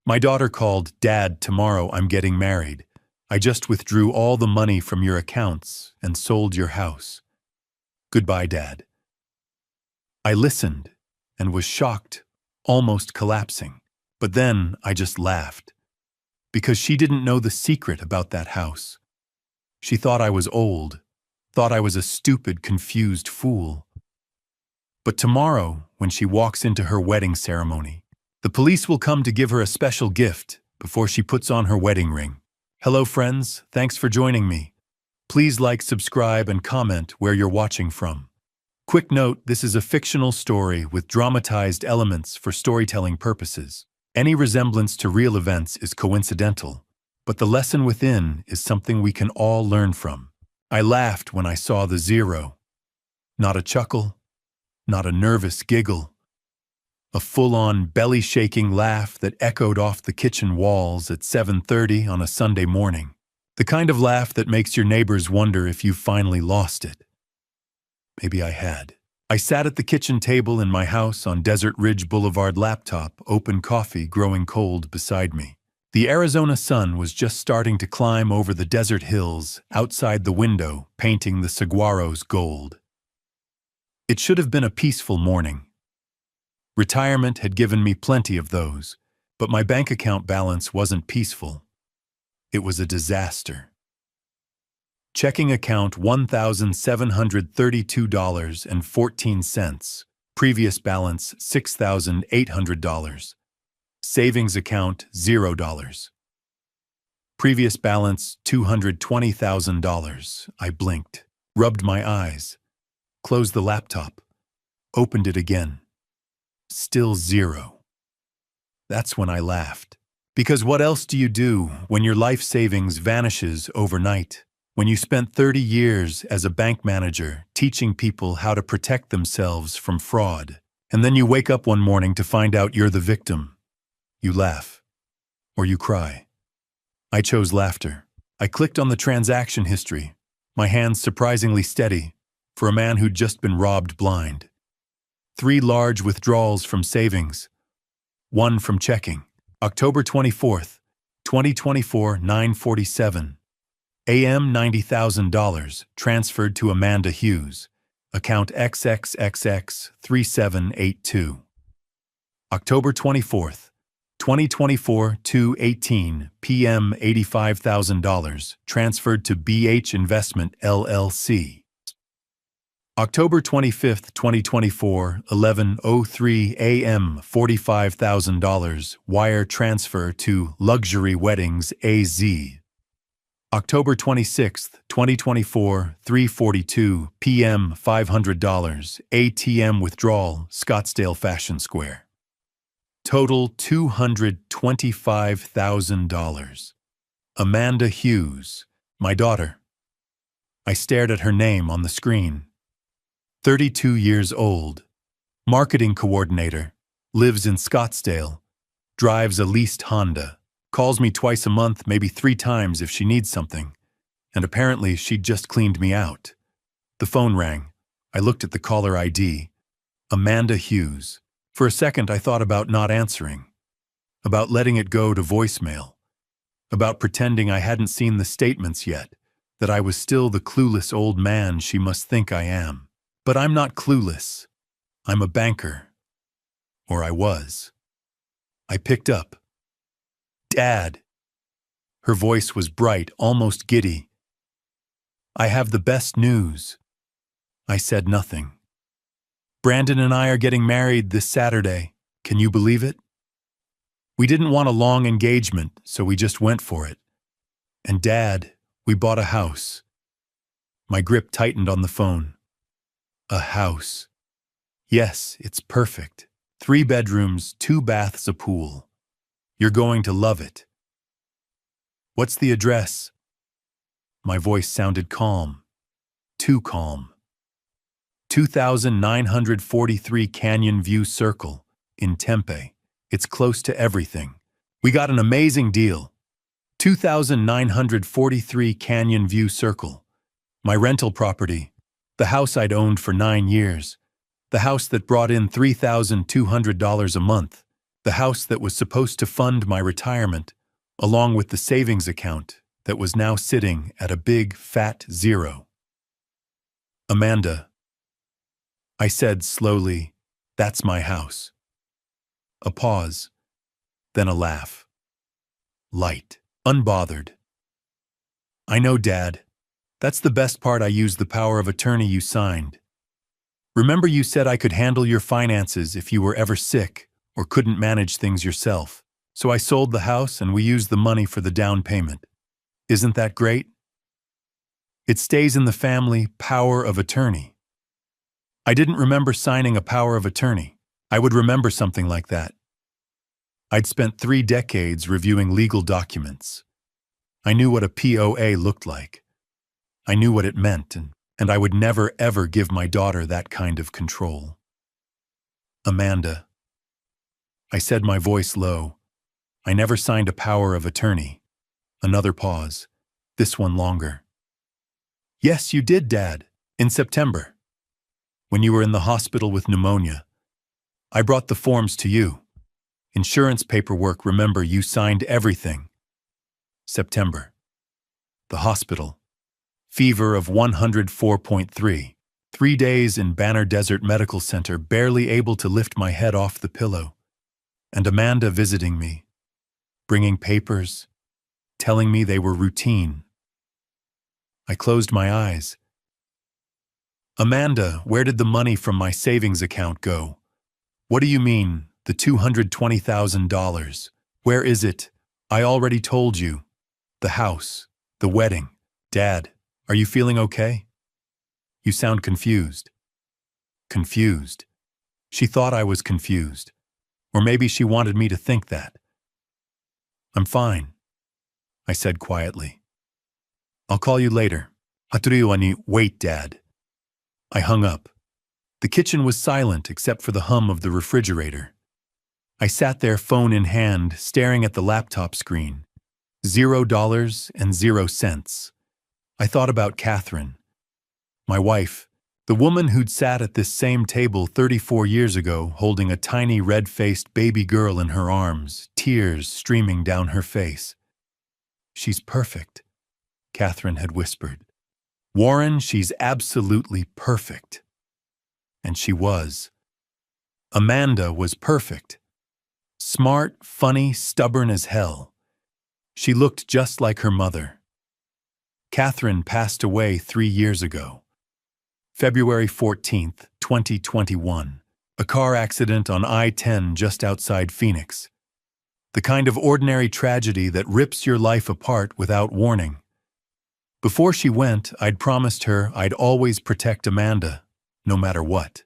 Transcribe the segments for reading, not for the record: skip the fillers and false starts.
My daughter called, "Dad, tomorrow I'm getting married. I just withdrew all the money from your accounts and sold your house. Goodbye, Dad." I listened and was shocked, almost collapsing. But then I just laughed. Because she didn't know the secret about that house. She thought I was old, thought I was a stupid, confused fool. But tomorrow, when she walks into her wedding ceremony, the police will come to give her a special gift before she puts on her wedding ring. Hello friends, thanks for joining me. Please like, subscribe, and comment where you're watching from. Quick note, this is a fictional story with dramatized elements for storytelling purposes. Any resemblance to real events is coincidental, but the lesson within is something we can all learn from. I laughed when I saw the zero. Not a chuckle, not a nervous giggle. A full-on, belly-shaking laugh that echoed off the kitchen walls at 7:30 on a Sunday morning. The kind of laugh that makes your neighbors wonder if you finally lost it. Maybe I had. I sat at the kitchen table in my house on Desert Ridge Boulevard, laptop, open coffee growing cold beside me. The Arizona sun was just starting to climb over the desert hills outside the window, painting the saguaros gold. It should have been a peaceful morning. Retirement had given me plenty of those, but my bank account balance wasn't peaceful. It was a disaster. Checking account $1,732.14. Previous balance $6,800. Savings account $0. Previous balance $220,000. I blinked, rubbed my eyes, closed the laptop, opened it again. Still zero. That's when I laughed. Because what else do you do when your life savings vanishes overnight? When you spent 30 years as a bank manager teaching people how to protect themselves from fraud, and then you wake up one morning to find out you're the victim. You laugh. Or you cry. I chose laughter. I clicked on the transaction history, my hands surprisingly steady, for a man who'd just been robbed blind. 3 large withdrawals from savings. 1 from checking. October 24th, 2024, 9:47. AM $90,000 transferred to Amanda Hughes, account XXXX3782. October 24th, 2024, 2:18 p.m. $85,000 transferred to BH Investment LLC. October 25th, 2024, 11:03 a.m. $45,000 wire transfer to Luxury Weddings AZ. October 26th, 2024, 3:42 p.m. $500 ATM withdrawal, Scottsdale Fashion Square. Total $225,000. Amanda Hughes, my daughter. I stared at her name on the screen. 32 years old, marketing coordinator, lives in Scottsdale, drives a leased Honda. Calls me twice a month, maybe 3 times if she needs something. And apparently she'd just cleaned me out. The phone rang. I looked at the caller ID. Amanda Hughes. For a second I thought about not answering. About letting it go to voicemail. About pretending I hadn't seen the statements yet. That I was still the clueless old man she must think I am. But I'm not clueless. I'm a banker. Or I was. I picked up. "Dad." Her voice was bright, almost giddy. "I have the best news." I said nothing. "Brandon and I are getting married this Saturday. Can you believe it? We didn't want a long engagement, so we just went for it. And Dad, we bought a house." My grip tightened on the phone. A house. Yes, it's perfect. 3 bedrooms, 2 baths, a pool. You're going to love it. "What's the address?" My voice sounded calm. Too calm. 2943 Canyon View Circle, in Tempe. It's close to everything. We got an amazing deal. 2943 Canyon View Circle. My rental property. The house I'd owned for 9 years. The house that brought in $3,200 a month. The house that was supposed to fund my retirement, along with the savings account that was now sitting at a big, fat zero. Amanda, I said slowly, that's my house. A pause, then a laugh. Light, unbothered. I know, Dad. That's the best part. I used the power of attorney you signed. Remember you said I could handle your finances if you were ever sick or couldn't manage things yourself. So I sold the house and we used the money for the down payment. Isn't that great? It stays in the family power of attorney. I didn't remember signing a power of attorney. I would remember something like that. I'd spent 3 decades reviewing legal documents. I knew what a POA looked like. I knew what it meant, and I would never ever give my daughter that kind of control. Amanda, I said, my voice low, I never signed a power of attorney. Another pause, this one longer. Yes, you did, Dad, in September. When you were in the hospital with pneumonia. I brought the forms to you. Insurance paperwork, remember, you signed everything. September. The hospital. Fever of 104.3. 3 days in Banner Desert Medical Center, barely able to lift my head off the pillow. And Amanda visiting me, bringing papers, telling me they were routine. I closed my eyes. Amanda, where did the money from my savings account go? What do you mean, the $220,000? Where is it? I already told you. The house, the wedding. Dad, are you feeling okay? You sound confused. Confused. She thought I was confused. Or maybe she wanted me to think that. I'm fine, I said quietly. I'll call you later. Wait, Dad. I hung up. The kitchen was silent except for the hum of the refrigerator. I sat there, phone in hand, staring at the laptop screen. $0 and 0 cents. I thought about Catherine, my wife, the woman who'd sat at this same table 34 years ago, holding a tiny red-faced baby girl in her arms, tears streaming down her face. She's perfect, Catherine had whispered. Warren, she's absolutely perfect. And she was. Amanda was perfect. Smart, funny, stubborn as hell. She looked just like her mother. Catherine passed away 3 years ago. February 14th, 2021. A car accident on I-10 just outside Phoenix. The kind of ordinary tragedy that rips your life apart without warning. Before she went, I'd promised her I'd always protect Amanda, no matter what.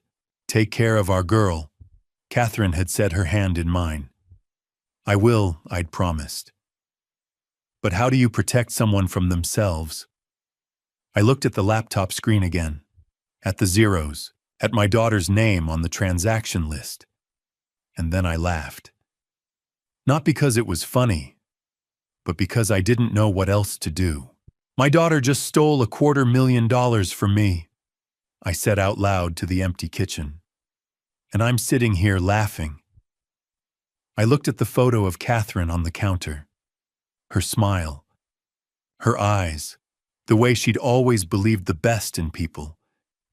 Take care of our girl. Catherine had set her hand in mine. I will, I'd promised. But how do you protect someone from themselves? I looked at the laptop screen again, at the zeros, at my daughter's name on the transaction list. And then I laughed. Not because it was funny, but because I didn't know what else to do. My daughter just stole $250,000 from me, I said out loud to the empty kitchen. And I'm sitting here laughing. I looked at the photo of Catherine on the counter. Her smile, her eyes, the way she'd always believed the best in people,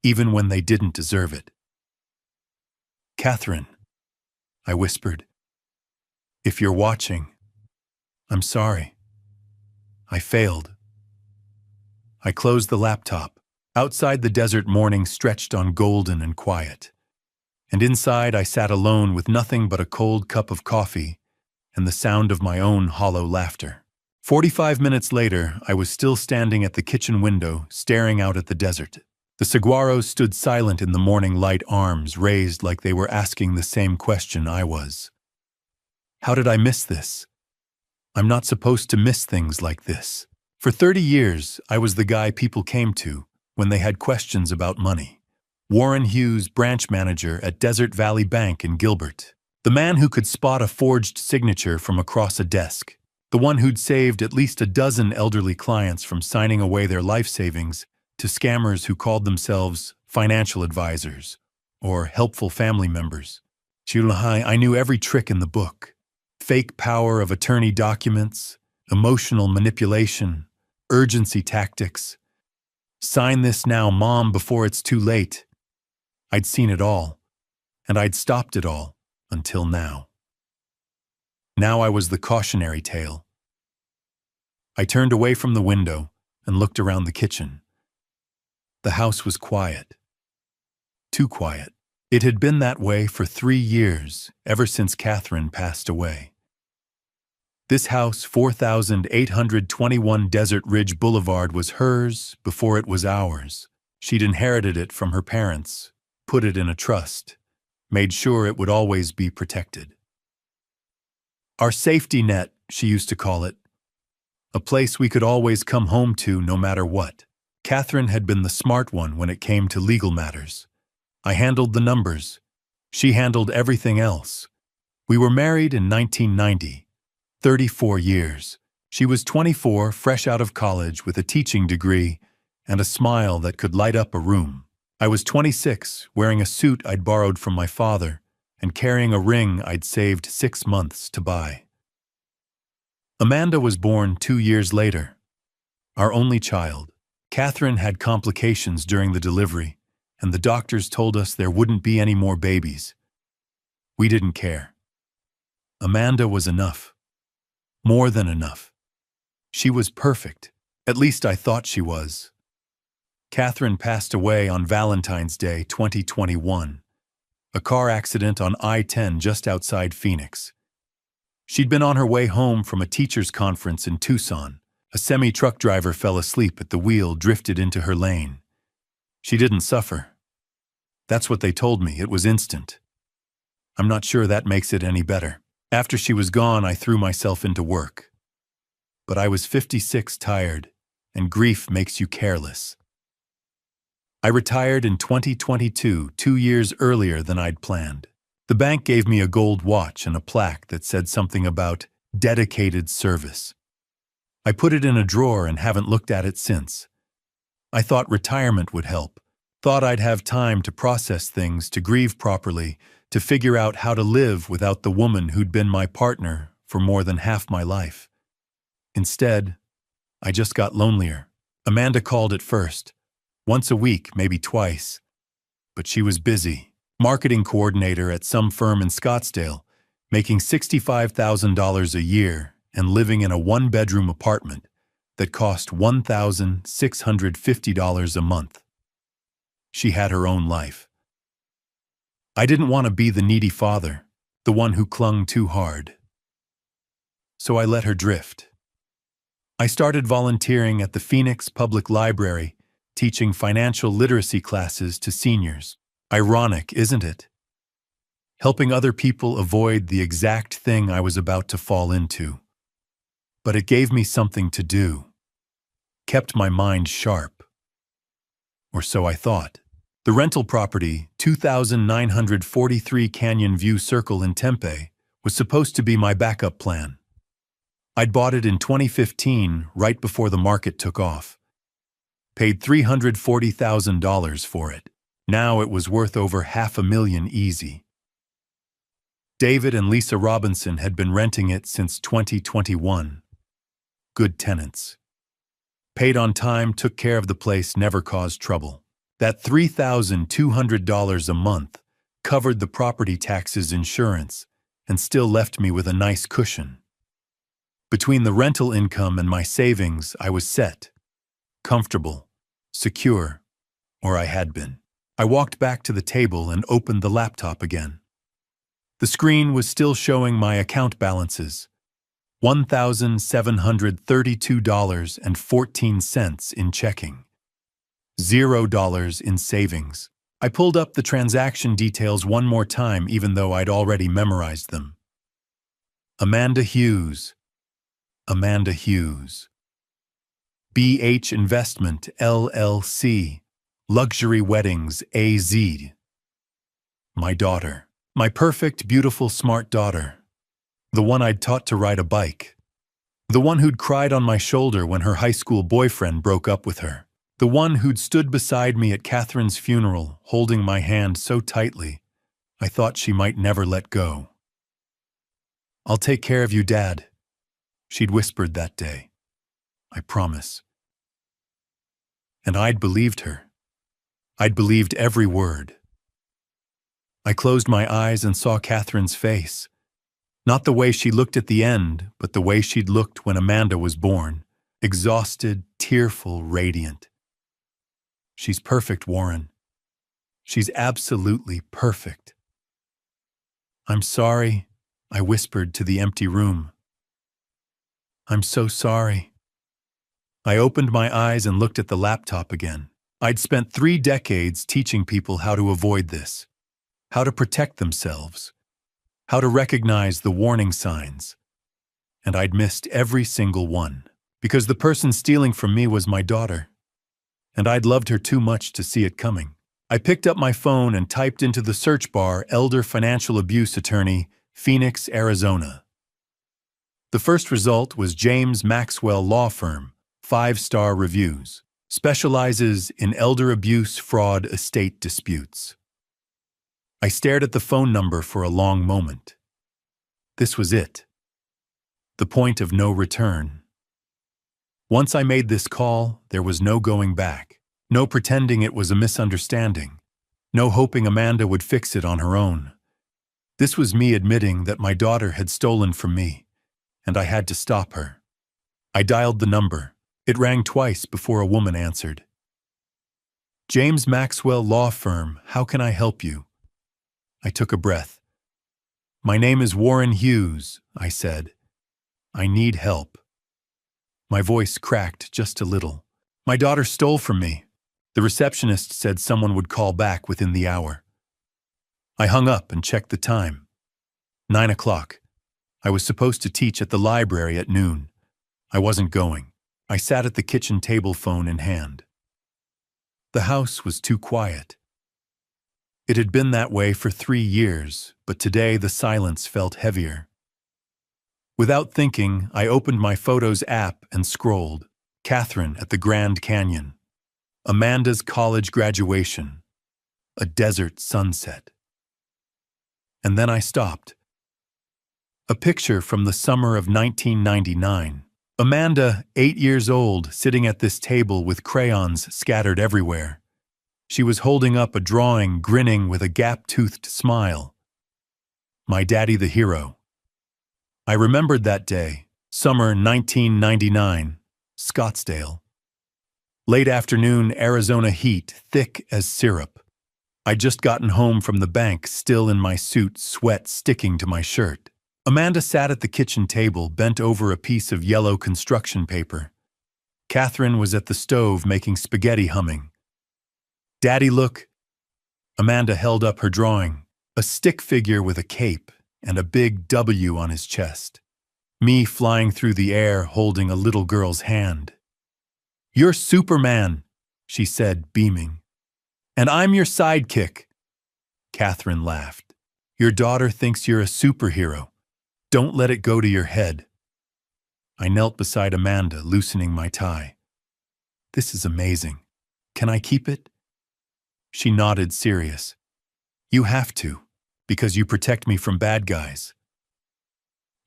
even when they didn't deserve it. Catherine, I whispered, if you're watching, I'm sorry. I failed. I closed the laptop. Outside, the desert morning stretched on golden and quiet. And inside, I sat alone with nothing but a cold cup of coffee and the sound of my own hollow laughter. 45 minutes later, I was still standing at the kitchen window, staring out at the desert. The saguaros stood silent in the morning light, arms raised like they were asking the same question I was. How did I miss this? I'm not supposed to miss things like this. For 30 years, I was the guy people came to when they had questions about money. Warren Hughes, branch manager at Desert Valley Bank in Gilbert. The man who could spot a forged signature from across a desk. The one who'd saved at least a dozen elderly clients from signing away their life savings to scammers who called themselves financial advisors or helpful family members. I knew every trick in the book. Fake power of attorney documents, emotional manipulation, urgency tactics. Sign this now, Mom, before it's too late. I'd seen it all, and I'd stopped it all until now. Now I was the cautionary tale. I turned away from the window and looked around the kitchen. The house was quiet. Too quiet. It had been that way for 3 years, ever since Catherine passed away. This house, 4821 Desert Ridge Boulevard, was hers before it was ours. She'd inherited it from her parents, put it in a trust, made sure it would always be protected. Our safety net, she used to call it. A place we could always come home to no matter what. Catherine had been the smart one when it came to legal matters. I handled the numbers. She handled everything else. We were married in 1990, 34 years. She was 24, fresh out of college with a teaching degree and a smile that could light up a room. I was 26, wearing a suit I'd borrowed from my father and carrying a ring I'd saved 6 months to buy. Amanda was born 2 years later, our only child. Catherine had complications during the delivery, and the doctors told us there wouldn't be any more babies. We didn't care. Amanda was enough. More than enough. She was perfect. At least I thought she was. Catherine passed away on Valentine's Day 2021, a car accident on I-10 just outside Phoenix. She'd been on her way home from a teacher's conference in Tucson. A semi-truck driver fell asleep at the wheel, drifted into her lane. She didn't suffer. That's what they told me. It was instant. I'm not sure that makes it any better. After she was gone, I threw myself into work. But I was 56, tired, and grief makes you careless. I retired in 2022, 2 years earlier than I'd planned. The bank gave me a gold watch and a plaque that said something about dedicated service. I put it in a drawer and haven't looked at it since. I thought retirement would help. Thought I'd have time to process things, to grieve properly, to figure out how to live without the woman who'd been my partner for more than half my life. Instead, I just got lonelier. Amanda called at first. Once a week, maybe twice. But she was busy. Marketing coordinator at some firm in Scottsdale, making $65,000 a year and living in a 1-bedroom apartment that cost $1,650 a month. She had her own life. I didn't want to be the needy father, the one who clung too hard. So I let her drift. I started volunteering at the Phoenix Public Library, teaching financial literacy classes to seniors. Ironic, isn't it? Helping other people avoid the exact thing I was about to fall into. But it gave me something to do. Kept my mind sharp. Or so I thought. The rental property, 2943 Canyon View Circle in Tempe, was supposed to be my backup plan. I'd bought it in 2015, right before the market took off. Paid $340,000 for it. Now it was worth over $500,000 easy. David and Lisa Robinson had been renting it since 2021. Good tenants. Paid on time, took care of the place, never caused trouble. That $3,200 a month covered the property taxes, insurance, and still left me with a nice cushion. Between the rental income and my savings, I was set, comfortable, secure, or I had been. I walked back to the table and opened the laptop again. The screen was still showing my account balances, $1,732.14 in checking, $0 in savings. I pulled up the transaction details one more time, even though I'd already memorized them. Amanda Hughes. Amanda Hughes. BH Investment, LLC. Luxury Weddings, AZ. My daughter. My perfect, beautiful, smart daughter. The one I'd taught to ride a bike. The one who'd cried on my shoulder when her high school boyfriend broke up with her. The one who'd stood beside me at Catherine's funeral, holding my hand so tightly, I thought she might never let go. "I'll take care of you, Dad," she'd whispered that day. "I promise." And I'd believed her. I'd believed every word. I closed my eyes and saw Catherine's face. Not the way she looked at the end, but the way she'd looked when Amanda was born. Exhausted, tearful, radiant. "She's perfect, Warren. She's absolutely perfect." "I'm sorry," I whispered to the empty room. "I'm so sorry." I opened my eyes and looked at the laptop again. I'd spent 3 decades teaching people how to avoid this, how to protect themselves, how to recognize the warning signs. And I'd missed every single one, because the person stealing from me was my daughter. And I'd loved her too much to see it coming. I picked up my phone and typed into the search bar Elder Financial Abuse Attorney, Phoenix, Arizona. The first result was James Maxwell Law Firm, 5-star reviews. Specializes in elder abuse, fraud, estate disputes. I stared at the phone number for a long moment. This was it. The point of no return. Once I made this call, there was no going back. No pretending it was a misunderstanding. No hoping Amanda would fix it on her own. This was me admitting that my daughter had stolen from me, and I had to stop her. I dialed the number. It rang twice before a woman answered. "James Maxwell Law Firm, how can I help you?" I took a breath. "My name is Warren Hughes," I said. "I need help." My voice cracked just a little. "My daughter stole from me. The receptionist said someone would call back within the hour." I hung up and checked the time. 9 o'clock. I was supposed to teach at the library at noon. I wasn't going. I sat at the kitchen table, phone in hand. The house was too quiet. It had been that way for 3 years, but today the silence felt heavier. Without thinking, I opened my Photos app and scrolled. Catherine at the Grand Canyon. Amanda's college graduation. A desert sunset. And then I stopped. A picture from the summer of 1999. Amanda, 8 years old, sitting at this table with crayons scattered everywhere. She was holding up a drawing, grinning with a gap-toothed smile. My daddy the hero. I remembered that day, summer 1999, Scottsdale. Late afternoon, Arizona heat, thick as syrup. I'd just gotten home from the bank, still in my suit, sweat sticking to my shirt. Amanda sat at the kitchen table, bent over a piece of yellow construction paper. Catherine was at the stove making spaghetti, humming. "Daddy, look." Amanda held up her drawing, a stick figure with a cape and a big W on his chest. Me flying through the air, holding a little girl's hand. "You're Superman," she said, beaming. "And I'm your sidekick." Catherine laughed. "Your daughter thinks you're a superhero. Don't let it go to your head." I knelt beside Amanda, loosening my tie. "This is amazing. Can I keep it?" She nodded, serious. "You have to, because you protect me from bad guys."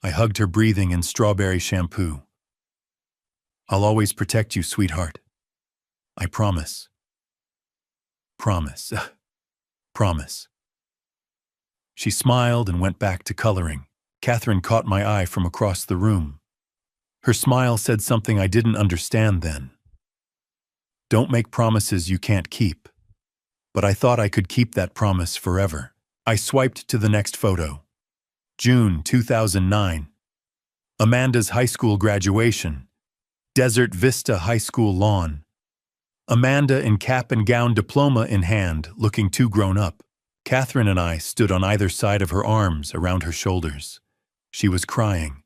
I hugged her, breathing in strawberry shampoo. "I'll always protect you, sweetheart. I promise." Promise. Promise. She smiled and went back to coloring. Catherine caught my eye from across the room. Her smile said something I didn't understand then. Don't make promises you can't keep. But I thought I could keep that promise forever. I swiped to the next photo. June 2009. Amanda's high school graduation. Desert Vista High School lawn. Amanda in cap and gown, diploma in hand, looking too grown up. Catherine and I stood on either side of her, arms around her shoulders. She was crying.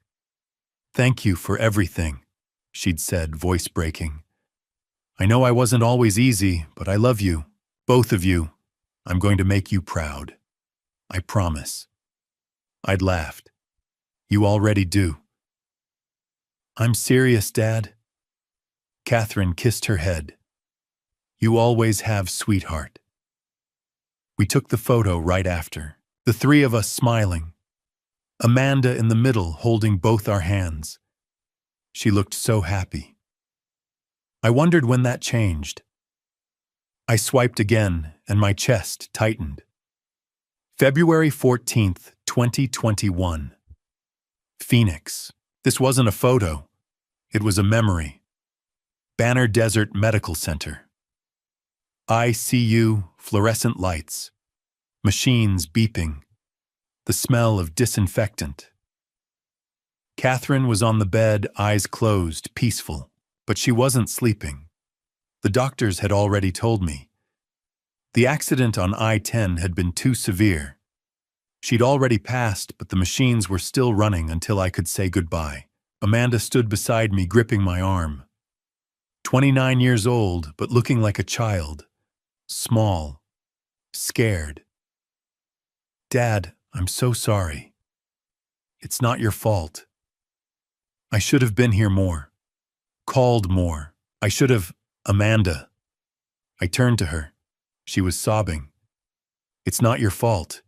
"Thank you for everything," she'd said, voice breaking. "I know I wasn't always easy, but I love you, both of you. I'm going to make you proud. I promise." I'd laughed. "You already do." "I'm serious, Dad." Catherine kissed her head. "You always have, sweetheart." We took the photo right after. The three of us smiling. Amanda in the middle holding both our hands. She looked so happy. I wondered when that changed. I swiped again, and my chest tightened. February 14th, 2021. Phoenix. This wasn't a photo. It was a memory. Banner Desert Medical Center. ICU, fluorescent lights. Machines beeping. The smell of disinfectant. Catherine was on the bed, eyes closed, peaceful, but she wasn't sleeping. The doctors had already told me. The accident on I-10 had been too severe. She'd already passed, but the machines were still running until I could say goodbye. Amanda stood beside me, gripping my arm. 29 years old, but looking like a child. Small. Scared. Dad, I'm so sorry. It's not your fault. I should have been here more. Called more. I should have... Amanda. I turned to her. She was sobbing. It's not your fault.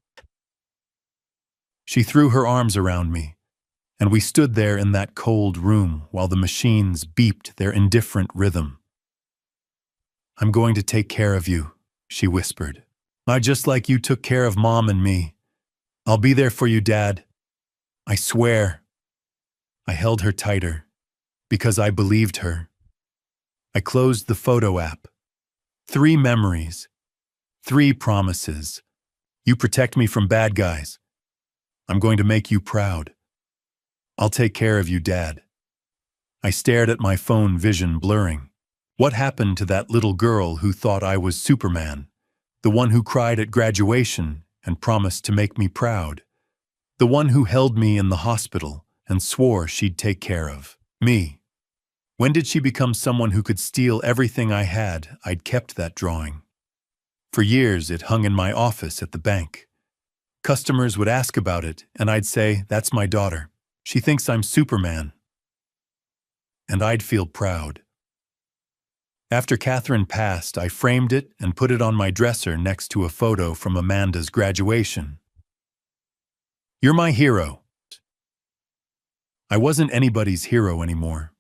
She threw her arms around me, and we stood there in that cold room while the machines beeped their indifferent rhythm. I'm going to take care of you, she whispered. Just like you took care of Mom and me. I'll be there for you, Dad. I swear. I held her tighter, because I believed her. I closed the photo app. 3 memories. 3 promises. You protect me from bad guys. I'm going to make you proud. I'll take care of you, Dad. I stared at my phone, vision blurring. What happened to that little girl who thought I was Superman? The one who cried at graduation and promised to make me proud. The one who held me in the hospital and swore she'd take care of me. When did she become someone who could steal everything I had? I'd kept that drawing. For years, it hung in my office at the bank. Customers would ask about it, and I'd say, that's my daughter. She thinks I'm Superman. And I'd feel proud. After Catherine passed, I framed it and put it on my dresser next to a photo from Amanda's graduation. You're my hero. I wasn't anybody's hero anymore.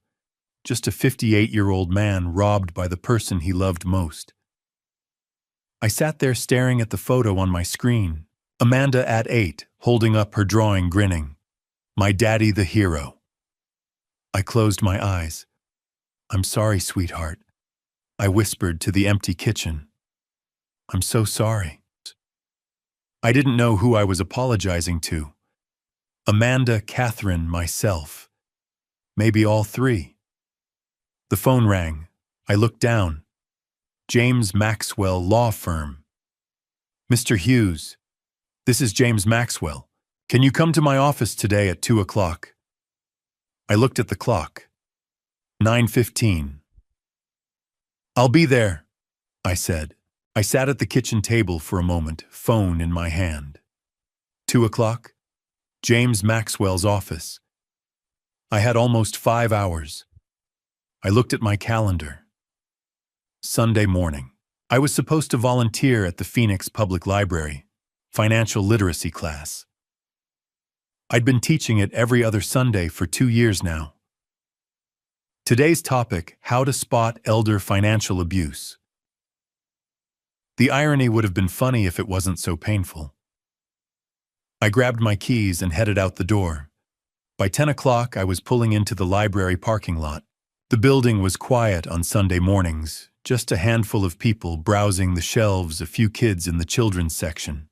Just a 58-year-old man robbed by the person he loved most. I sat there staring at the photo on my screen. Amanda at 8, holding up her drawing, grinning. My daddy the hero. I closed my eyes. I'm sorry, sweetheart. I whispered to the empty kitchen. I'm so sorry. I didn't know who I was apologizing to. Amanda, Catherine, myself. Maybe all 3. The phone rang. I looked down. James Maxwell Law Firm. Mr. Hughes, this is James Maxwell. Can you come to my office today at 2 o'clock? I looked at the clock. 9:15. I'll be there, I said. I sat at the kitchen table for a moment, phone in my hand. 2 o'clock? James Maxwell's office. I had almost 5 hours. I looked at my calendar. Sunday morning. I was supposed to volunteer at the Phoenix Public Library, financial literacy class. I'd been teaching it every other Sunday for 2 years now. Today's topic, how to spot elder financial abuse. The irony would have been funny if it wasn't so painful. I grabbed my keys and headed out the door. By 10 o'clock, I was pulling into the library parking lot. The building was quiet on Sunday mornings, just a handful of people browsing the shelves, a few kids in the children's section.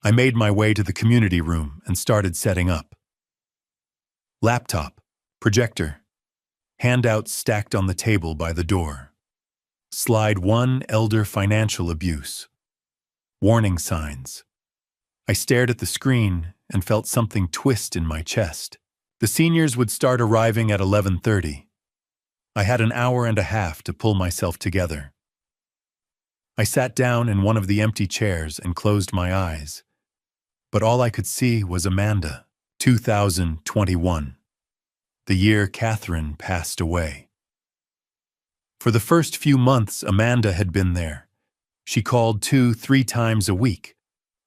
I made my way to the community room and started setting up. Laptop, projector, handouts stacked on the table by the door. Slide 1, elder financial abuse. Warning signs. I stared at the screen and felt something twist in my chest. The seniors would start arriving at 11:30. I had an hour and a half to pull myself together. I sat down in one of the empty chairs and closed my eyes. But all I could see was Amanda, 2021, the year Catherine passed away. For the first few months, Amanda had been there. She called 2-3 times a week,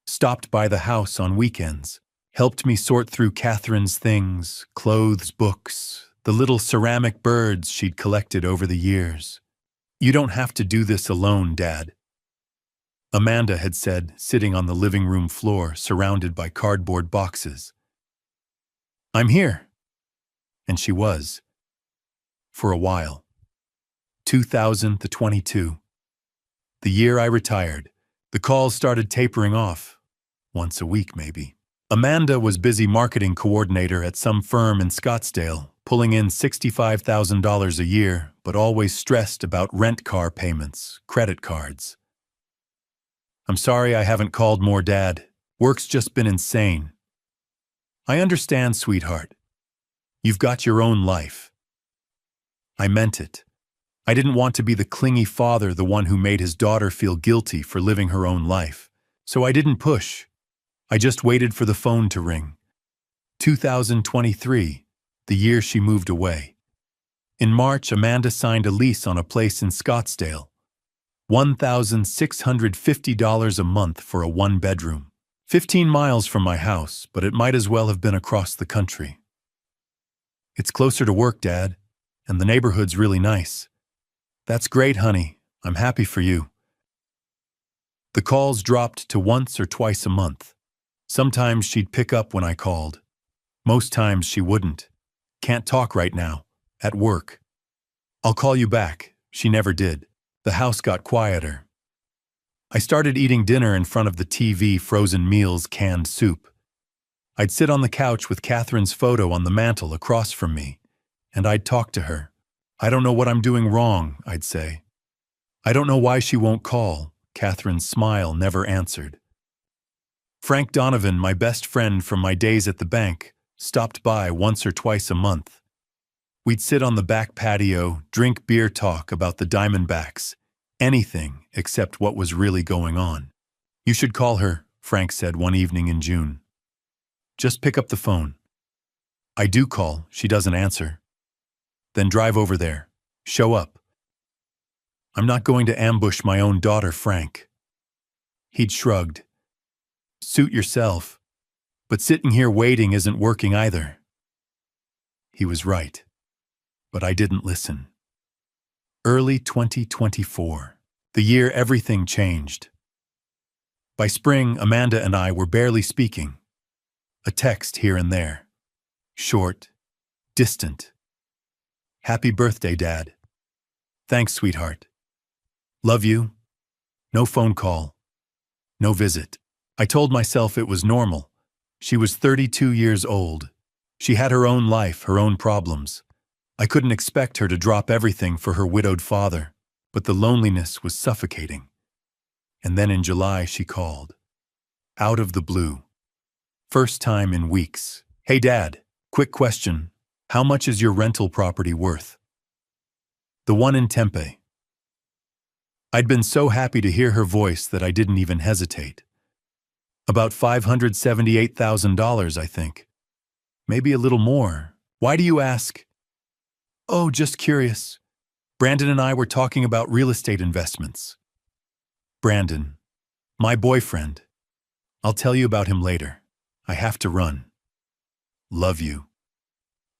stopped by the house on weekends, helped me sort through Catherine's things, clothes, books, the little ceramic birds she'd collected over the years. "You don't have to do this alone, Dad," Amanda had said, sitting on the living room floor surrounded by cardboard boxes. "I'm here." And she was. For a while. 2022. The year I retired. The calls started tapering off. Once a week, maybe. Amanda was busy marketing coordinator at some firm in Scottsdale, pulling in $65,000 a year, but always stressed about rent car payments, credit cards. "I'm sorry I haven't called more, Dad. Work's just been insane." "I understand, sweetheart. You've got your own life." I meant it. I didn't want to be the clingy father, the one who made his daughter feel guilty for living her own life. So I didn't push. I just waited for the phone to ring. 2023, the year she moved away. In March, Amanda signed a lease on a place in Scottsdale. $1,650 a month for a one-bedroom. 15 miles from my house, but it might as well have been across the country. "It's closer to work, Dad, and the neighborhood's really nice." "That's great, honey. I'm happy for you." The calls dropped to once or twice a month. Sometimes she'd pick up when I called. Most times she wouldn't. "Can't talk right now. At work." "I'll call you back." She never did. The house got quieter. I started eating dinner in front of the TV, frozen meals, canned soup. I'd sit on the couch with Catherine's photo on the mantel across from me, and I'd talk to her. "I don't know what I'm doing wrong," I'd say. "I don't know why she won't call." Catherine's smile never answered. Frank Donovan, my best friend from my days at the bank, stopped by once or twice a month. We'd sit on the back patio, drink beer, talk about the Diamondbacks, anything except what was really going on. "You should call her," Frank said one evening in June. "Just pick up the phone." I do call, she doesn't answer. "Then drive over there. Show up." "I'm not going to ambush my own daughter, Frank." He'd shrugged. "Suit yourself. But sitting here waiting isn't working either." He was right. But I didn't listen. Early 2024, the year everything changed. By spring, Amanda and I were barely speaking. A text here and there. Short, distant. "Happy birthday, Dad." "Thanks, sweetheart." "Love you." No phone call. No visit. I told myself it was normal. She was 32 years old. She had her own life, her own problems. I couldn't expect her to drop everything for her widowed father, but the loneliness was suffocating. And then in July she called. Out of the blue. First time in weeks. "Hey, Dad, quick question. How much is your rental property worth?" "The one in Tempe." I'd been so happy to hear her voice that I didn't even hesitate. "About $578,000, I think. Maybe a little more. Why do you ask?" "Oh, just curious. Brandon and I were talking about real estate investments." "Brandon. My boyfriend. I'll tell you about him later. I have to run. Love you."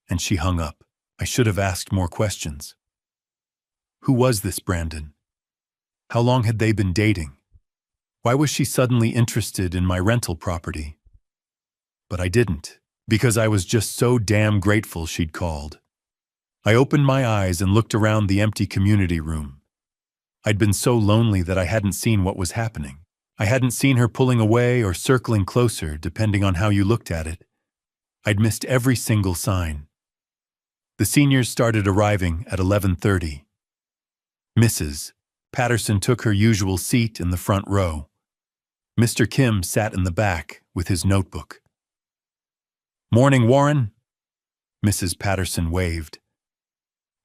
And she hung up. I should have asked more questions. Who was this Brandon? How long had they been dating? Why was she suddenly interested in my rental property? But I didn't, because I was just so damn grateful she'd called. I opened my eyes and looked around the empty community room. I'd been so lonely that I hadn't seen what was happening. I hadn't seen her pulling away or circling closer, depending on how you looked at it. I'd missed every single sign. The seniors started arriving at 11:30. Mrs. Patterson took her usual seat in the front row. Mr. Kim sat in the back with his notebook. "Morning, Warren." Mrs. Patterson waved.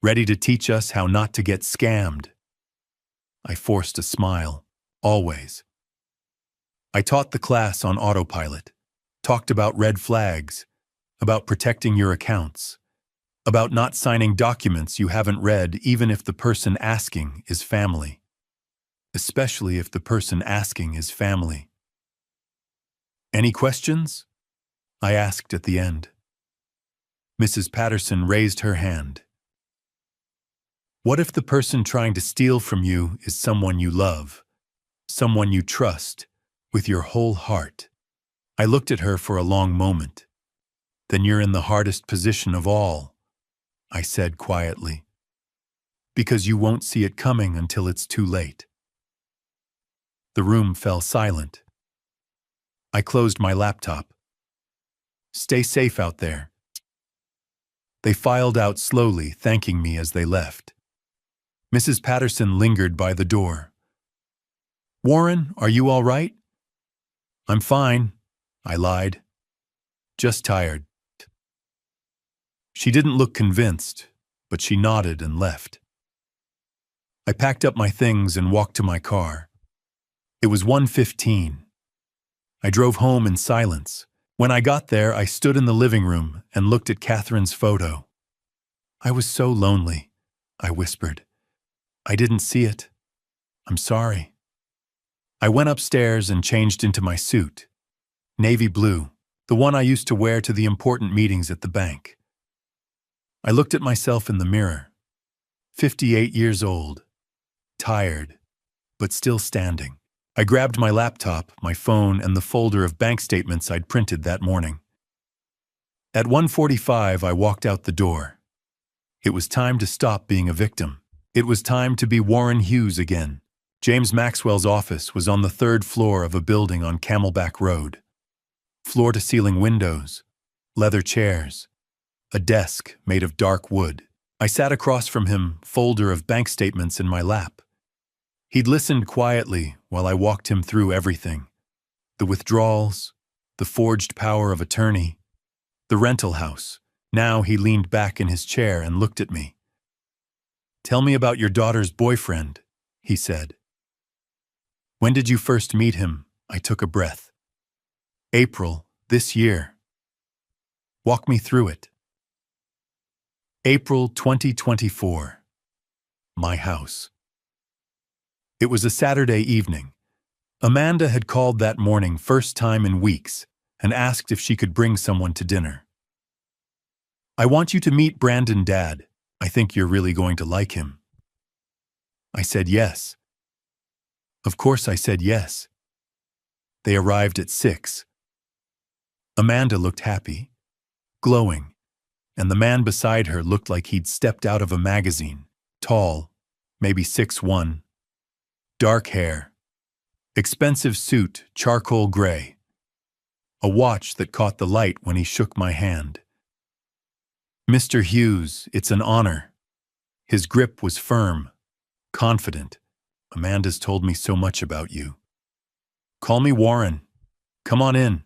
"Ready to teach us how not to get scammed?" I forced a smile, always. I taught the class on autopilot, talked about red flags, about protecting your accounts, about not signing documents you haven't read even if the person asking is family. Especially if the person asking is family. Any questions? I asked at the end. Mrs. Patterson raised her hand. What if the person trying to steal from you is someone you love, someone you trust, with your whole heart? I looked at her for a long moment. Then you're in the hardest position of all, I said quietly, because you won't see it coming until it's too late. The room fell silent. I closed my laptop. Stay safe out there. They filed out slowly, thanking me as they left. Mrs. Patterson lingered by the door. Warren, are you all right? I'm fine, I lied. Just tired. She didn't look convinced, but she nodded and left. I packed up my things and walked to my car. It was 1:15. I drove home in silence. When I got there, I stood in the living room and looked at Catherine's photo. I was so lonely, I whispered. I didn't see it. I'm sorry. I went upstairs and changed into my suit. Navy blue, the one I used to wear to the important meetings at the bank. I looked at myself in the mirror. 58 years old. Tired, but still standing. I grabbed my laptop, my phone, and the folder of bank statements I'd printed that morning. At 1:45, I walked out the door. It was time to stop being a victim. It was time to be Warren Hughes again. James Maxwell's office was on the 3rd floor of a building on Camelback Road. Floor-to-ceiling windows, leather chairs, a desk made of dark wood. I sat across from him, folder of bank statements in my lap. He'd listened quietly while I walked him through everything. The withdrawals, the forged power of attorney, the rental house. Now he leaned back in his chair and looked at me. Tell me about your daughter's boyfriend, he said. When did you first meet him? I took a breath. April, this year. Walk me through it. April 2024. My house. It was a Saturday evening. Amanda had called that morning, first time in weeks, and asked if she could bring someone to dinner. I want you to meet Brandon, Dad. I think you're really going to like him. I said yes. Of course I said yes. They arrived at 6. Amanda looked happy, glowing, and the man beside her looked like he'd stepped out of a magazine. Tall, maybe 6'1", dark hair, expensive suit, charcoal gray, a watch that caught the light when he shook my hand. Mr. Hughes, it's an honor. His grip was firm, confident. Amanda's told me so much about you. Call me Warren. Come on in.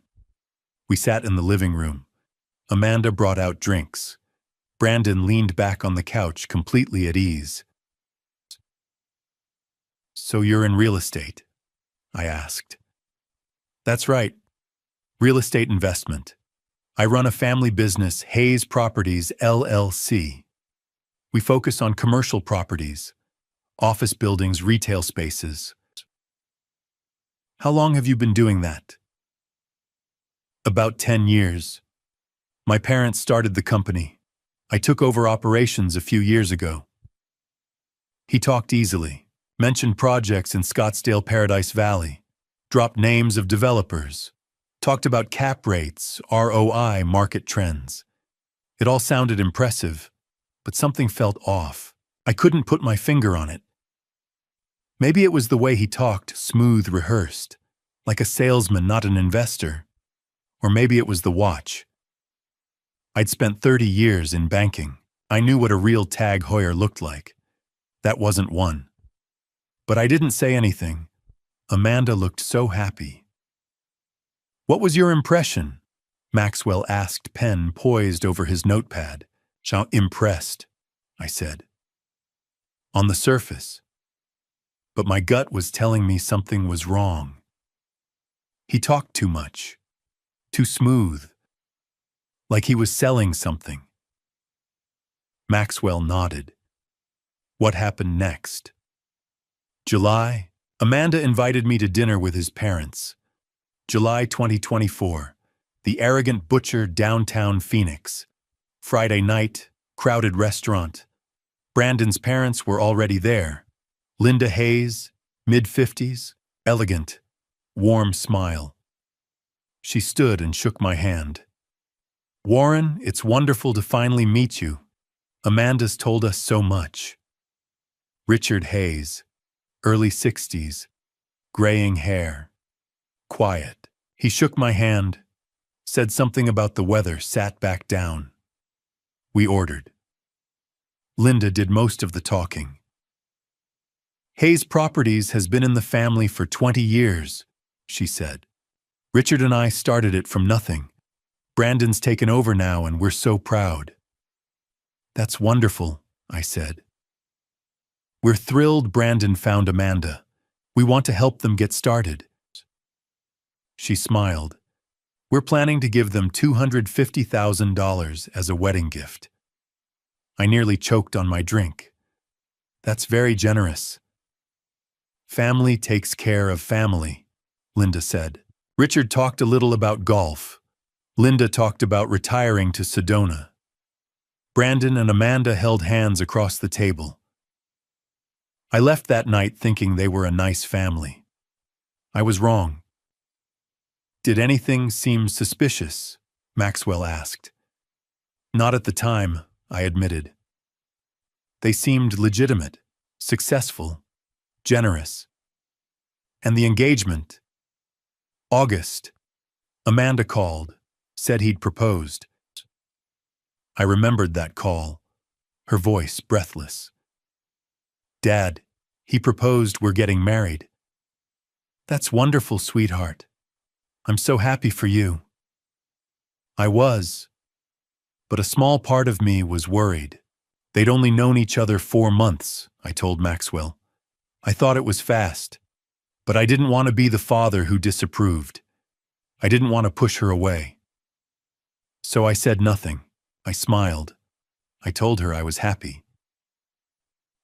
We sat in the living room. Amanda brought out drinks. Brandon leaned back on the couch, completely at ease. So you're in real estate? I asked. That's right. Real estate investment. I run a family business, Hayes Properties, LLC. We focus on commercial properties, office buildings, retail spaces. How long have you been doing that? About 10 years. My parents started the company. I took over operations a few years ago. He talked easily, mentioned projects in Scottsdale, Paradise Valley, dropped names of developers, talked about cap rates, ROI, market trends. It all sounded impressive, but something felt off. I couldn't put my finger on it. Maybe it was the way he talked, smooth, rehearsed, like a salesman, not an investor. Or maybe it was the watch. I'd spent 30 years in banking. I knew what a real Tag Heuer looked like. That wasn't one. But I didn't say anything. Amanda looked so happy. What was your impression? Maxwell asked, pen poised over his notepad. Impressed, I said. On the surface. But my gut was telling me something was wrong. He talked too much. Too smooth. Like he was selling something. Maxwell nodded. What happened next? July, Amanda invited me to dinner with his parents. July 2024. The Arrogant Butcher, downtown Phoenix. Friday night, crowded restaurant. Brandon's parents were already there. Linda Hayes, mid-50s, elegant, warm smile. She stood and shook my hand. "Warren, it's wonderful to finally meet you. Amanda's told us so much." Richard Hayes, early 60s, graying hair, quiet. He shook my hand, said something about the weather, sat back down. We ordered. Linda did most of the talking. "Hayes Properties has been in the family for 20 years, she said. "Richard and I started it from nothing. Brandon's taken over now and we're so proud." "That's wonderful," I said. "We're thrilled Brandon found Amanda. We want to help them get started." She smiled. "We're planning to give them $250,000 as a wedding gift." I nearly choked on my drink. "That's very generous." "Family takes care of family," Linda said. Richard talked a little about golf. Linda talked about retiring to Sedona. Brandon and Amanda held hands across the table. I left that night thinking they were a nice family. I was wrong. "Did anything seem suspicious?" Maxwell asked. "Not at the time," I admitted. "They seemed legitimate, successful, generous. And the engagement? August. Amanda called, said he'd proposed." I remembered that call, her voice breathless. "Dad, he proposed we're getting married." "That's wonderful, sweetheart. I'm so happy for you." I was, but a small part of me was worried. They'd only known each other 4 months, I told Maxwell. I thought it was fast, but I didn't want to be the father who disapproved. I didn't want to push her away. So I said nothing. I smiled. I told her I was happy.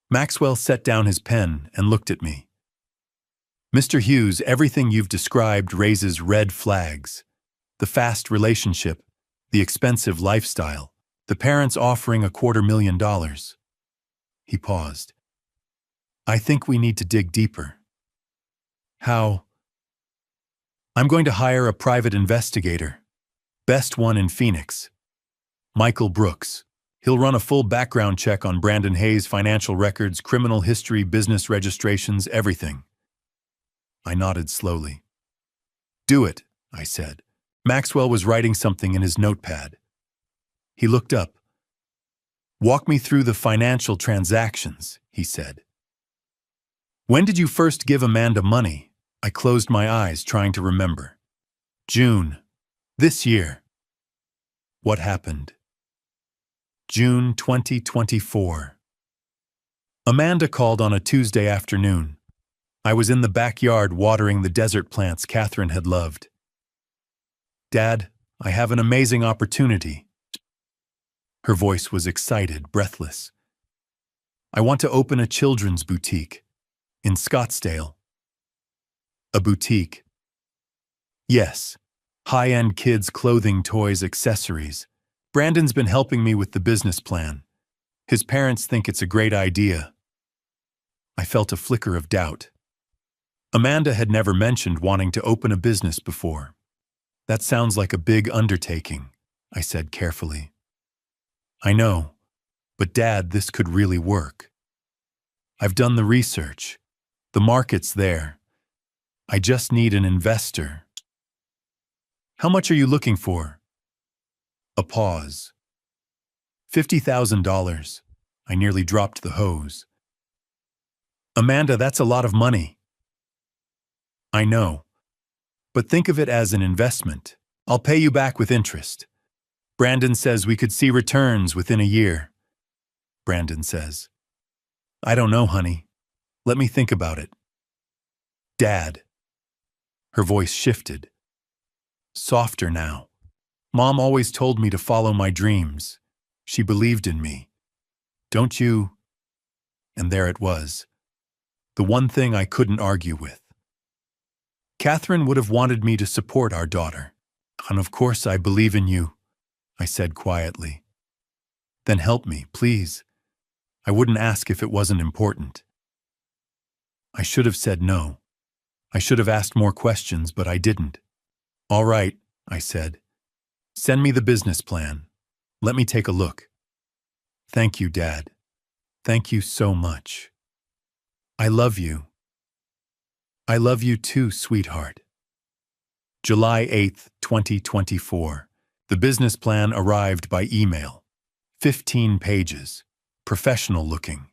Maxwell set down his pen and looked at me. "Mr. Hughes, everything you've described raises red flags. The fast relationship, the expensive lifestyle, the parents offering $250,000. He paused. "I think we need to dig deeper." "How?" "I'm going to hire a private investigator. Best one in Phoenix. Michael Brooks. He'll run a full background check on Brandon Hayes' financial records, criminal history, business registrations, everything." I nodded slowly. "Do it," I said. Maxwell was writing something in his notepad. He looked up. "Walk me through the financial transactions," he said. "When did you first give Amanda money?" I closed my eyes, trying to remember. "June. This year." "What happened?" June 2024. Amanda called on a Tuesday afternoon. I was in the backyard watering the desert plants Catherine had loved. "Dad, I have an amazing opportunity." Her voice was excited, breathless. "I want to open a children's boutique in Scottsdale." "A boutique?" "Yes. High-end kids' clothing, toys, accessories. Brandon's been helping me with the business plan. His parents think it's a great idea." I felt a flicker of doubt. Amanda had never mentioned wanting to open a business before. "That sounds like a big undertaking," I said carefully. "I know, but Dad, this could really work. I've done the research. The market's there. I just need an investor." "How much are you looking for?" A pause. $50,000. I nearly dropped the hose. "Amanda, that's a lot of money." "I know. But think of it as an investment. I'll pay you back with interest. Brandon says we could see returns within a year." Brandon says. "I don't know, honey. Let me think about it." "Dad." Her voice shifted. Softer now. "Mom always told me to follow my dreams. She believed in me. Don't you?" And there it was. The one thing I couldn't argue with. Catherine would have wanted me to support our daughter. And of course I believe in you, I said quietly. Then help me, please. I wouldn't ask if it wasn't important. I should have said no. I should have asked more questions, but I didn't. All right, I said. Send me the business plan. Let me take a look. Thank you, Dad. Thank you so much. I love you. I love you too, sweetheart. July 8th, 2024. The business plan arrived by email. 15 pages. Professional looking.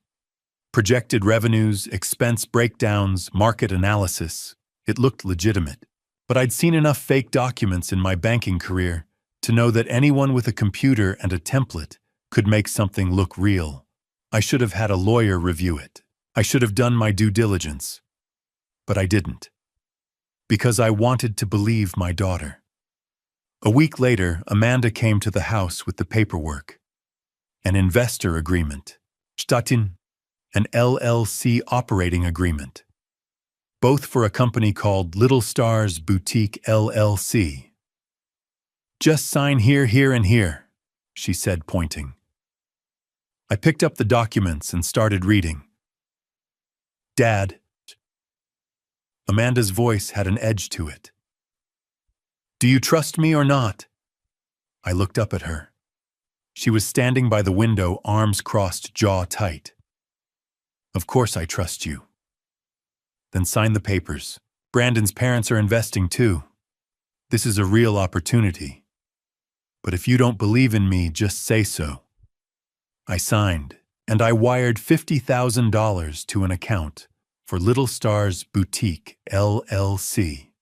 Projected revenues, expense breakdowns, market analysis. It looked legitimate. But I'd seen enough fake documents in my banking career to know that anyone with a computer and a template could make something look real. I should have had a lawyer review it. I should have done my due diligence. But I didn't. Because I wanted to believe my daughter. A week later, Amanda came to the house with the paperwork. An investor agreement. Statin. An LLC operating agreement. Both for a company called Little Stars Boutique LLC. Just sign here, here, and here, she said, pointing. I picked up the documents and started reading. Dad. Amanda's voice had an edge to it. Do you trust me or not? I looked up at her. She was standing by the window, arms crossed, jaw tight. Of course I trust you. Then sign the papers. Brandon's parents are investing too. This is a real opportunity. But if you don't believe in me, just say so. I signed, and I wired $50,000 to an account for Little Stars Boutique LLC.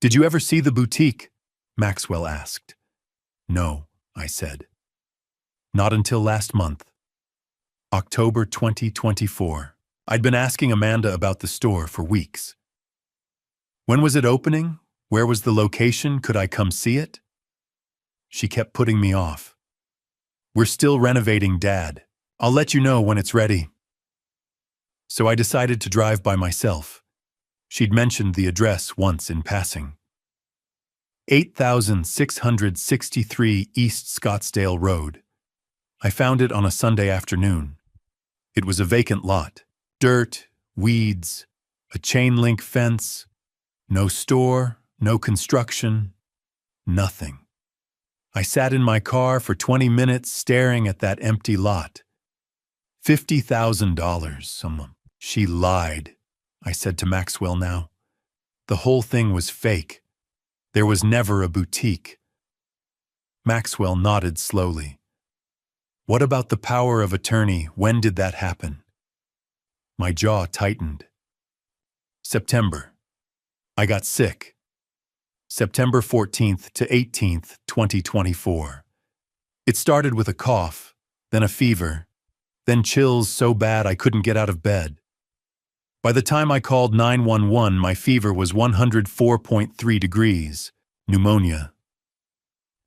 Did you ever see the boutique? Maxwell asked. No, I said. Not until last month. October 2024. I'd been asking Amanda about the store for weeks. When was it opening? Where was the location? Could I come see it? She kept putting me off. We're still renovating, Dad. I'll let you know when it's ready. So I decided to drive by myself. She'd mentioned the address once in passing. 8663 East Scottsdale Road. I found it on a Sunday afternoon. It was a vacant lot. Dirt, weeds, a chain-link fence, no store, no construction, nothing. I sat in my car for 20 minutes staring at that empty lot. $50,000. She lied, I said to Maxwell now. The whole thing was fake. There was never a boutique. Maxwell nodded slowly. What about the power of attorney? When did that happen? My jaw tightened. September. I got sick. September 14th to 18th, 2024. It started with a cough, then a fever, then chills so bad I couldn't get out of bed. By the time I called 911, my fever was 104.3 degrees, pneumonia.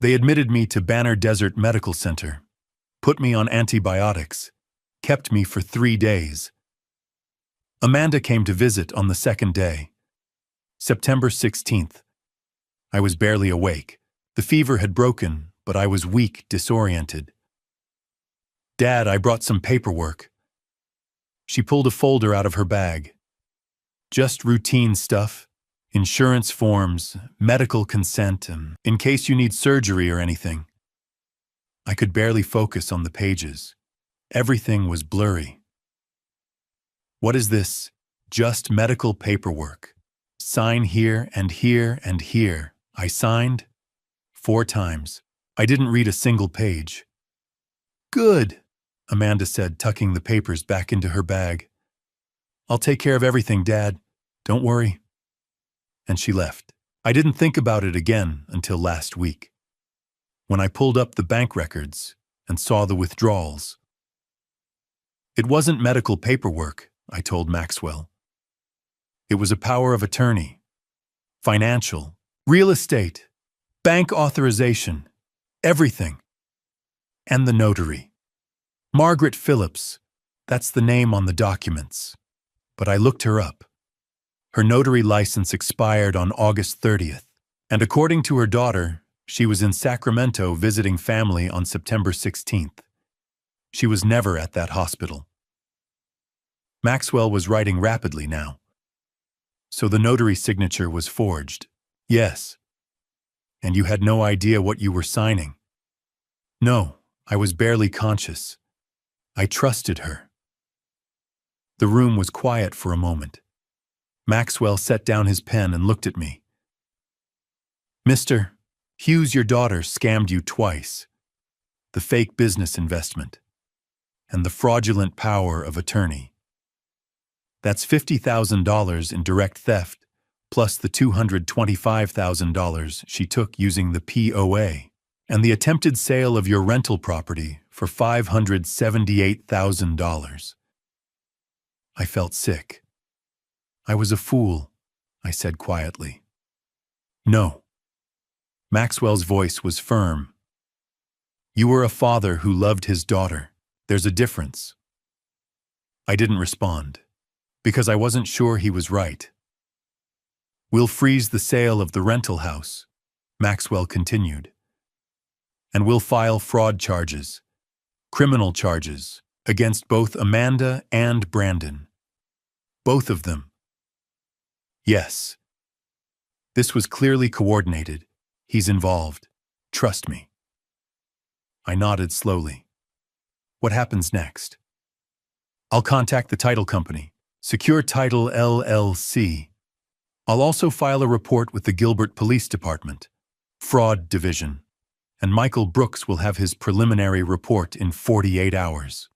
They admitted me to Banner Desert Medical Center, put me on antibiotics, kept me for 3 days. Amanda came to visit on the second day. September 16th. I was barely awake. The fever had broken, but I was weak, disoriented. Dad, I brought some paperwork. She pulled a folder out of her bag. Just routine stuff, insurance forms, medical consent, in case you need surgery or anything. I could barely focus on the pages. Everything was blurry. What is this? Just medical paperwork. Sign here and here and here. I signed 4 times. I didn't read a single page. Good, Amanda said, tucking the papers back into her bag. I'll take care of everything, Dad. Don't worry. And she left. I didn't think about it again until last week, when I pulled up the bank records and saw the withdrawals. It wasn't medical paperwork, I told Maxwell. It was a power of attorney, financial, real estate, bank authorization, everything. And the notary. Margaret Phillips, that's the name on the documents. But I looked her up. Her notary license expired on August 30th, and according to her daughter, she was in Sacramento visiting family on September 16th. She was never at that hospital. Maxwell was writing rapidly now. So the notary signature was forged. Yes. And you had no idea what you were signing? No, I was barely conscious. I trusted her. The room was quiet for a moment. Maxwell set down his pen and looked at me. Mr. Hughes, your daughter scammed you twice. The fake business investment and the fraudulent power of attorney. That's $50,000 in direct theft, plus the $225,000 she took using the POA, and the attempted sale of your rental property for $578,000. I felt sick. I was a fool, I said quietly. No. Maxwell's voice was firm. You were a father who loved his daughter. There's a difference. I didn't respond, because I wasn't sure he was right. We'll freeze the sale of the rental house, Maxwell continued. And we'll file fraud charges, criminal charges, against both Amanda and Brandon. Both of them. Yes. This was clearly coordinated. He's involved. Trust me. I nodded slowly. What happens next? I'll contact the title company, Secure Title LLC. I'll also file a report with the Gilbert Police Department, Fraud Division, and Michael Brooks will have his preliminary report in 48 hours.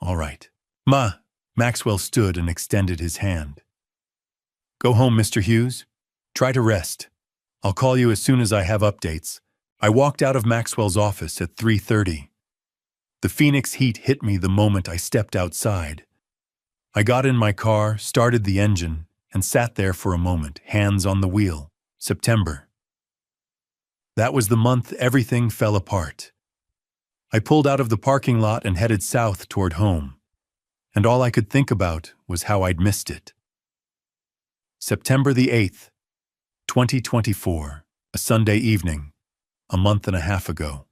All right. Maxwell stood and extended his hand. Go home, Mr. Hughes. Try to rest. I'll call you as soon as I have updates. I walked out of Maxwell's office at 3:30. The Phoenix heat hit me the moment I stepped outside. I got in my car, started the engine, and sat there for a moment, hands on the wheel. September. That was the month everything fell apart. I pulled out of the parking lot and headed south toward home, and all I could think about was how I'd missed it. September the 8th, 2024, a Sunday evening, a month and a half ago.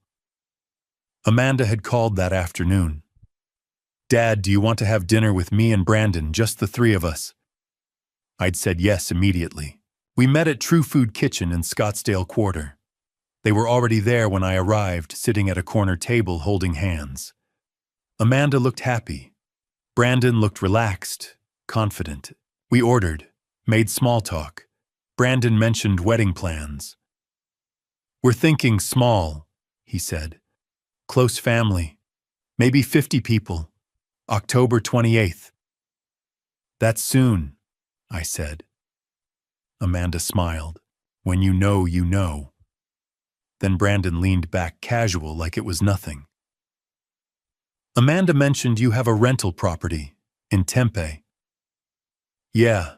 Amanda had called that afternoon. Dad, do you want to have dinner with me and Brandon, just the three of us? I'd said yes immediately. We met at True Food Kitchen in Scottsdale Quarter. They were already there when I arrived, sitting at a corner table holding hands. Amanda looked happy. Brandon looked relaxed, confident. We ordered, made small talk. Brandon mentioned wedding plans. We're thinking small, he said. Close family. Maybe 50 people. October 28th. That's soon, I said. Amanda smiled. When you know, you know. Then Brandon leaned back casual like it was nothing. Amanda mentioned you have a rental property in Tempe. Yeah,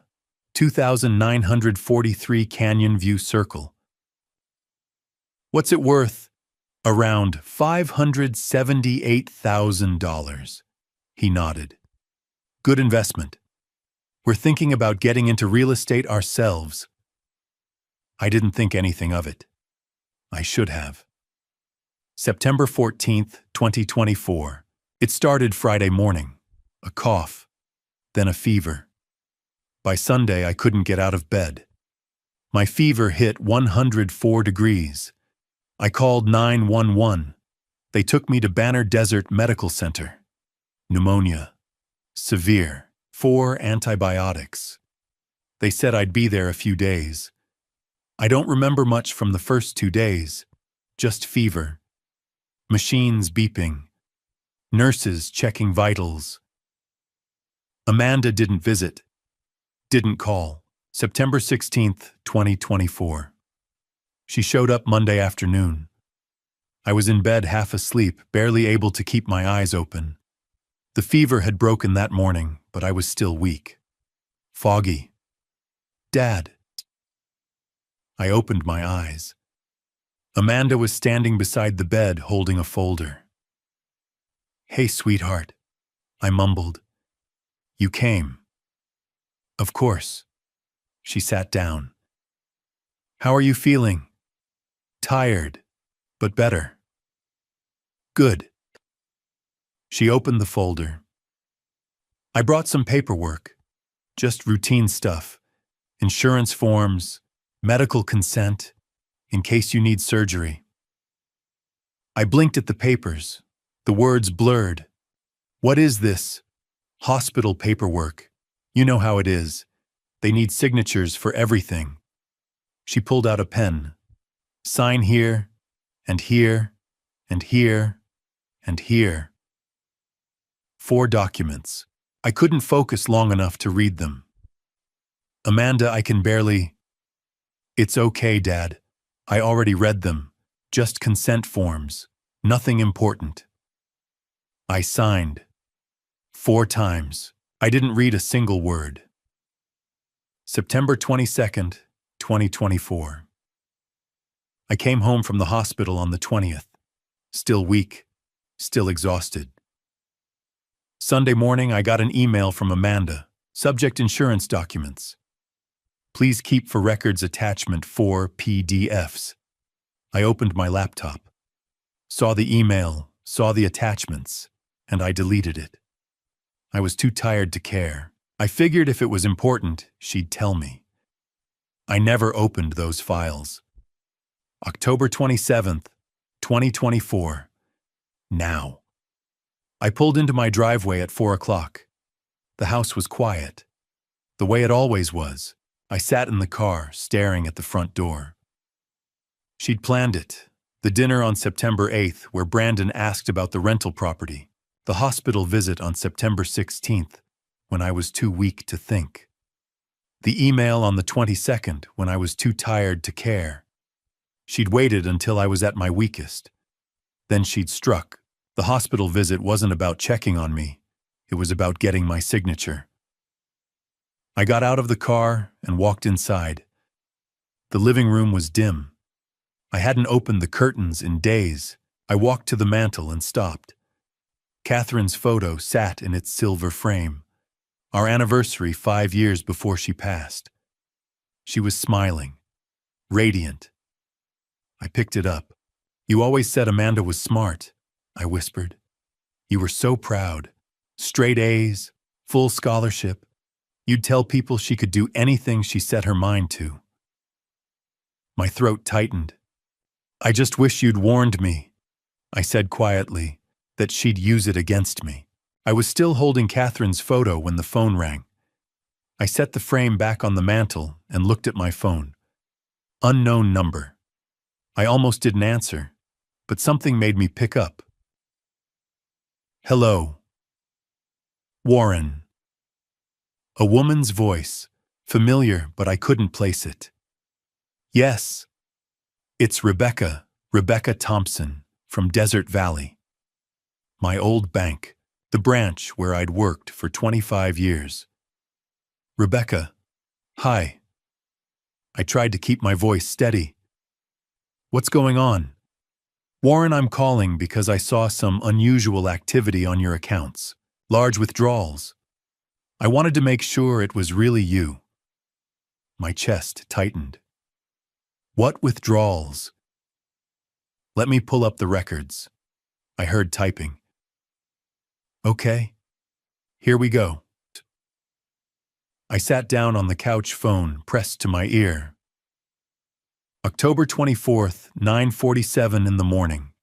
2,943 Canyon View Circle. What's it worth? Around $578,000. He nodded. Good investment. We're thinking about getting into real estate ourselves. I didn't think anything of it. I should have. September 14th, 2024. It started Friday morning. A cough, then a fever. By Sunday, I couldn't get out of bed. My fever hit 104 degrees. I called 911. They took me to Banner Desert Medical Center. Pneumonia. Severe. 4 antibiotics. They said I'd be there a few days. I don't remember much from the first 2 days. Just fever. Machines beeping. Nurses checking vitals. Amanda didn't visit. Didn't call. September 16th, 2024. She showed up Monday afternoon. I was in bed half asleep, barely able to keep my eyes open. The fever had broken that morning, but I was still weak. Foggy. Dad. I opened my eyes. Amanda was standing beside the bed holding a folder. Hey, sweetheart, I mumbled. You came. Of course. She sat down. How are you feeling? Tired, but better. Good. She opened the folder. I brought some paperwork, just routine stuff, insurance forms, medical consent, in case you need surgery. I blinked at the papers, the words blurred. What is this? Hospital paperwork. You know how it is. They need signatures for everything. She pulled out a pen. Sign here, and here, and here, and here. 4 documents. I couldn't focus long enough to read them. Amanda, I can barely... It's okay, Dad. I already read them. Just consent forms. Nothing important. I signed. 4 times. I didn't read a single word. September 22nd, 2024. I came home from the hospital on the 20th. Still weak. Still exhausted. Sunday morning, I got an email from Amanda. Subject insurance documents. Please keep for records attachment 4 PDFs. I opened my laptop. Saw the email, saw the attachments, and I deleted it. I was too tired to care. I figured if it was important, she'd tell me. I never opened those files. October 27th, 2024. Now. I pulled into my driveway at 4 o'clock. The house was quiet. The way it always was. I sat in the car, staring at the front door. She'd planned it. The dinner on September 8th, where Brandon asked about the rental property. The hospital visit on September 16th, when I was too weak to think. The email on the 22nd, when I was too tired to care. She'd waited until I was at my weakest. Then she'd struck. The hospital visit wasn't about checking on me. It was about getting my signature. I got out of the car and walked inside. The living room was dim. I hadn't opened the curtains in days. I walked to the mantel and stopped. Catherine's photo sat in its silver frame. Our anniversary 5 years before she passed. She was smiling, radiant. I picked it up. You always said Amanda was smart, I whispered. You were so proud. Straight A's, full scholarship. You'd tell people she could do anything she set her mind to. My throat tightened. I just wish you'd warned me, I said quietly, that she'd use it against me. I was still holding Catherine's photo when the phone rang. I set the frame back on the mantel and looked at my phone. Unknown number. I almost didn't answer, but something made me pick up. Hello. Warren. A woman's voice, familiar, but I couldn't place it. Yes. It's Rebecca Thompson, from Desert Valley. My old bank, the branch where I'd worked for 25 years. Rebecca, hi. I tried to keep my voice steady. What's going on? Warren, I'm calling because I saw some unusual activity on your accounts. Large withdrawals. I wanted to make sure it was really you. My chest tightened. What withdrawals? Let me pull up the records. I heard typing. Okay. Here we go. I sat down on the couch, phone pressed to my ear. October 24th, 9:47 in the morning.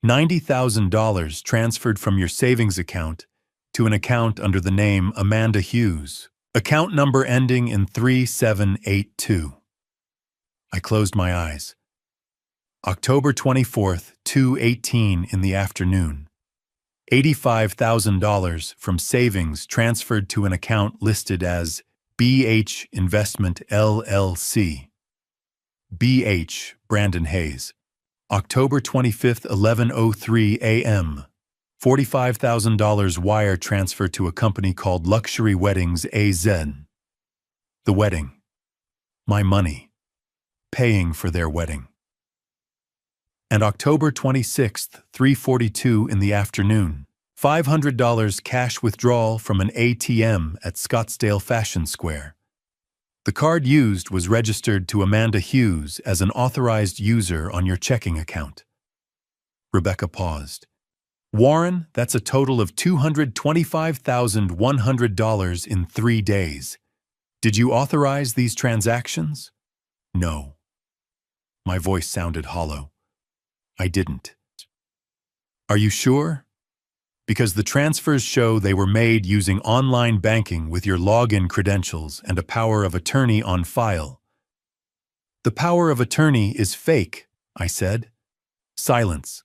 $90,000 transferred from your savings account to an account under the name Amanda Hughes. Account number ending in 3782. I closed my eyes. October 24th, 2:18 in the afternoon. $85,000 from savings transferred to an account listed as BH Investment LLC. BH, Brandon Hayes. October 25th, 11:03 a.m. $45,000 wire transfer to a company called Luxury Weddings AZ. The wedding. My money. Paying for their wedding. And October 26th, 3:42 in the afternoon, $500 cash withdrawal from an ATM at Scottsdale Fashion Square. The card used was registered to Amanda Hughes as an authorized user on your checking account. Rebecca paused. Warren, that's a total of $225,100 in 3 days. Did you authorize these transactions? No. My voice sounded hollow. I didn't. Are you sure? Because the transfers show they were made using online banking with your login credentials and a power of attorney on file. The power of attorney is fake, I said. Silence.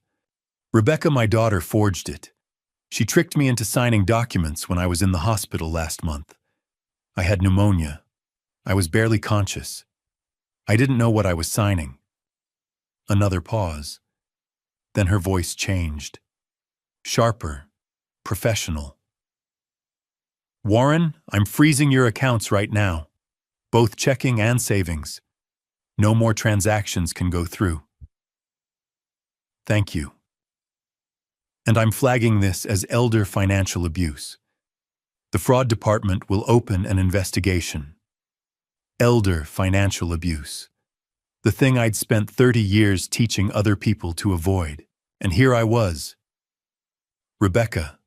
Rebecca, my daughter, forged it. She tricked me into signing documents when I was in the hospital last month. I had pneumonia. I was barely conscious. I didn't know what I was signing. Another pause. Then her voice changed. Sharper. Professional. Warren, I'm freezing your accounts right now. Both checking and savings. No more transactions can go through. Thank you. And I'm flagging this as elder financial abuse. The fraud department will open an investigation. Elder financial abuse. The thing I'd spent 30 years teaching other people to avoid. And here I was. Rebecca.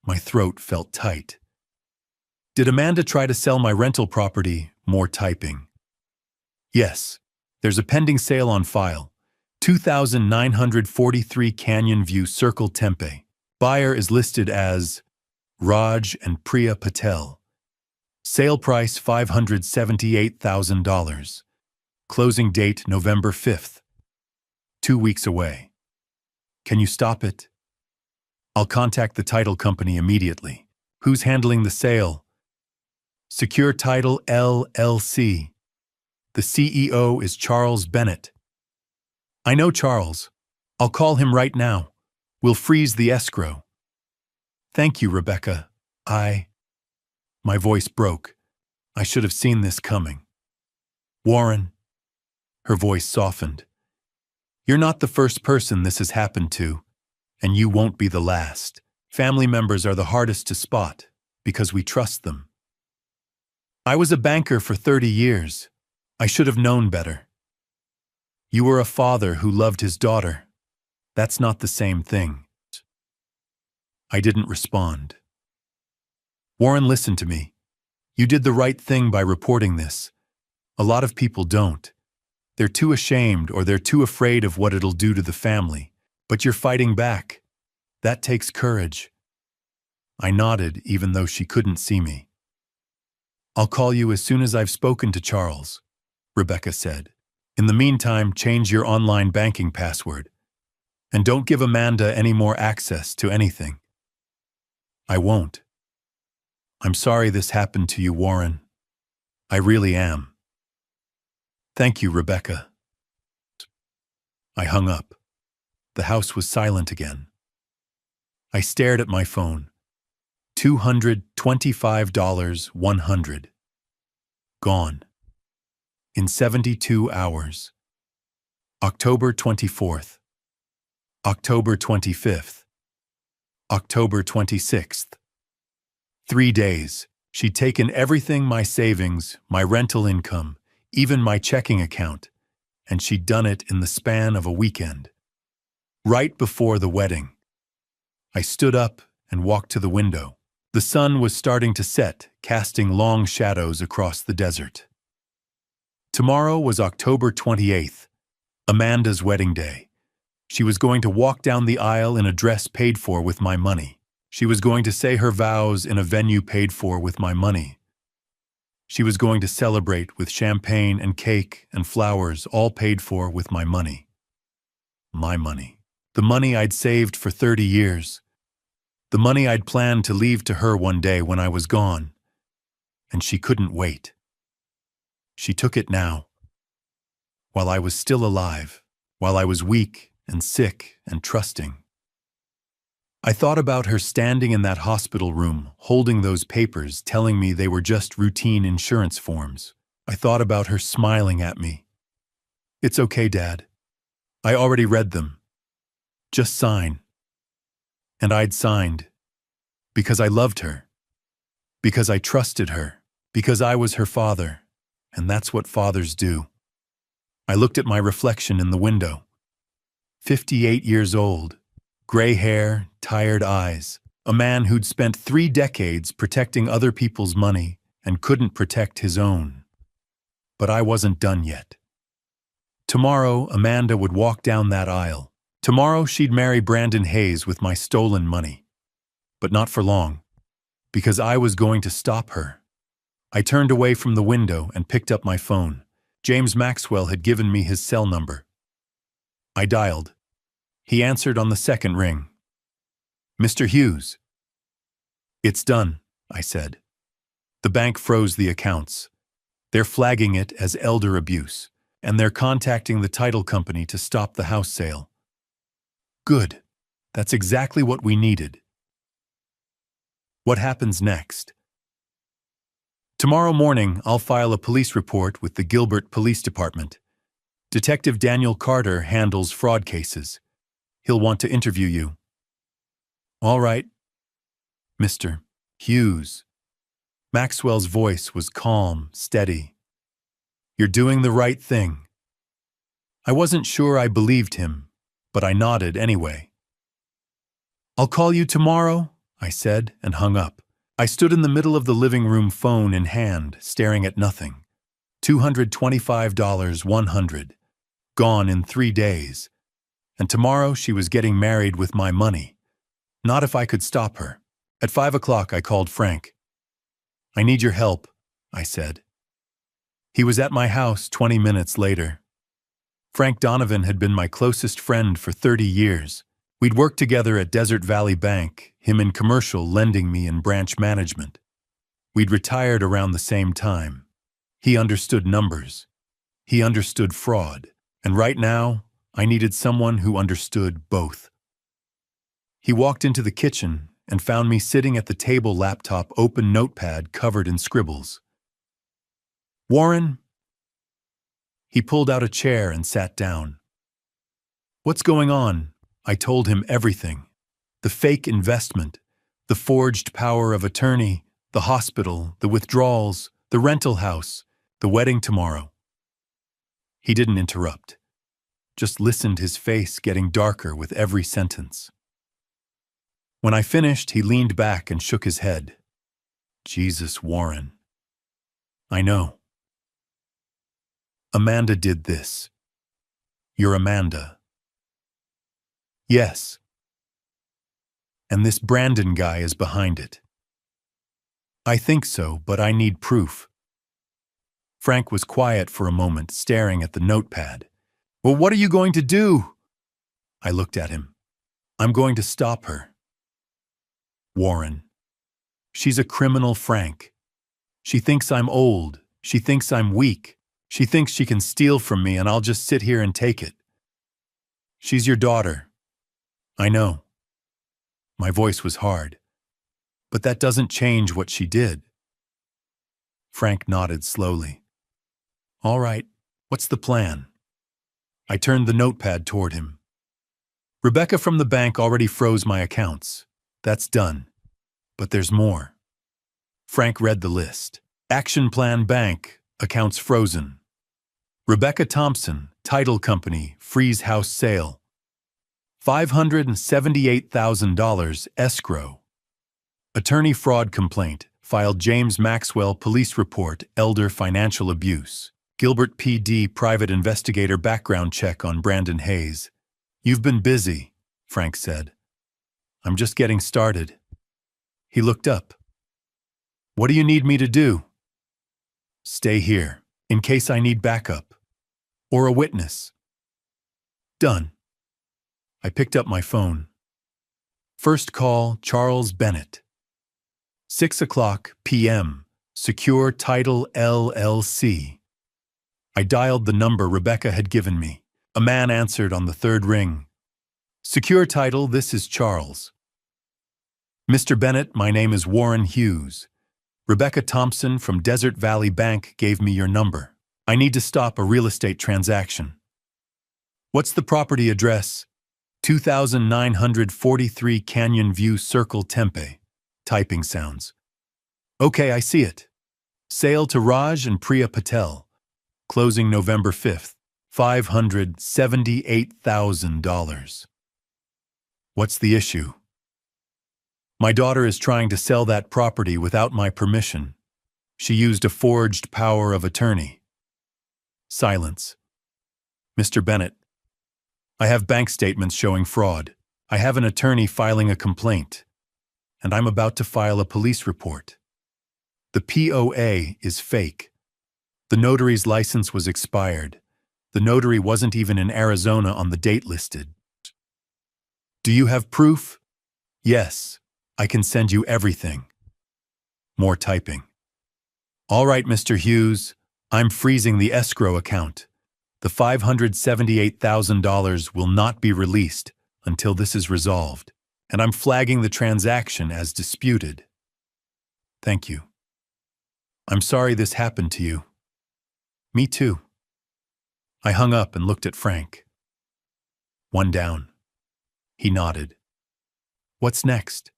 My throat felt tight. Did Amanda try to sell my rental property? More typing. Yes. There's a pending sale on file. 2,943 Canyon View Circle, Tempe. Buyer is listed as Raj and Priya Patel. Sale price $578,000. Closing date November 5th. 2 weeks away. Can you stop it? I'll contact the title company immediately. Who's handling the sale? Secure Title LLC. The CEO is Charles Bennett. I know Charles. I'll call him right now. We'll freeze the escrow. Thank you, Rebecca. My voice broke. I should have seen this coming. Warren. Her voice softened. You're not the first person this has happened to, and you won't be the last. Family members are the hardest to spot because we trust them. I was a banker for 30 years. I should have known better. You were a father who loved his daughter. That's not the same thing. I didn't respond. Warren, listen to me. You did the right thing by reporting this. A lot of people don't. They're too ashamed or they're too afraid of what it'll do to the family. But you're fighting back. That takes courage. I nodded, even though she couldn't see me. I'll call you as soon as I've spoken to Charles, Rebecca said. In the meantime, change your online banking password. And don't give Amanda any more access to anything. I won't. I'm sorry this happened to you, Warren. I really am. Thank you, Rebecca. I hung up. The house was silent again. I stared at my phone. $225, 100. Gone. In 72 hours. October 24th. October 25th. October 26th. 3 days. She'd taken everything, my savings, my rental income, even my checking account, and she'd done it in the span of a weekend. Right before the wedding. I stood up and walked to the window. The sun was starting to set, casting long shadows across the desert. Tomorrow was October 28th, Amanda's wedding day. She was going to walk down the aisle in a dress paid for with my money. She was going to say her vows in a venue paid for with my money. She was going to celebrate with champagne and cake and flowers, all paid for with my money. My money. The money I'd saved for 30 years. The money I'd planned to leave to her one day when I was gone. And she couldn't wait. She took it now. While I was still alive, while I was weak and sick and trusting. I thought about her standing in that hospital room, holding those papers, telling me they were just routine insurance forms. I thought about her smiling at me. It's okay, Dad. I already read them. Just sign. And I'd signed. Because I loved her. Because I trusted her. Because I was her father. And that's what fathers do. I looked at my reflection in the window. 58 years old, gray hair, tired eyes, a man who'd spent 3 decades protecting other people's money and couldn't protect his own. But I wasn't done yet. Tomorrow, Amanda would walk down that aisle. Tomorrow, she'd marry Brandon Hayes with my stolen money. But not for long, because I was going to stop her. I turned away from the window and picked up my phone. James Maxwell had given me his cell number. I dialed. He answered on the second ring. "Mr. Hughes." "It's done," I said. "The bank froze the accounts. They're flagging it as elder abuse, and they're contacting the title company to stop the house sale." "Good. That's exactly what we needed." "What happens next?" "Tomorrow morning, I'll file a police report with the Gilbert Police Department. Detective Daniel Carter handles fraud cases. He'll want to interview you." "All right, Mr. Hughes." Maxwell's voice was calm, steady. "You're doing the right thing." I wasn't sure I believed him, but I nodded anyway. "I'll call you tomorrow," I said and hung up. I stood in the middle of the living room, phone in hand, staring at nothing. $225, 100. Gone in 3 days. And tomorrow she was getting married with my money. Not if I could stop her. At 5 o'clock I called Frank. "I need your help," I said. He was at my house 20 minutes later. Frank Donovan had been my closest friend for 30 years. We'd worked together at Desert Valley Bank, him in commercial, lending me in branch management. We'd retired around the same time. He understood numbers. He understood fraud. And right now, I needed someone who understood both. He walked into the kitchen and found me sitting at the table, laptop, open notepad covered in scribbles. "Warren?" He pulled out a chair and sat down. "What's going on?" I told him everything. The fake investment, the forged power of attorney, the hospital, the withdrawals, the rental house, the wedding tomorrow. He didn't interrupt. Just listened, his face getting darker with every sentence. When I finished, he leaned back and shook his head. "Jesus, Warren. I know. Amanda did this. You're Amanda." "Yes. And this Brandon guy is behind it." "I think so, but I need proof." Frank was quiet for a moment, staring at the notepad. "Well, what are you going to do?" I looked at him. "I'm going to stop her." "Warren. She's a criminal, Frank. She thinks I'm old. She thinks I'm weak. She thinks she can steal from me and I'll just sit here and take it. She's your daughter. I know." My voice was hard. "But that doesn't change what she did." Frank nodded slowly. "All right, what's the plan?" I turned the notepad toward him. "Rebecca from the bank already froze my accounts. That's done. But there's more." Frank read the list. Action Plan Bank, accounts frozen. Rebecca Thompson, title company, freeze house sale. $578,000 escrow. Attorney fraud complaint, filed James Maxwell police report, elder financial abuse. Gilbert PD private investigator background check on Brandon Hayes. "You've been busy," Frank said. "I'm just getting started." He looked up. "What do you need me to do?" "Stay here, in case I need backup. Or a witness." "Done." I picked up my phone. First call, Charles Bennett. 6 p.m. Secure Title LLC. I dialed the number Rebecca had given me. A man answered on the third ring. "Secure Title, this is Charles." "Mr. Bennett, my name is Warren Hughes. Rebecca Thompson from Desert Valley Bank gave me your number. I need to stop a real estate transaction." "What's the property address?" 2943 Canyon View Circle, Tempe. Typing sounds. "Okay, I see it. Sale to Raj and Priya Patel. Closing November 5th, $578,000. What's the issue? My daughter is trying to sell that property without my permission. She used a forged power of attorney. Silence. Mr. Bennett, I have bank statements showing fraud. I have an attorney filing a complaint, and I'm about to file a police report. The POA is fake. The notary's license was expired. The notary wasn't even in Arizona on the date listed. Do you have proof? Yes, I can send you everything. More typing. All right, Mr. Hughes, I'm freezing the escrow account. The $578,000 will not be released until this is resolved, and I'm flagging the transaction as disputed. Thank you. I'm sorry this happened to you. Me too. I hung up and looked at Frank. One down. He nodded. What's next?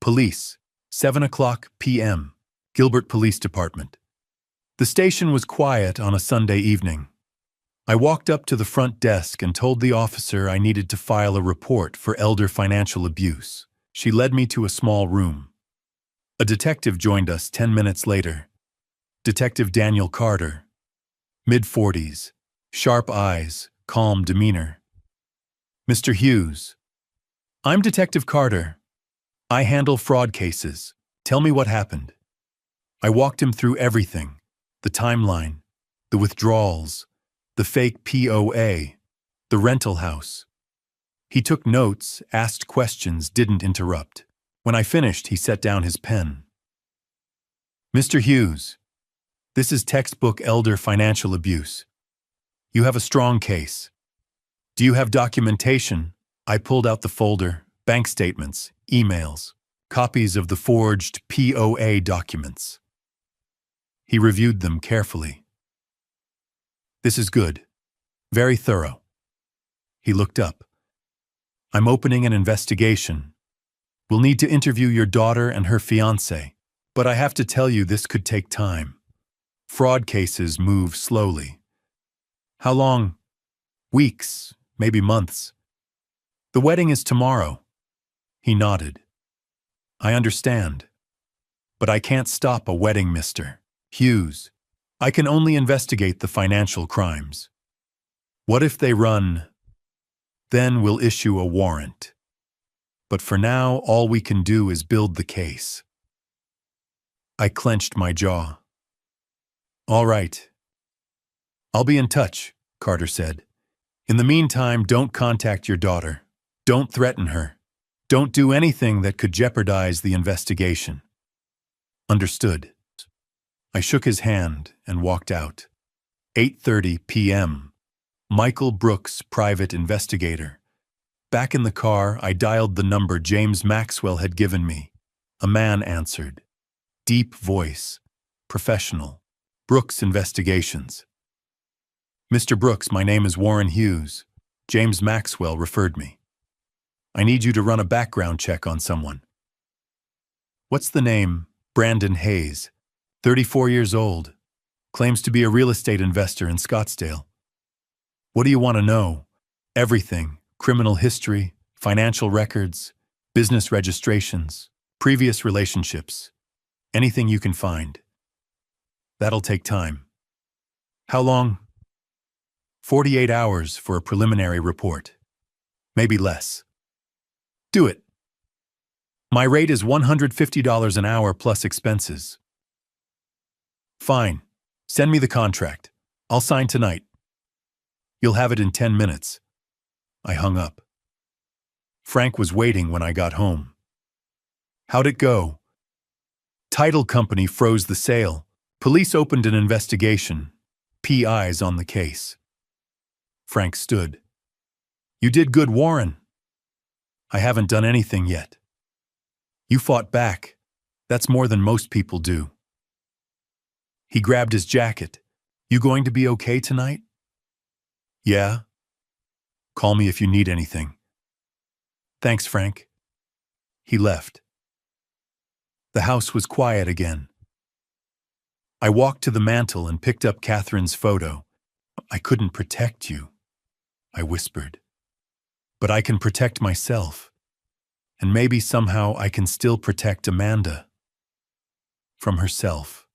Police, 7:00 p.m., Gilbert Police Department. The station was quiet on a Sunday evening. I walked up to the front desk and told the officer I needed to file a report for elder financial abuse. She led me to a small room. A detective joined us 10 minutes later. Detective Daniel Carter. Mid-40s, sharp eyes, calm demeanor. Mr. Hughes. I'm Detective Carter. I handle fraud cases. Tell me what happened. I walked him through everything. The timeline, the withdrawals, the fake POA, the rental house. He took notes, asked questions, didn't interrupt. When I finished, he set down his pen. Mr. Hughes, this is textbook elder financial abuse. You have a strong case. Do you have documentation? I pulled out the folder, bank statements, emails, copies of the forged POA documents. He reviewed them carefully. This is good. Very thorough. He looked up. I'm opening an investigation. We'll need to interview your daughter and her fiancé, but I have to tell you this could take time. Fraud cases move slowly. How long? Weeks, maybe months. The wedding is tomorrow. He nodded. I understand. But I can't stop a wedding, Mr. Hughes. I can only investigate the financial crimes. What if they run? Then we'll issue a warrant. But for now, all we can do is build the case. I clenched my jaw. All right. I'll be in touch, Carter said. In the meantime, don't contact your daughter. Don't threaten her. Don't do anything that could jeopardize the investigation. Understood. I shook his hand and walked out. 8:30 p.m. Michael Brooks, private investigator. Back in the car, I dialed the number James Maxwell had given me. A man answered. Deep voice. Professional. Brooks Investigations. Mr. Brooks, my name is Warren Hughes. James Maxwell referred me. I need you to run a background check on someone. What's the name? Brandon Hayes. 34 years old. Claims to be a real estate investor in Scottsdale. What do you want to know? Everything. Criminal history, financial records, business registrations, previous relationships. Anything you can find. That'll take time. How long? 48 hours for a preliminary report. Maybe less. Do it. My rate is $150 an hour plus expenses. Fine. Send me the contract. I'll sign tonight. You'll have it in 10 minutes. I hung up. Frank was waiting when I got home. How'd it go? Title company froze the sale. Police opened an investigation. PI's on the case. Frank stood. You did good, Warren. I haven't done anything yet. You fought back. That's more than most people do. He grabbed his jacket. You going to be okay tonight? Yeah. Call me if you need anything. Thanks, Frank. He left. The house was quiet again. I walked to the mantel and picked up Catherine's photo. I couldn't protect you, I whispered. But I can protect myself. And maybe somehow I can still protect Amanda. From herself.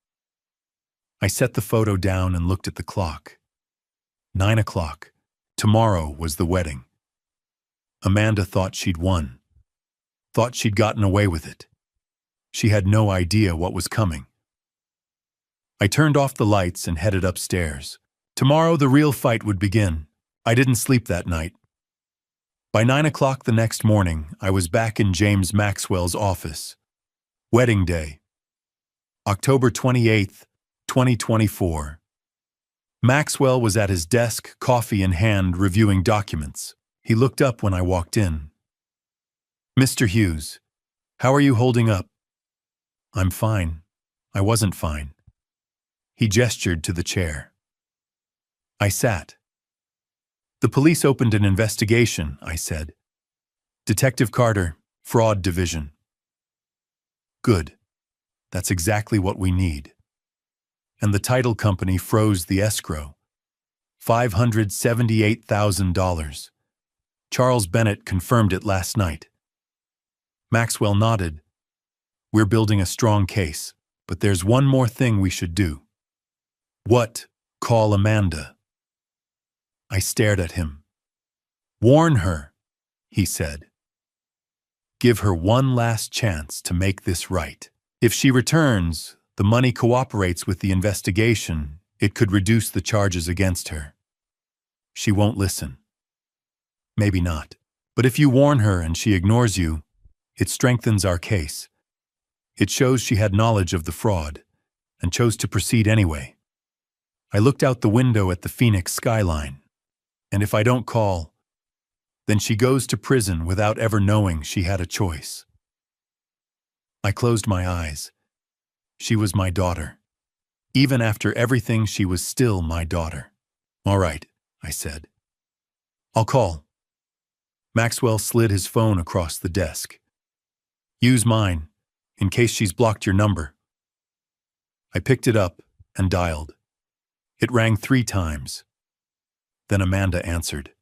I set the photo down and looked at the clock. 9 o'clock. Tomorrow was the wedding. Amanda thought she'd won. Thought she'd gotten away with it. She had no idea what was coming. I turned off the lights and headed upstairs. Tomorrow the real fight would begin. I didn't sleep that night. By 9 o'clock the next morning, I was back in James Maxwell's office. Wedding day. October 28th, 2024. Maxwell was at his desk, coffee in hand, reviewing documents. He looked up when I walked in. "Mr. Hughes, how are you holding up?" "I'm fine. I wasn't fine." He gestured to the chair. I sat. "The police opened an investigation," I said. "Detective Carter, Fraud Division." "Good. That's exactly what we need." And the title company froze the escrow. $578,000. Charles Bennett confirmed it last night. Maxwell nodded. "We're building a strong case, but there's one more thing we should do." "What?" "Call Amanda." I stared at him. "Warn her," he said. "Give her one last chance to make this right. If she returns, the money cooperates with the investigation, it could reduce the charges against her. She won't listen. Maybe not. But if you warn her and she ignores you, it strengthens our case. It shows she had knowledge of the fraud and chose to proceed anyway." I looked out the window at the Phoenix skyline. And if I don't call, then she goes to prison without ever knowing she had a choice. I closed my eyes. She was my daughter. Even after everything, she was still my daughter. "All right," I said. "I'll call." Maxwell slid his phone across the desk. "Use mine, in case she's blocked your number." I picked it up and dialed. It rang 3 times. Then Amanda answered.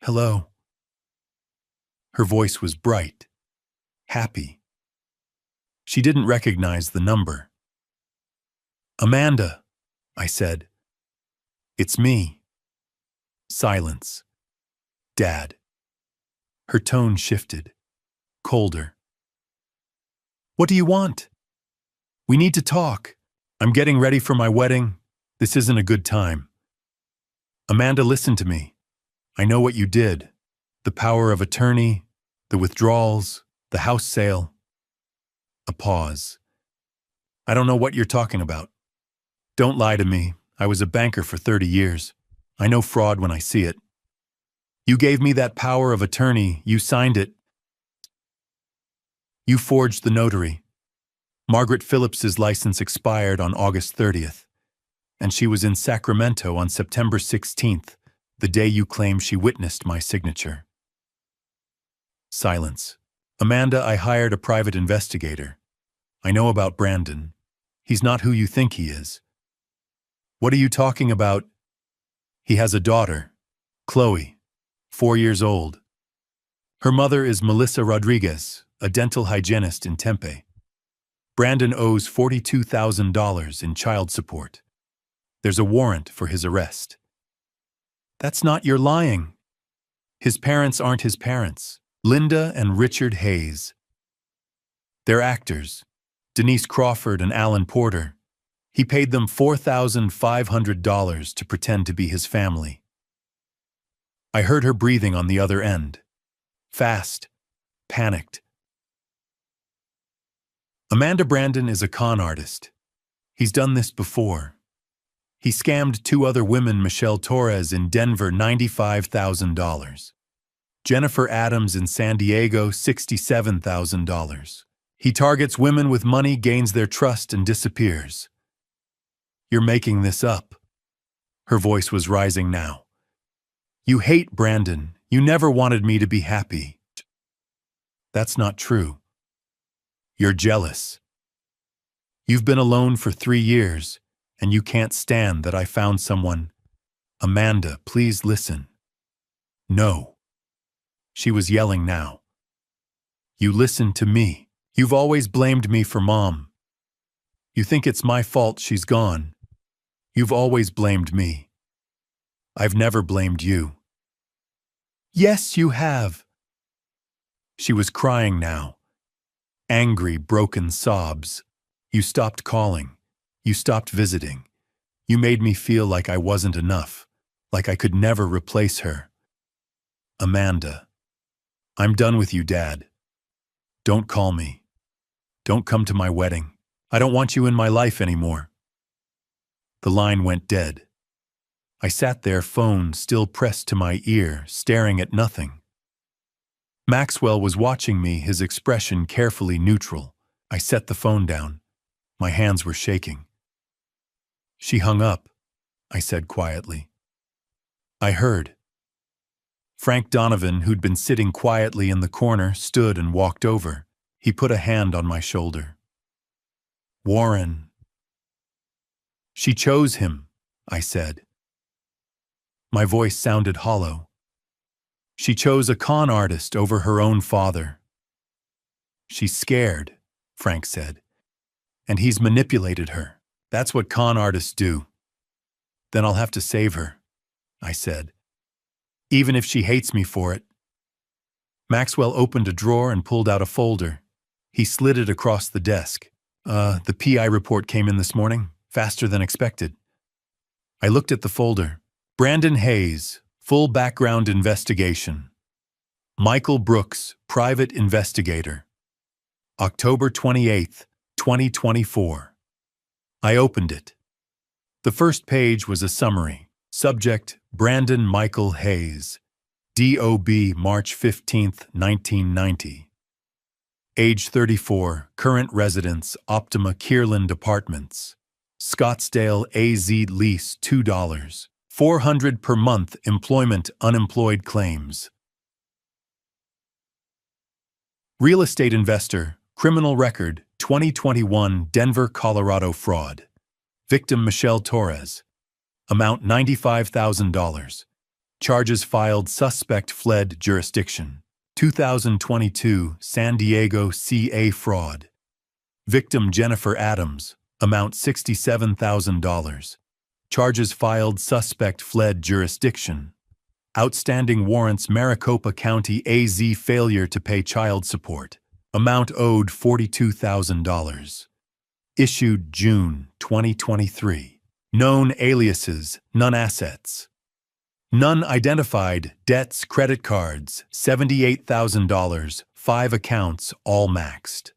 "Hello." Her voice was bright, happy. She didn't recognize the number. "Amanda," I said. "It's me." Silence. "Dad." Her tone shifted, colder. "What do you want?" "We need to talk. I'm getting ready for my wedding. This isn't a good time." "Amanda, listen to me. I know what you did. The power of attorney, the withdrawals, the house sale." A pause. "I don't know what you're talking about. Don't lie to me. I was a banker for 30 years. I know fraud when I see it. You gave me that power of attorney. You signed it. You forged the notary. Margaret Phillips's license expired on August 30th, and she was in Sacramento on September 16th, the day you claim she witnessed my signature." Silence. "Amanda, I hired a private investigator. I know about Brandon. He's not who you think he is." "What are you talking about?" "He has a daughter, Chloe, 4 years old. Her mother is Melissa Rodriguez, a dental hygienist in Tempe. Brandon owes $42,000 in child support. There's a warrant for his arrest." "That's not, you're lying." "His parents aren't his parents. Linda and Richard Hayes. They're actors, Denise Crawford and Alan Porter. He paid them $4,500 to pretend to be his family." I heard her breathing on the other end. Fast, panicked. "Amanda, Brandon is a con artist. He's done this before. He scammed 2 other women, Michelle Torres in Denver, $95,000. Jennifer Adams in San Diego, $67,000. He targets women with money, gains their trust, and disappears." "You're making this up." Her voice was rising now. "You hate Brandon. You never wanted me to be happy." "That's not true." "You're jealous." You've been alone for 3 years, and you can't stand that I found someone. Amanda, please listen. No. She was yelling now. You listen to me. You've always blamed me for Mom. You think it's my fault she's gone. You've always blamed me. I've never blamed you. Yes, you have. She was crying now. Angry, broken sobs. You stopped calling. You stopped visiting. You made me feel like I wasn't enough, like I could never replace her. Amanda. I'm done with you, Dad. Don't call me. Don't come to my wedding. I don't want you in my life anymore. The line went dead. I sat there, phone still pressed to my ear, staring at nothing. Maxwell was watching me, his expression carefully neutral. I set the phone down. My hands were shaking. She hung up, I said quietly. I heard. Frank Donovan, who'd been sitting quietly in the corner, stood and walked over. He put a hand on my shoulder. Warren. She chose him, I said. My voice sounded hollow. She chose a con artist over her own father. She's scared, Frank said, and he's manipulated her. That's what con artists do. Then I'll have to save her, I said, even if she hates me for it. Maxwell opened a drawer and pulled out a folder. He slid it across the desk. The PI report came in this morning, faster than expected. I looked at the folder. Brandon Hayes, full background investigation. Michael Brooks, private investigator. October 28th, 2024. I opened it. The first page was a summary. Subject, Brandon Michael Hayes. DOB, March 15th, 1990. Age 34, current residence, Optima Kierland Apartments. Scottsdale, AZ, lease $2. $400 per month, employment, unemployed claims. Real estate investor, criminal record, 2021 Denver, Colorado fraud. Victim Michelle Torres. Amount $95,000. Charges filed, suspect fled jurisdiction. 2022 San Diego CA fraud. Victim Jennifer Adams. Amount $67,000. Charges filed, suspect fled jurisdiction. Outstanding warrants, Maricopa County AZ, failure to pay child support. Amount owed $42,000. Issued June 2023. Known aliases, none assets. None identified, debts, credit cards, $78,000, 5 accounts, all maxed.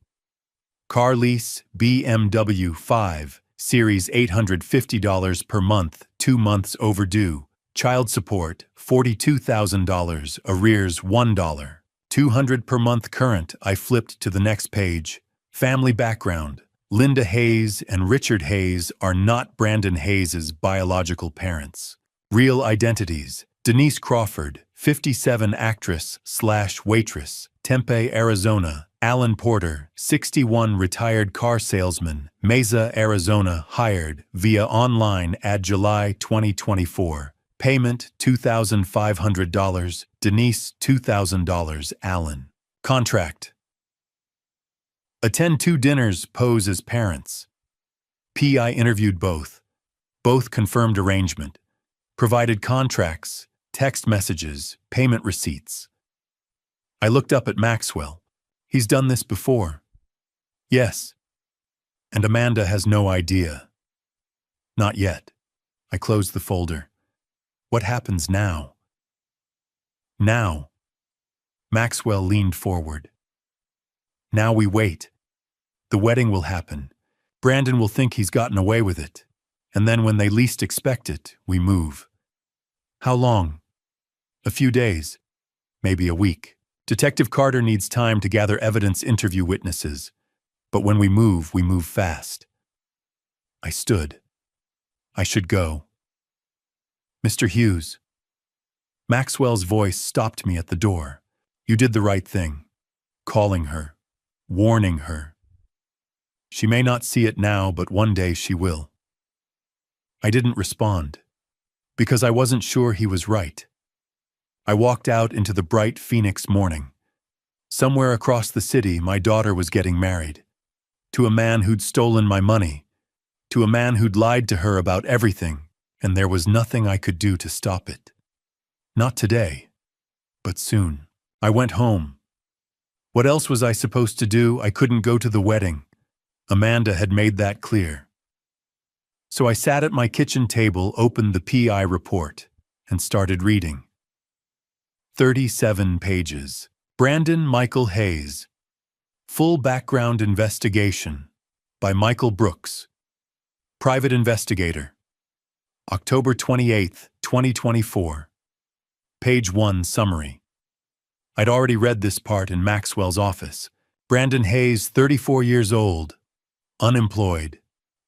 Car lease, BMW 5, Series $850 per month, 2 months overdue. Child support, $42,000, arrears $1. $200 per month current. I flipped to the next page. Family background. Linda Hayes and Richard Hayes are not Brandon Hayes' biological parents. Real identities. Denise Crawford, 57, actress/waitress, Tempe, Arizona. Alan Porter, 61, retired car salesman, Mesa, Arizona, hired via online ad July 2024. Payment $2,500, Denise $2,000, Alan. Contract. Attend 2 dinners, pose as parents. PI interviewed both. Both confirmed arrangement. Provided contracts, text messages, payment receipts. I looked up at Maxwell. He's done this before. Yes. And Amanda has no idea. Not yet. I closed the folder. What happens now? Now. Maxwell leaned forward. Now we wait. The wedding will happen. Brandon will think he's gotten away with it. And then when they least expect it, we move. How long? A few days. Maybe a week. Detective Carter needs time to gather evidence, interview witnesses. But when we move fast. I stood. I should go. Mr. Hughes. Maxwell's voice stopped me at the door. You did the right thing. Calling her. Warning her. She may not see it now, but one day she will. I didn't respond, because I wasn't sure he was right. I walked out into the bright Phoenix morning. Somewhere across the city, my daughter was getting married. To a man who'd stolen my money. To a man who'd lied to her about everything, and there was nothing I could do to stop it. Not today, but soon. I went home. What else was I supposed to do? I couldn't go to the wedding. Amanda had made that clear. So I sat at my kitchen table, opened the PI report, and started reading. 37 pages. Brandon Michael Hayes. Full Background Investigation by Michael Brooks. Private Investigator. October 28, 2024. Page 1 Summary. I'd already read this part in Maxwell's office. Brandon Hayes, 34 years old. Unemployed.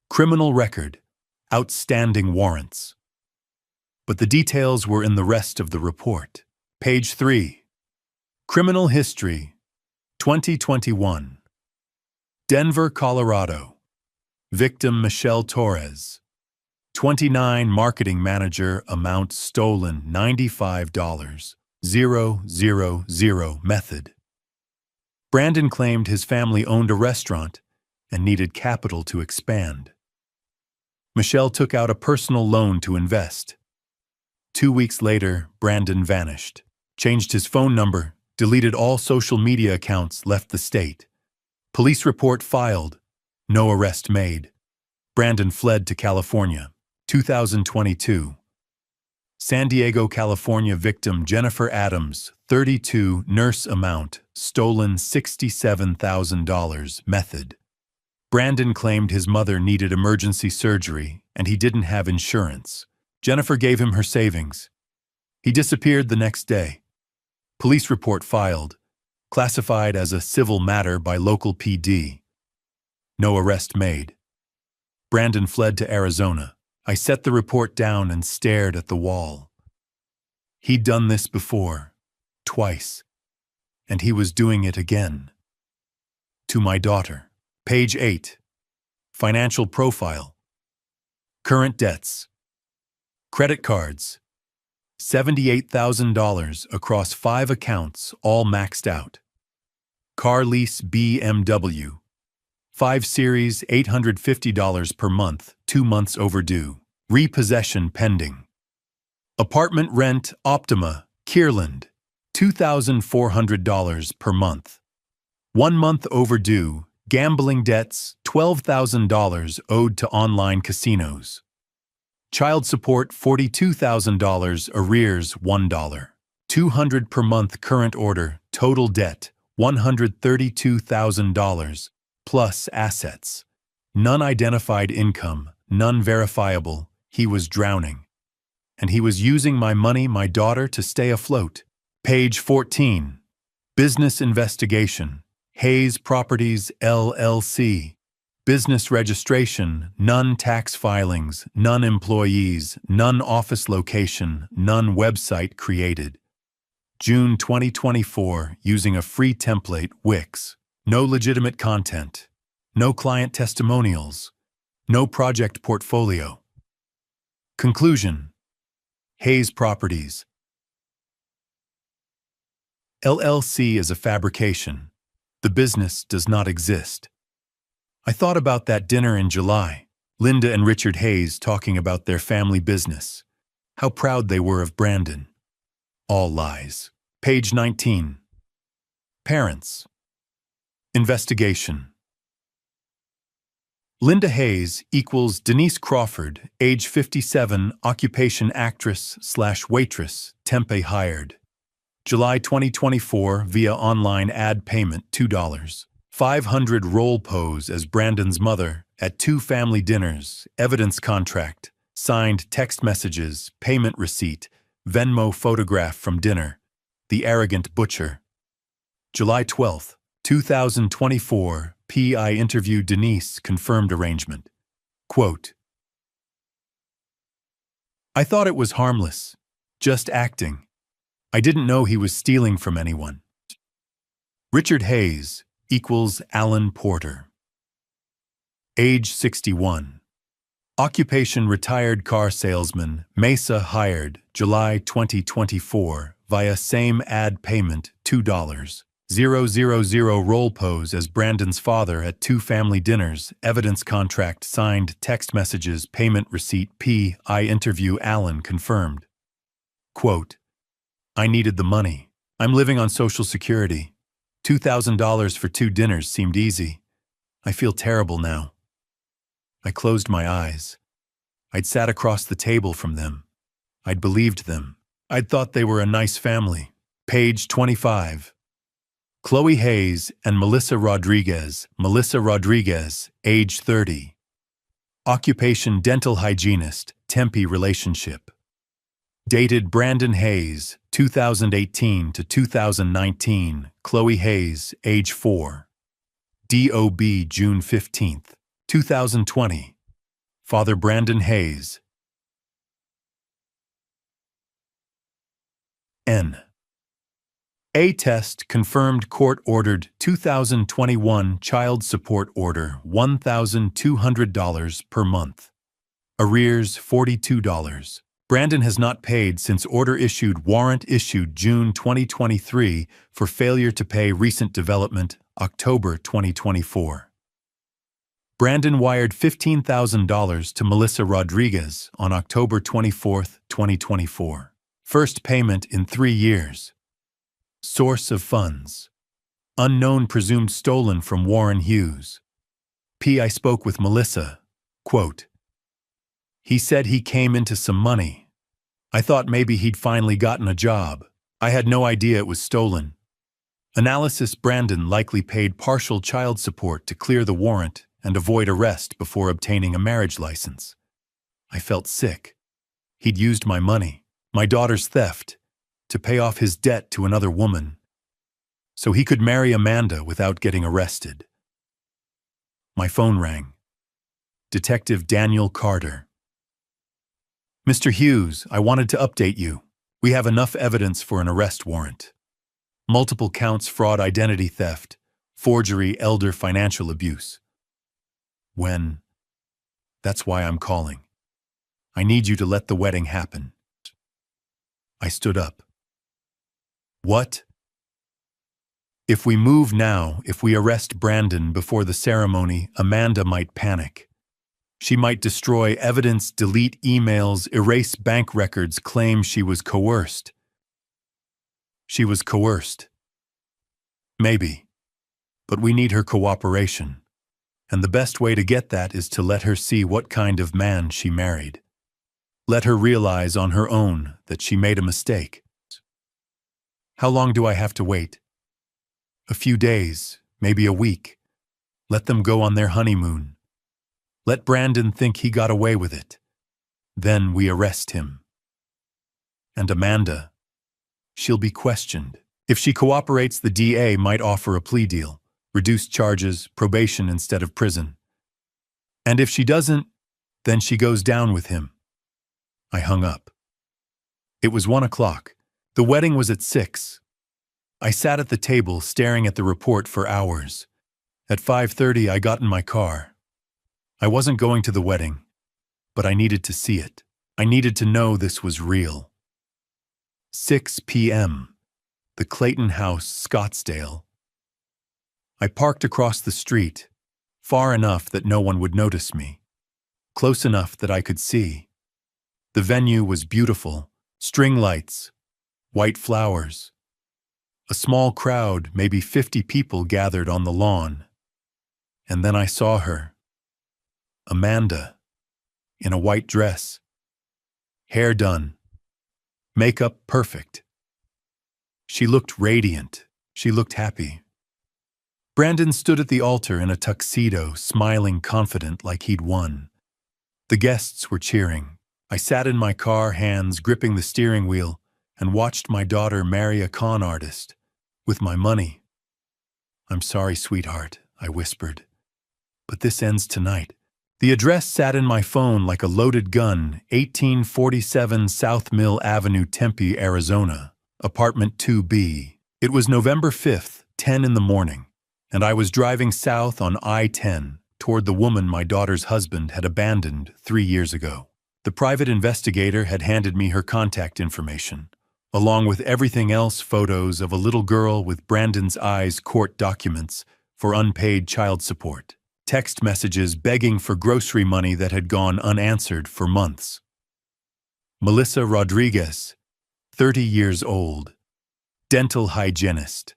Criminal record. Outstanding warrants. But the details were in the rest of the report. Page 3. Criminal history. 2021. Denver, Colorado. Victim Michelle Torres. 29 marketing manager, amount stolen $95. 000 method. Brandon claimed his family owned a restaurant and needed capital to expand. Michelle took out a personal loan to invest. 2 weeks later, Brandon vanished, changed his phone number, deleted all social media accounts, left the state. Police report filed. No arrest made. Brandon fled to California. 2022. San Diego, California victim Jennifer Adams, 32, nurse amount, stolen $67,000 method. Brandon claimed his mother needed emergency surgery and he didn't have insurance. Jennifer gave him her savings. He disappeared the next day. Police report filed, classified as a civil matter by local PD. No arrest made. Brandon fled to Arizona. I set the report down and stared at the wall. He'd done this before, twice, and he was doing it again. To my daughter. Page 8. Financial profile. Current debts. Credit cards. $78,000 across 5 accounts, all maxed out. Car lease BMW. 5 Series, $850 per month, 2 months overdue. Repossession pending. Apartment rent, Optima, Kierland, $2,400 per month. 1 month overdue. Gambling debts, $12,000 owed to online casinos. Child support, $42,000, arrears, $1. $200 per month current order, total debt, $132,000. Plus assets. None identified income, none verifiable. He was drowning. And he was using my money, my daughter, to stay afloat. Page 14. Business investigation. Hayes Properties, LLC. Business registration, none tax filings, none employees, none office location, none website created. June 2024, using a free template, Wix. No legitimate content. No client testimonials. No project portfolio. Conclusion. Hayes Properties. LLC is a fabrication. The business does not exist. I thought about that dinner in July. Linda and Richard Hayes talking about their family business. How proud they were of Brandon. All lies. Page 19. Parents. Investigation. Linda Hayes equals Denise Crawford, age 57, occupation actress/waitress, Tempe hired. July 2024 via online ad payment $2. 500 role pose as Brandon's mother at 2 family dinners, evidence contract, signed text messages, payment receipt, Venmo photograph from dinner, the arrogant butcher. July 12, 2024, PI interview Denise, confirmed arrangement. Quote, I thought it was harmless, just acting. I didn't know he was stealing from anyone. Richard Hayes equals Alan Porter. age 61. Occupation retired car salesman, Mesa hired, July 2024, via same ad payment, $2,000 role pose as Brandon's father at 2 family dinners, evidence contract signed, text messages, payment receipt I interview Allen confirmed. Quote, I needed the money. I'm living on Social Security. $2,000 for 2 dinners seemed easy. I feel terrible now. I closed my eyes. I'd sat across the table from them. I'd believed them. I'd thought they were a nice family. Page 25. Chloe Hayes and Melissa Rodriguez, age 30. Occupation dental hygienist, Tempe relationship. Dated Brandon Hayes, 2018 to 2019, Chloe Hayes, age 4. DOB June 15, 2020. Father Brandon Hayes. N. A test confirmed court-ordered 2021 child support order $1,200 per month. Arrears $42. Brandon has not paid since order issued warrant issued June 2023 for failure to pay recent development October 2024. Brandon wired $15,000 to Melissa Rodriguez on October 24, 2024. First payment in 3 years. Source of funds. Unknown presumed stolen from Warren Hughes. I spoke with Melissa. Quote, he said he came into some money. I thought maybe he'd finally gotten a job. I had no idea it was stolen. Analysis: Brandon likely paid partial child support to clear the warrant and avoid arrest before obtaining a marriage license. I felt sick. He'd used my money, my daughter's theft, to pay off his debt to another woman, so he could marry Amanda without getting arrested. My phone rang. Detective Daniel Carter. Mr. Hughes, I wanted to update you. We have enough evidence for an arrest warrant. Multiple counts: fraud, identity theft, forgery, elder financial abuse. When? That's why I'm calling. I need you to let the wedding happen. I stood up. What? If we move now, if we arrest Brandon before the ceremony, Amanda might panic. She might destroy evidence, delete emails, erase bank records, claim she was coerced. She was coerced. Maybe. But we need her cooperation. And the best way to get that is to let her see what kind of man she married. Let her realize on her own that she made a mistake. How long do I have to wait? A few days, maybe a week. Let them go on their honeymoon. Let Brandon think he got away with it. Then we arrest him. And Amanda, she'll be questioned. If she cooperates, the DA might offer a plea deal, reduced charges, probation instead of prison. And if she doesn't, then she goes down with him. I hung up. It was 1 o'clock. The wedding was at 6. I sat at the table staring at the report for hours. At 5:30, I got in my car. I wasn't going to the wedding, but I needed to see it. I needed to know this was real. 6 p.m. The Clayton House, Scottsdale. I parked across the street, far enough that no one would notice me, close enough that I could see. The venue was beautiful, string lights, white flowers. A small crowd, maybe 50 people, gathered on the lawn. And then I saw her. Amanda, in a white dress. Hair done. Makeup perfect. She looked radiant. She looked happy. Brandon stood at the altar in a tuxedo, smiling confident like he'd won. The guests were cheering. I sat in my car, hands gripping the steering wheel, and watched my daughter marry a con artist. With my money. I'm sorry, sweetheart, I whispered. But this ends tonight. The address sat in my phone like a loaded gun, 1847 South Mill Avenue, Tempe, Arizona, apartment 2B. It was November 5th, 10 in the morning, and I was driving south on I-10, toward the woman my daughter's husband had abandoned 3 years ago. The private investigator had handed me her contact information, along with everything else: photos of a little girl with Brandon's eyes, court documents for unpaid child support, text messages begging for grocery money that had gone unanswered for months. Melissa Rodriguez, 30 years old, dental hygienist,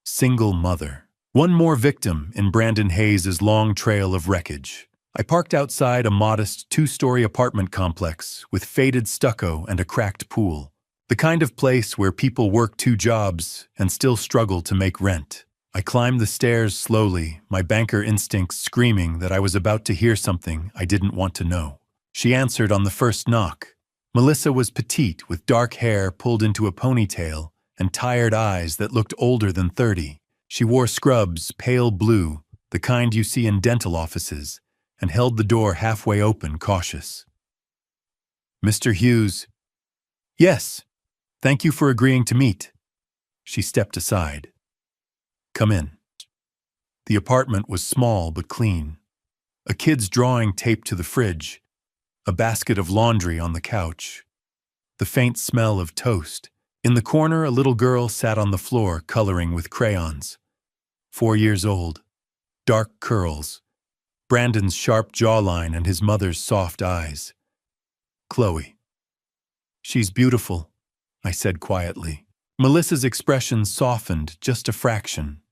single mother. One more victim in Brandon Hayes' long trail of wreckage. I parked outside a modest 2-story apartment complex with faded stucco and a cracked pool. The kind of place where people work 2 jobs and still struggle to make rent. I climbed the stairs slowly, my banker instincts screaming that I was about to hear something I didn't want to know. She answered on the first knock. Melissa was petite, with dark hair pulled into a ponytail and tired eyes that looked older than 30. She wore scrubs, pale blue, the kind you see in dental offices, and held the door halfway open, cautious. "Mr. Hughes." "Yes. Thank you for agreeing to meet." She stepped aside. "Come in." The apartment was small but clean. A kid's drawing taped to the fridge, a basket of laundry on the couch, the faint smell of toast. In the corner, a little girl sat on the floor coloring with crayons. 4 years old, dark curls, Brandon's sharp jawline and his mother's soft eyes. "Chloe." "She's beautiful," I said quietly. Melissa's expression softened just a fraction.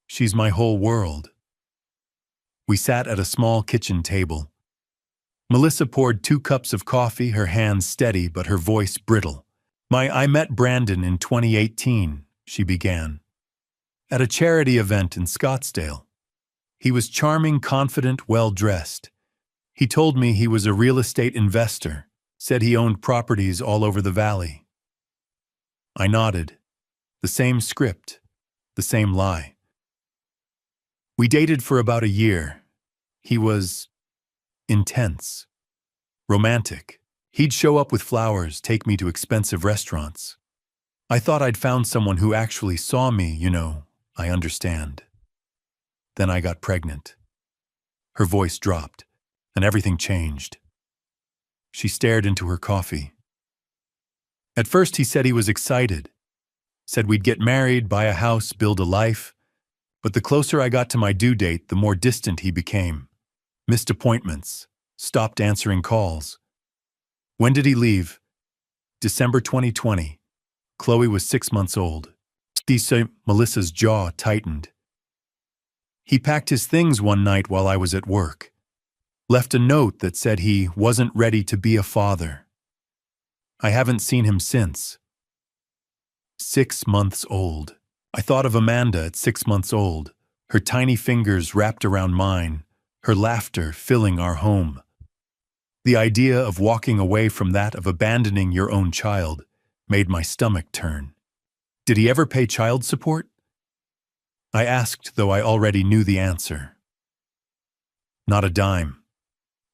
"She's my whole world." We sat at a small kitchen table. Melissa poured 2 cups of coffee, her hands steady but her voice brittle. I met Brandon in 2018, she began, at a charity event in Scottsdale. He was charming, confident, well-dressed. He told me he was a real estate investor, said he owned properties all over the valley. I nodded. The same script, the same lie. We dated for about a year. He was intense, romantic. He'd show up with flowers, take me to expensive restaurants. I thought I'd found someone who actually saw me, I understand. Then I got pregnant. Her voice dropped, and everything changed. She stared into her coffee. At first he said he was excited, said we'd get married, buy a house, build a life. But the closer I got to my due date, the more distant he became. Missed appointments, stopped answering calls. When did he leave? December 2020. Chloe was 6 months old. Melissa's jaw tightened. He packed his things one night while I was at work. Left a note that said he wasn't ready to be a father. I haven't seen him since. 6 months old. I thought of Amanda at 6 months old, her tiny fingers wrapped around mine, her laughter filling our home. The idea of walking away from that, of abandoning your own child, made my stomach turn. Did he ever pay child support? I asked, though I already knew the answer. Not a dime.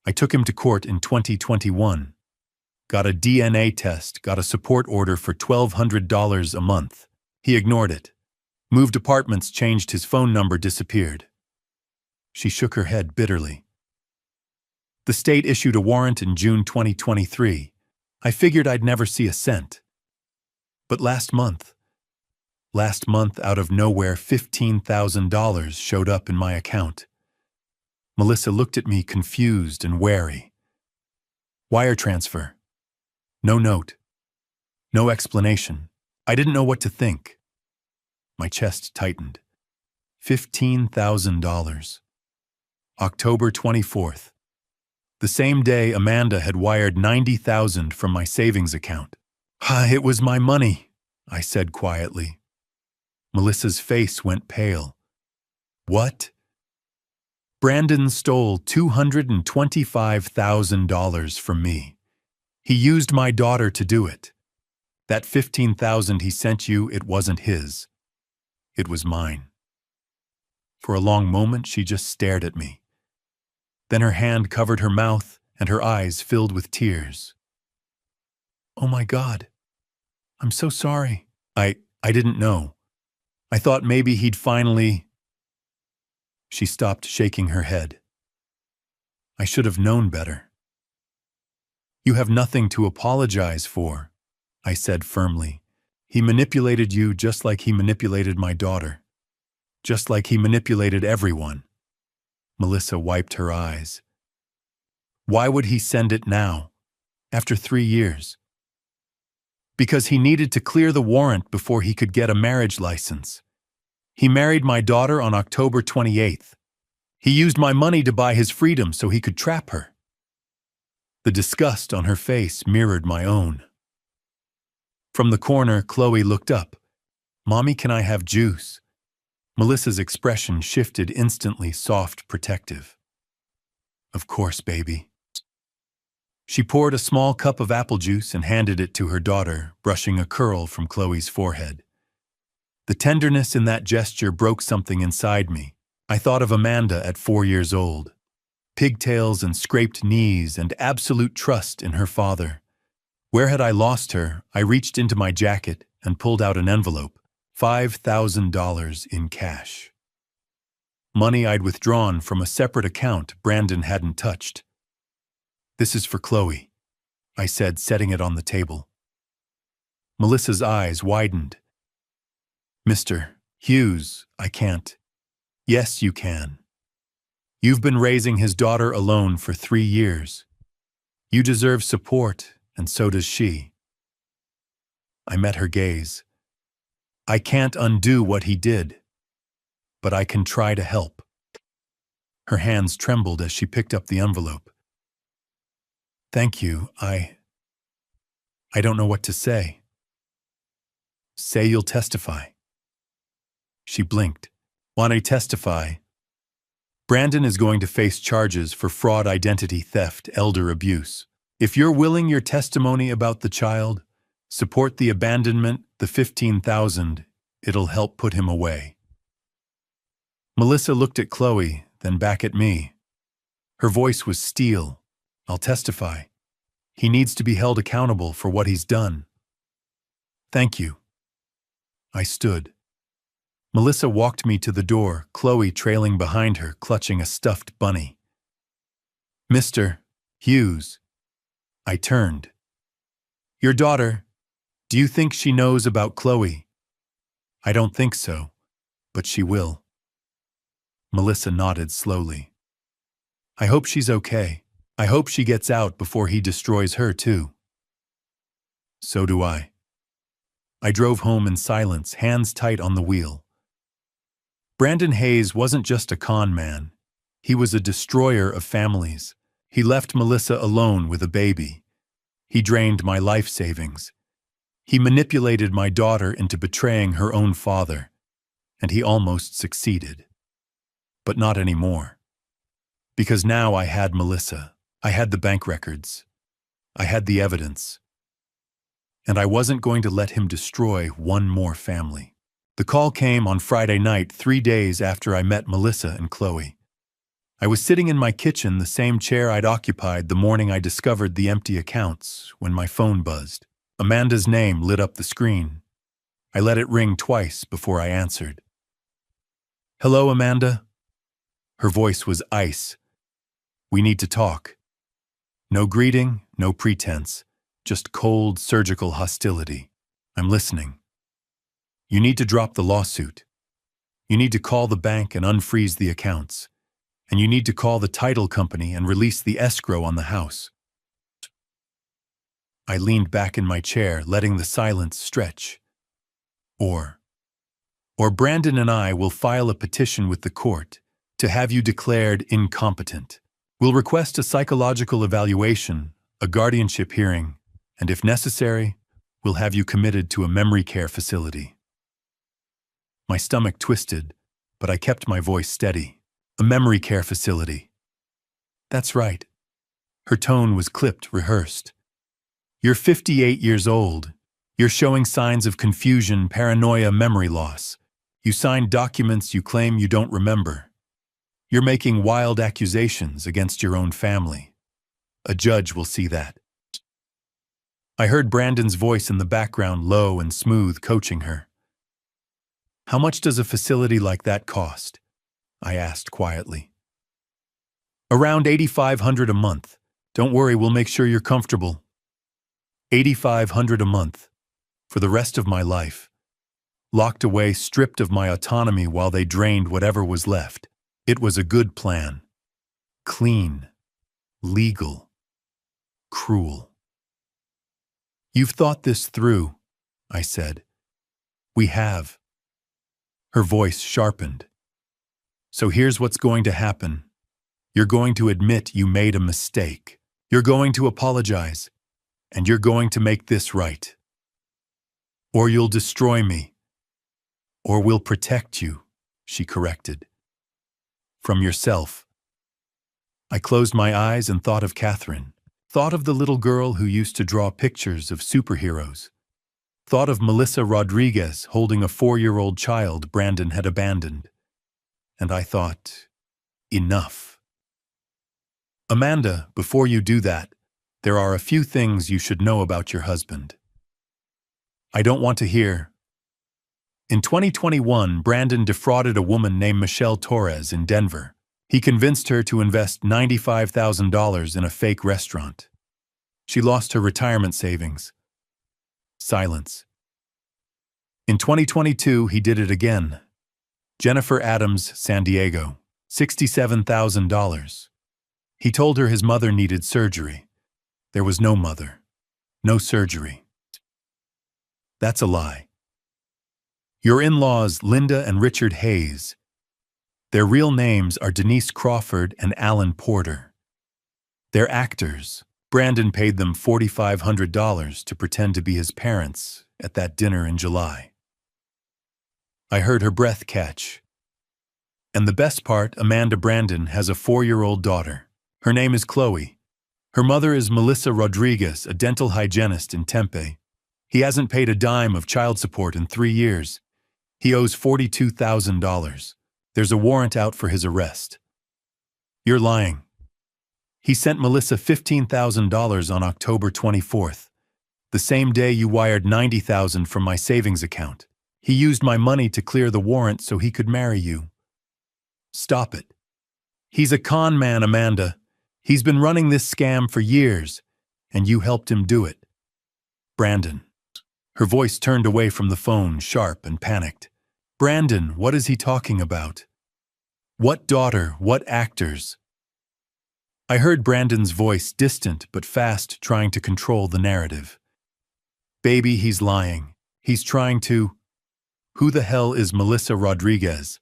I took him to court in 2021. Got a DNA test, got a support order for $1,200 a month. He ignored it. Moved apartments, changed his phone number, disappeared. She shook her head bitterly. The state issued a warrant in June 2023. I figured I'd never see a cent. But last month, out of nowhere, $15,000 showed up in my account. Melissa looked at me, confused and wary. Wire transfer. No note. No explanation. I didn't know what to think. My chest tightened. $15,000. October 24th. The same day, Amanda had wired $90,000 from my savings account. It was my money, I said quietly. Melissa's face went pale. What? Brandon stole $225,000 from me. He used my daughter to do it. That $15,000 he sent you, it wasn't his. It was mine. For a long moment, she just stared at me. Then her hand covered her mouth and her eyes filled with tears. Oh my God. I'm so sorry. I didn't know. I thought maybe he'd finally... She stopped shaking her head. I should have known better. You have nothing to apologize for, I said firmly. He manipulated you just like he manipulated my daughter. Just like he manipulated everyone. Melissa wiped her eyes. Why would he send it now, after 3 years? Because he needed to clear the warrant before he could get a marriage license. He married my daughter on October 28th. He used my money to buy his freedom so he could trap her. The disgust on her face mirrored my own. From the corner, Chloe looked up. Mommy, can I have juice? Melissa's expression shifted instantly, soft, protective. Of course, baby. She poured a small cup of apple juice and handed it to her daughter, brushing a curl from Chloe's forehead. The tenderness in that gesture broke something inside me. I thought of Amanda at 4 years old. Pigtails and scraped knees and absolute trust in her father. Where had I lost her? I reached into my jacket and pulled out an envelope. $5,000 in cash. Money I'd withdrawn from a separate account Brandon hadn't touched. This is for Chloe, I said, setting it on the table. Melissa's eyes widened. Mr. Hughes, I can't. Yes, you can. You've been raising his daughter alone for 3 years. You deserve support, and so does she. I met her gaze. I can't undo what he did, but I can try to help. Her hands trembled as she picked up the envelope. Thank you, I don't know what to say. Say you'll testify. She blinked. Want to testify? Brandon is going to face charges for fraud, identity theft, elder abuse. If you're willing your testimony about the child, support the abandonment, the $15,000, it'll help put him away. Melissa looked at Chloe, then back at me. Her voice was steel. I'll testify. He needs to be held accountable for what he's done. Thank you. I stood. Melissa walked me to the door, Chloe trailing behind her, clutching a stuffed bunny. Mr. Hughes. I turned. Your daughter, do you think she knows about Chloe? I don't think so, but she will. Melissa nodded slowly. I hope she's okay. I hope she gets out before he destroys her too. So do I. I drove home in silence, hands tight on the wheel. Brandon Hayes wasn't just a con man. He was a destroyer of families. He left Melissa alone with a baby. He drained my life savings. He manipulated my daughter into betraying her own father, and he almost succeeded. But not anymore. Because now I had Melissa. I had the bank records. I had the evidence. And I wasn't going to let him destroy one more family. The call came on Friday night, 3 days after I met Melissa and Chloe. I was sitting in my kitchen, the same chair I'd occupied the morning I discovered the empty accounts, when my phone buzzed. Amanda's name lit up the screen. I let it ring twice before I answered. Hello, Amanda. Her voice was ice. We need to talk. No greeting, no pretense, just cold, surgical hostility. I'm listening. You need to drop the lawsuit. You need to call the bank and unfreeze the accounts. And you need to call the title company and release the escrow on the house. I leaned back in my chair, letting the silence stretch. Or Brandon and I will file a petition with the court to have you declared incompetent. We'll request a psychological evaluation, a guardianship hearing, and if necessary, we'll have you committed to a memory care facility. My stomach twisted, but I kept my voice steady. A memory care facility. That's right. Her tone was clipped, rehearsed. You're 58 years old. You're showing signs of confusion, paranoia, memory loss. You signed documents you claim you don't remember. You're making wild accusations against your own family. A judge will see that. I heard Brandon's voice in the background, low and smooth, coaching her. How much does a facility like that cost? I asked quietly. Around $8,500 a month. Don't worry, we'll make sure you're comfortable. $8,500 a month. For the rest of my life. Locked away, stripped of my autonomy while they drained whatever was left. It was a good plan. Clean. Legal. Cruel. You've thought this through, I said. We have. Her voice sharpened. So here's what's going to happen. You're going to admit you made a mistake. You're going to apologize. And you're going to make this right. Or you'll destroy me. Or we'll protect you, she corrected. From yourself. I closed my eyes and thought of Catherine. Thought of the little girl who used to draw pictures of superheroes. Thought of Melissa Rodriguez holding a 4-year-old child Brandon had abandoned. And I thought, enough. Amanda, before you do that, there are a few things you should know about your husband. I don't want to hear. In 2021, Brandon defrauded a woman named Michelle Torres in Denver. He convinced her to invest $95,000 in a fake restaurant. She lost her retirement savings. Silence. In 2022, he did it again. Jennifer Adams, San Diego, $67,000. He told her his mother needed surgery. There was no mother. No surgery. That's a lie. Your in-laws, Linda and Richard Hayes. Their real names are Denise Crawford and Alan Porter. They're actors. Brandon paid them $4,500 to pretend to be his parents at that dinner in July. I heard her breath catch. And the best part, Amanda Brandon has a 4-year-old daughter. Her name is Chloe. Her mother is Melissa Rodriguez, a dental hygienist in Tempe. He hasn't paid a dime of child support in 3 years. He owes $42,000. There's a warrant out for his arrest. You're lying. He sent Melissa $15,000 on October 24th, the same day you wired $90,000 from my savings account. He used my money to clear the warrant so he could marry you. Stop it. He's a con man, Amanda. He's been running this scam for years, and you helped him do it. Brandon. Her voice turned away from the phone, sharp and panicked. Brandon, what is he talking about? What daughter? What actors? I heard Brandon's voice, distant but fast, trying to control the narrative. Baby, he's lying. He's trying to... Who the hell is Melissa Rodriguez?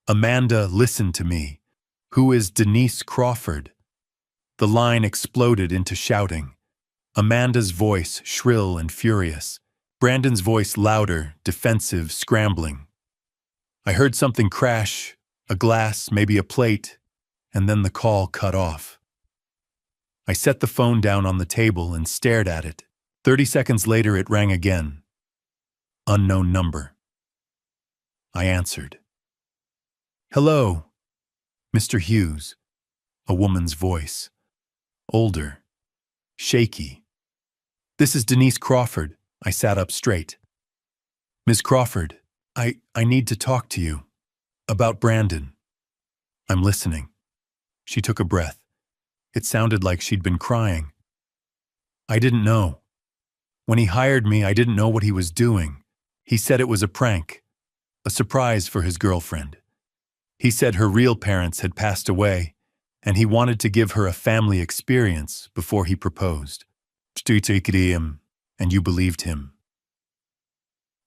Amanda, listen to me. Who is Denise Crawford? The line exploded into shouting. Amanda's voice, shrill and furious. Brandon's voice louder, defensive, scrambling. I heard something crash, a glass, maybe a plate, and then the call cut off. I set the phone down on the table and stared at it. 30 seconds later, it rang again. Unknown number. I answered. Hello, Mr. Hughes. A woman's voice. Older. Shaky. This is Denise Crawford. I sat up straight. Ms. Crawford, I need to talk to you. About Brandon. I'm listening. She took a breath. It sounded like she'd been crying. I didn't know. When he hired me, I didn't know what he was doing. He said it was a prank. A surprise for his girlfriend. He said her real parents had passed away, and he wanted to give her a family experience before he proposed. And you believed him.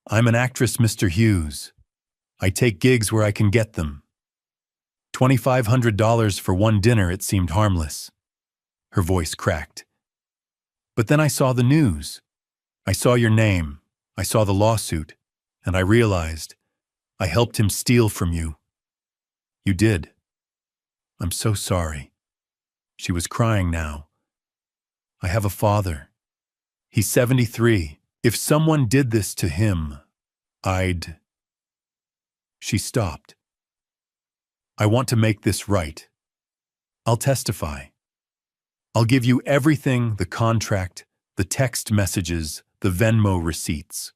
I'm an actress, Mr. Hughes. I take gigs where I can get them. $2,500 for one dinner, it seemed harmless. Her voice cracked. But then I saw the news. I saw your name. I saw the lawsuit. And I realized I helped him steal from you. You did. I'm so sorry. She was crying now. I have a father. He's 73. If someone did this to him, I'd... She stopped. I want to make this right. I'll testify. I'll give you everything, the contract, the text messages, the Venmo receipts.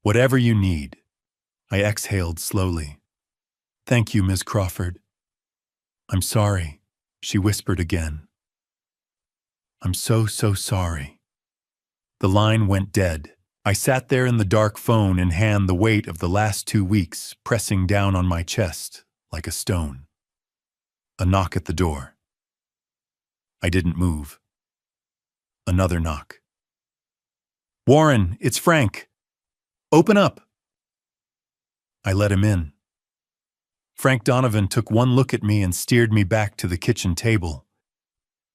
Whatever you need. I exhaled slowly. Thank you, Miss Crawford. I'm sorry, she whispered again. I'm so sorry. The line went dead. I sat there in the dark, phone in hand, the weight of the last 2 weeks pressing down on my chest like a stone. A knock at the door. I didn't move. Another knock. Warren, it's Frank. Open up. I let him in. Frank Donovan took one look at me and steered me back to the kitchen table.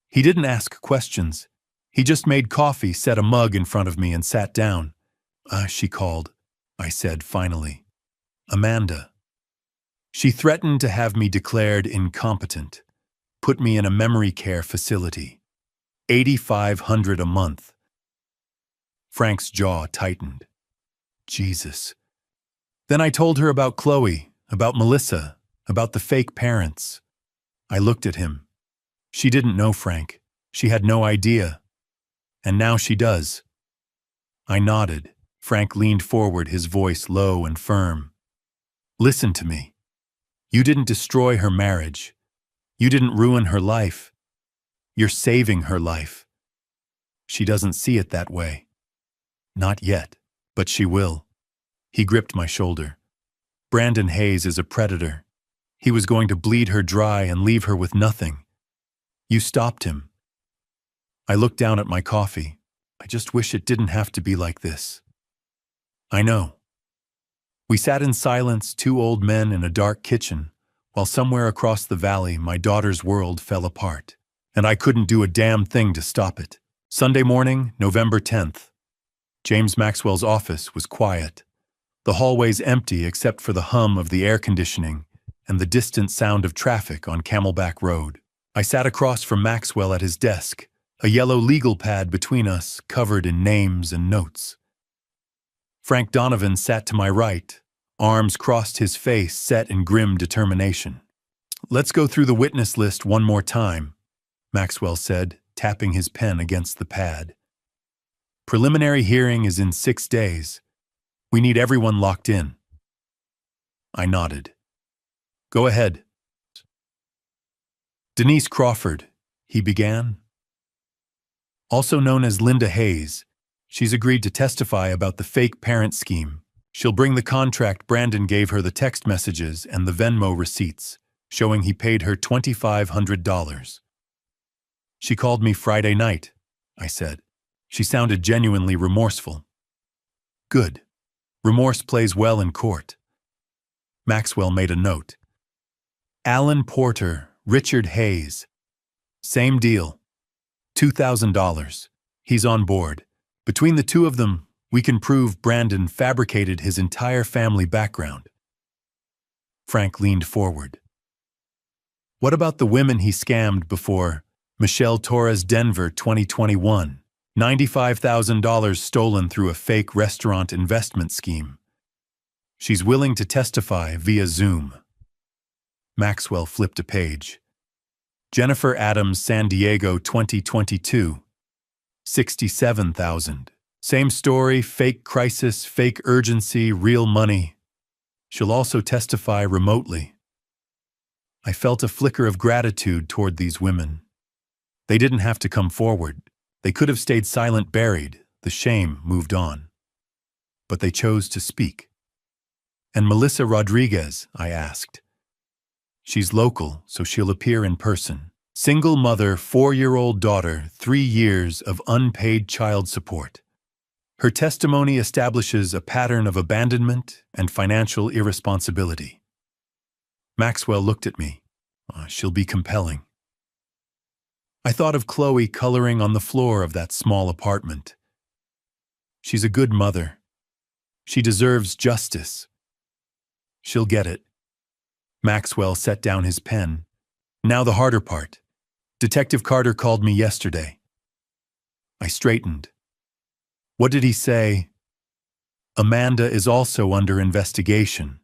He didn't ask questions. He just made coffee, set a mug in front of me, and sat down. She called, I said finally. Amanda. She threatened to have me declared incompetent, put me in a memory care facility. $8,500 a month. Frank's jaw tightened. Jesus. Then I told her about Chloe, about Melissa, about the fake parents. I looked at him. She didn't know Frank. She had no idea. And now she does. I nodded. Frank leaned forward, his voice low and firm. Listen to me. You didn't destroy her marriage. You didn't ruin her life. You're saving her life. She doesn't see it that way. Not yet, but she will. He gripped my shoulder. Brandon Hayes is a predator. He was going to bleed her dry and leave her with nothing. You stopped him. I looked down at my coffee. I just wish it didn't have to be like this. I know. We sat in silence, 2 old men in a dark kitchen, while somewhere across the valley my daughter's world fell apart, and I couldn't do a damn thing to stop it. Sunday morning, November 10th. James Maxwell's office was quiet. The hallways empty except for the hum of the air conditioning and the distant sound of traffic on Camelback Road. I sat across from Maxwell at his desk, a yellow legal pad between us covered in names and notes. Frank Donovan sat to my right, arms crossed, his face set in grim determination. Let's go through the witness list one more time, Maxwell said, tapping his pen against the pad. Preliminary hearing is in 6 days. We need everyone locked in. I nodded. Go ahead. Denise Crawford, he began. Also known as Linda Hayes, she's agreed to testify about the fake parent scheme. She'll bring the contract Brandon gave her, the text messages, and the Venmo receipts, showing he paid her $2,500. She called me Friday night, I said. She sounded genuinely remorseful. Good. Remorse plays well in court. Maxwell made a note. Alan Porter, Richard Hayes. Same deal. $2,000. He's on board. Between the two of them, we can prove Brandon fabricated his entire family background. Frank leaned forward. What about the women he scammed before? Michelle Torres, Denver, 2021. $95,000 stolen through a fake restaurant investment scheme. She's willing to testify via Zoom. Maxwell flipped a page. Jennifer Adams, San Diego, 2022. $67,000. Same story, fake crisis, fake urgency, real money. She'll also testify remotely. I felt a flicker of gratitude toward these women. They didn't have to come forward. They could have stayed silent, buried. The shame moved on. But they chose to speak. And Melissa Rodriguez, I asked. She's local, so she'll appear in person. Single mother, 4-year-old daughter, 3 years of unpaid child support. Her testimony establishes a pattern of abandonment and financial irresponsibility. Maxwell looked at me. She'll be compelling. I thought of Chloe coloring on the floor of that small apartment. She's a good mother. She deserves justice. She'll get it. Maxwell set down his pen. Now the harder part. Detective Carter called me yesterday. I straightened. What did he say? Amanda is also under investigation.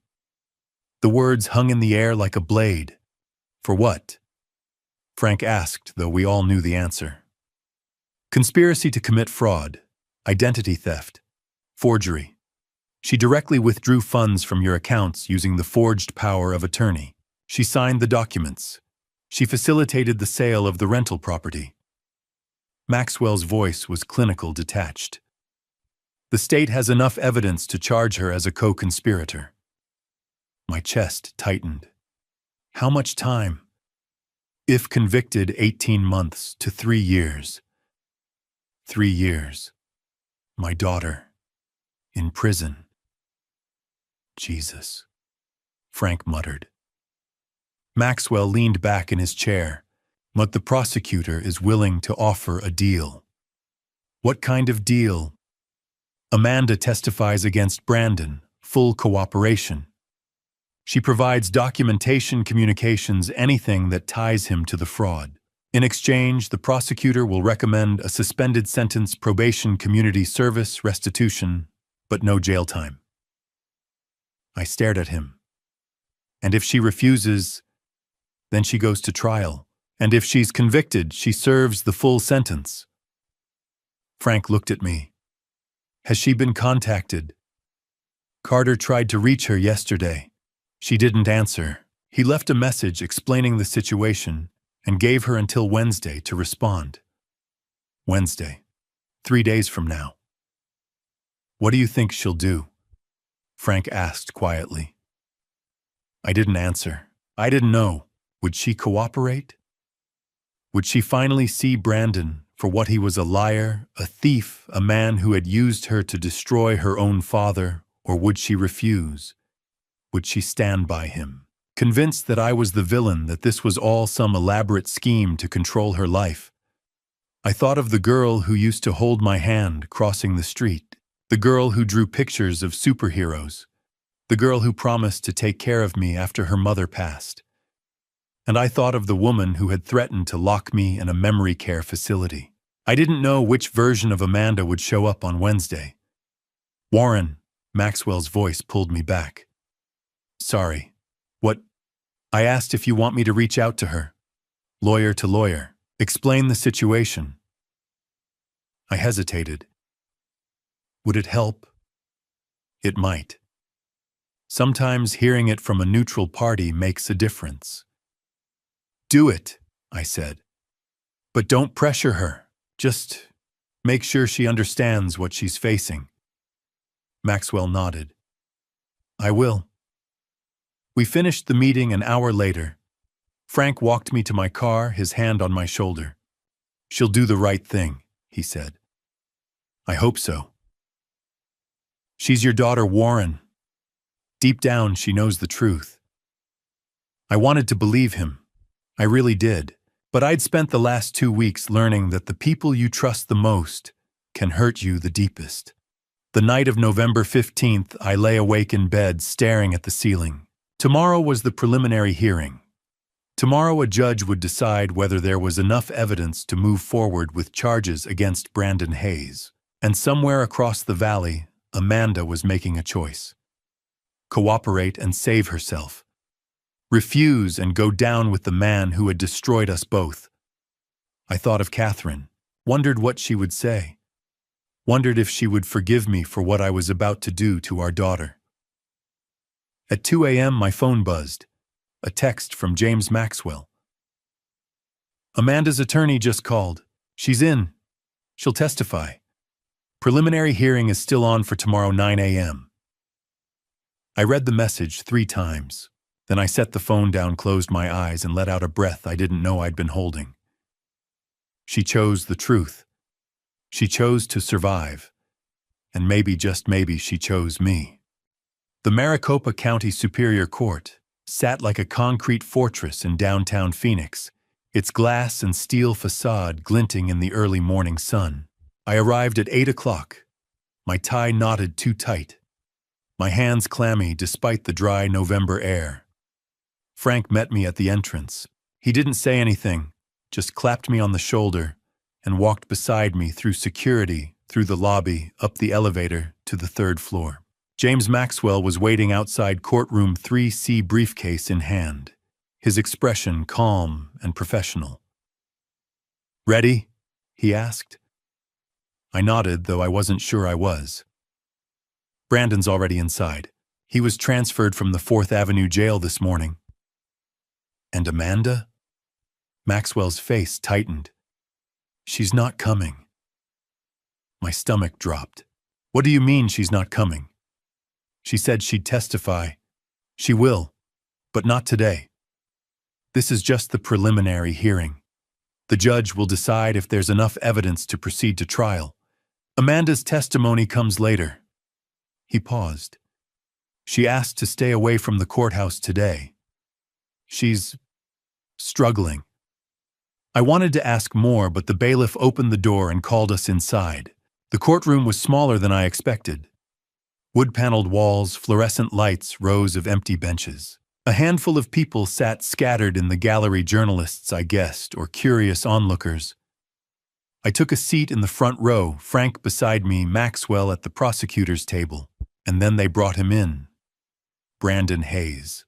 The words hung in the air like a blade. For what? Frank asked, though we all knew the answer. Conspiracy to commit fraud, identity theft, forgery. She directly withdrew funds from your accounts using the forged power of attorney. She signed the documents. She facilitated the sale of the rental property. Maxwell's voice was clinical, detached. The state has enough evidence to charge her as a co-conspirator. My chest tightened. How much time? If convicted, 18 months to 3 years. 3 years. My daughter. In prison. Jesus. Frank muttered. Maxwell leaned back in his chair. But the prosecutor is willing to offer a deal. What kind of deal? Amanda testifies against Brandon, full cooperation. She provides documentation, communications, anything that ties him to the fraud. In exchange, the prosecutor will recommend a suspended sentence, probation, community service, restitution, but no jail time. I stared at him. And if she refuses, then she goes to trial. And if she's convicted, she serves the full sentence. Frank looked at me. Has she been contacted? Carter tried to reach her yesterday. She didn't answer. He left a message explaining the situation and gave her until Wednesday to respond. Wednesday. 3 days from now. What do you think she'll do? Frank asked quietly. I didn't answer. I didn't know. Would she cooperate? Would she finally see Brandon for what he was, a liar, a thief, a man who had used her to destroy her own father, or would she refuse? Would she stand by him, convinced that I was the villain, that this was all some elaborate scheme to control her life? I thought of the girl who used to hold my hand crossing the street, the girl who drew pictures of superheroes, the girl who promised to take care of me after her mother passed. And I thought of the woman who had threatened to lock me in a memory care facility. I didn't know which version of Amanda would show up on Wednesday. Warren, Maxwell's voice pulled me back. Sorry. What? I asked if you want me to reach out to her. Lawyer to lawyer. Explain the situation. I hesitated. Would it help? It might. Sometimes hearing it from a neutral party makes a difference. Do it, I said. But don't pressure her. Just make sure she understands what she's facing. Maxwell nodded. I will. We finished the meeting an hour later. Frank walked me to my car, his hand on my shoulder. She'll do the right thing, he said. I hope so. She's your daughter, Warren. Deep down, she knows the truth. I wanted to believe him. I really did. But I'd spent the last 2 weeks learning that the people you trust the most can hurt you the deepest. The night of November 15th, I lay awake in bed, staring at the ceiling. Tomorrow was the preliminary hearing. Tomorrow a judge would decide whether there was enough evidence to move forward with charges against Brandon Hayes. And somewhere across the valley, Amanda was making a choice. Cooperate and save herself. Refuse and go down with the man who had destroyed us both. I thought of Catherine, wondered what she would say, wondered if she would forgive me for what I was about to do to our daughter. At 2 a.m. my phone buzzed, a text from James Maxwell. Amanda's attorney just called. She's in. She'll testify. Preliminary hearing is still on for tomorrow 9 a.m. I read the message 3 times. Then I set the phone down, closed my eyes, and let out a breath I didn't know I'd been holding. She chose the truth. She chose to survive. And maybe, just maybe, she chose me. The Maricopa County Superior Court sat like a concrete fortress in downtown Phoenix, its glass and steel facade glinting in the early morning sun. I arrived at 8 o'clock, my tie knotted too tight, my hands clammy despite the dry November air. Frank met me at the entrance. He didn't say anything, just clapped me on the shoulder and walked beside me through security, through the lobby, up the elevator to the 3rd floor. James Maxwell was waiting outside courtroom 3C, briefcase in hand, his expression calm and professional. Ready? He asked. I nodded, though I wasn't sure I was. Brandon's already inside. He was transferred from the 4th Avenue jail this morning. And Amanda? Maxwell's face tightened. She's not coming. My stomach dropped. What do you mean she's not coming? She said she'd testify. She will, but not today. This is just the preliminary hearing. The judge will decide if there's enough evidence to proceed to trial. Amanda's testimony comes later. He paused. She asked to stay away from the courthouse today. She's struggling. I wanted to ask more, but the bailiff opened the door and called us inside. The courtroom was smaller than I expected. Wood-paneled walls, fluorescent lights, rows of empty benches. A handful of people sat scattered in the gallery, journalists, I guessed, or curious onlookers. I took a seat in the front row, Frank beside me, Maxwell at the prosecutor's table, and then they brought him in. Brandon Hayes.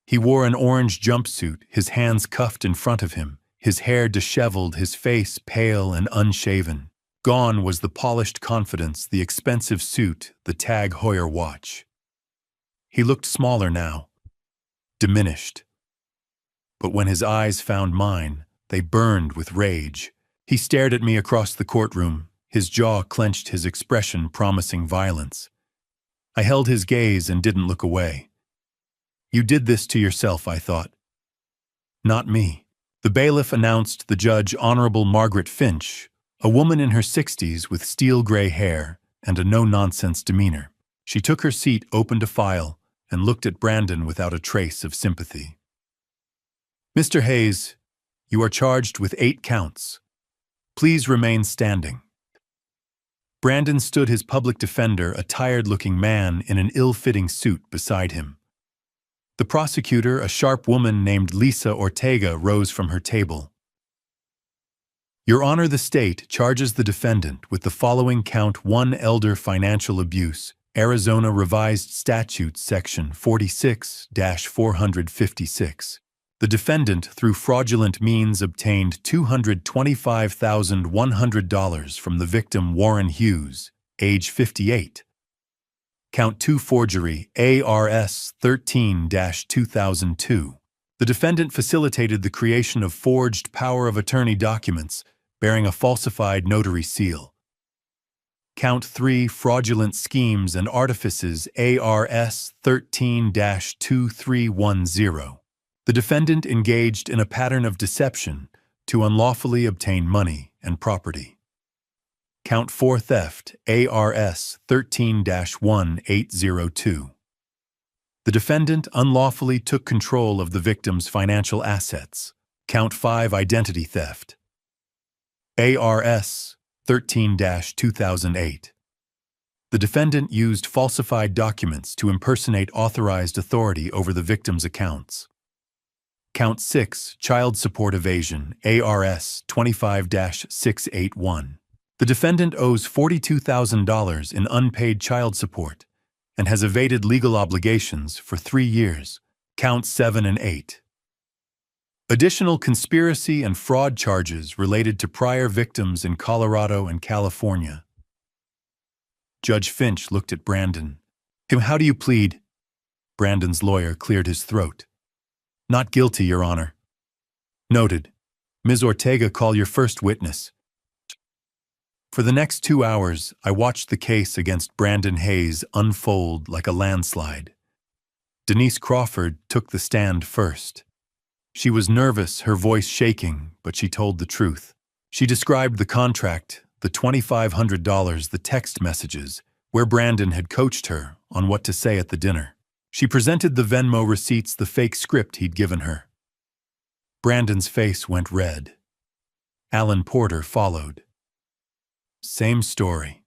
He wore an orange jumpsuit, his hands cuffed in front of him, his hair disheveled, his face pale and unshaven. Gone was the polished confidence, the expensive suit, the Tag Heuer watch. He looked smaller now, diminished. But when his eyes found mine, they burned with rage. He stared at me across the courtroom, his jaw clenched, his expression promising violence. I held his gaze and didn't look away. You did this to yourself, I thought. Not me. The bailiff announced the judge, Honorable Margaret Finch, a woman in her 60s with steel-gray hair and a no-nonsense demeanor. She took her seat, opened a file, and looked at Brandon without a trace of sympathy. Mr. Hayes, you are charged with 8 counts. Please remain standing. Brandon stood, his public defender, a tired-looking man in an ill-fitting suit, beside him. The prosecutor, a sharp woman named Lisa Ortega, rose from her table. Your Honor, the state charges the defendant with the following: count 1, elder financial abuse, Arizona Revised Statutes Section 46-456. The defendant, through fraudulent means, obtained $225,100 from the victim, Warren Hughes, age 58. Count 2, forgery, ARS 13-2002. The defendant facilitated the creation of forged power of attorney documents bearing a falsified notary seal. Count 3, fraudulent schemes and artifices, ARS 13-2310. The defendant engaged in a pattern of deception to unlawfully obtain money and property. Count 4, theft, ARS 13-1802. The defendant unlawfully took control of the victim's financial assets. Count 5, identity theft, ARS 13-2008. The defendant used falsified documents to impersonate authorized authority over the victim's accounts. Count 6, child support evasion, ARS 25-681. The defendant owes $42,000 in unpaid child support and has evaded legal obligations for 3 years. Counts 7 and 8. Additional conspiracy and fraud charges related to prior victims in Colorado and California. Judge Finch looked at Brandon. How do you plead? Brandon's lawyer cleared his throat. Not guilty, Your Honor. Noted. Ms. Ortega, call your first witness. For the next 2 hours, I watched the case against Brandon Hayes unfold like a landslide. Denise Crawford took the stand first. She was nervous, her voice shaking, but she told the truth. She described the contract, the $2,500, the text messages, where Brandon had coached her on what to say at the dinner. She presented the Venmo receipts, the fake script he'd given her. Brandon's face went red. Alan Porter followed. Same story.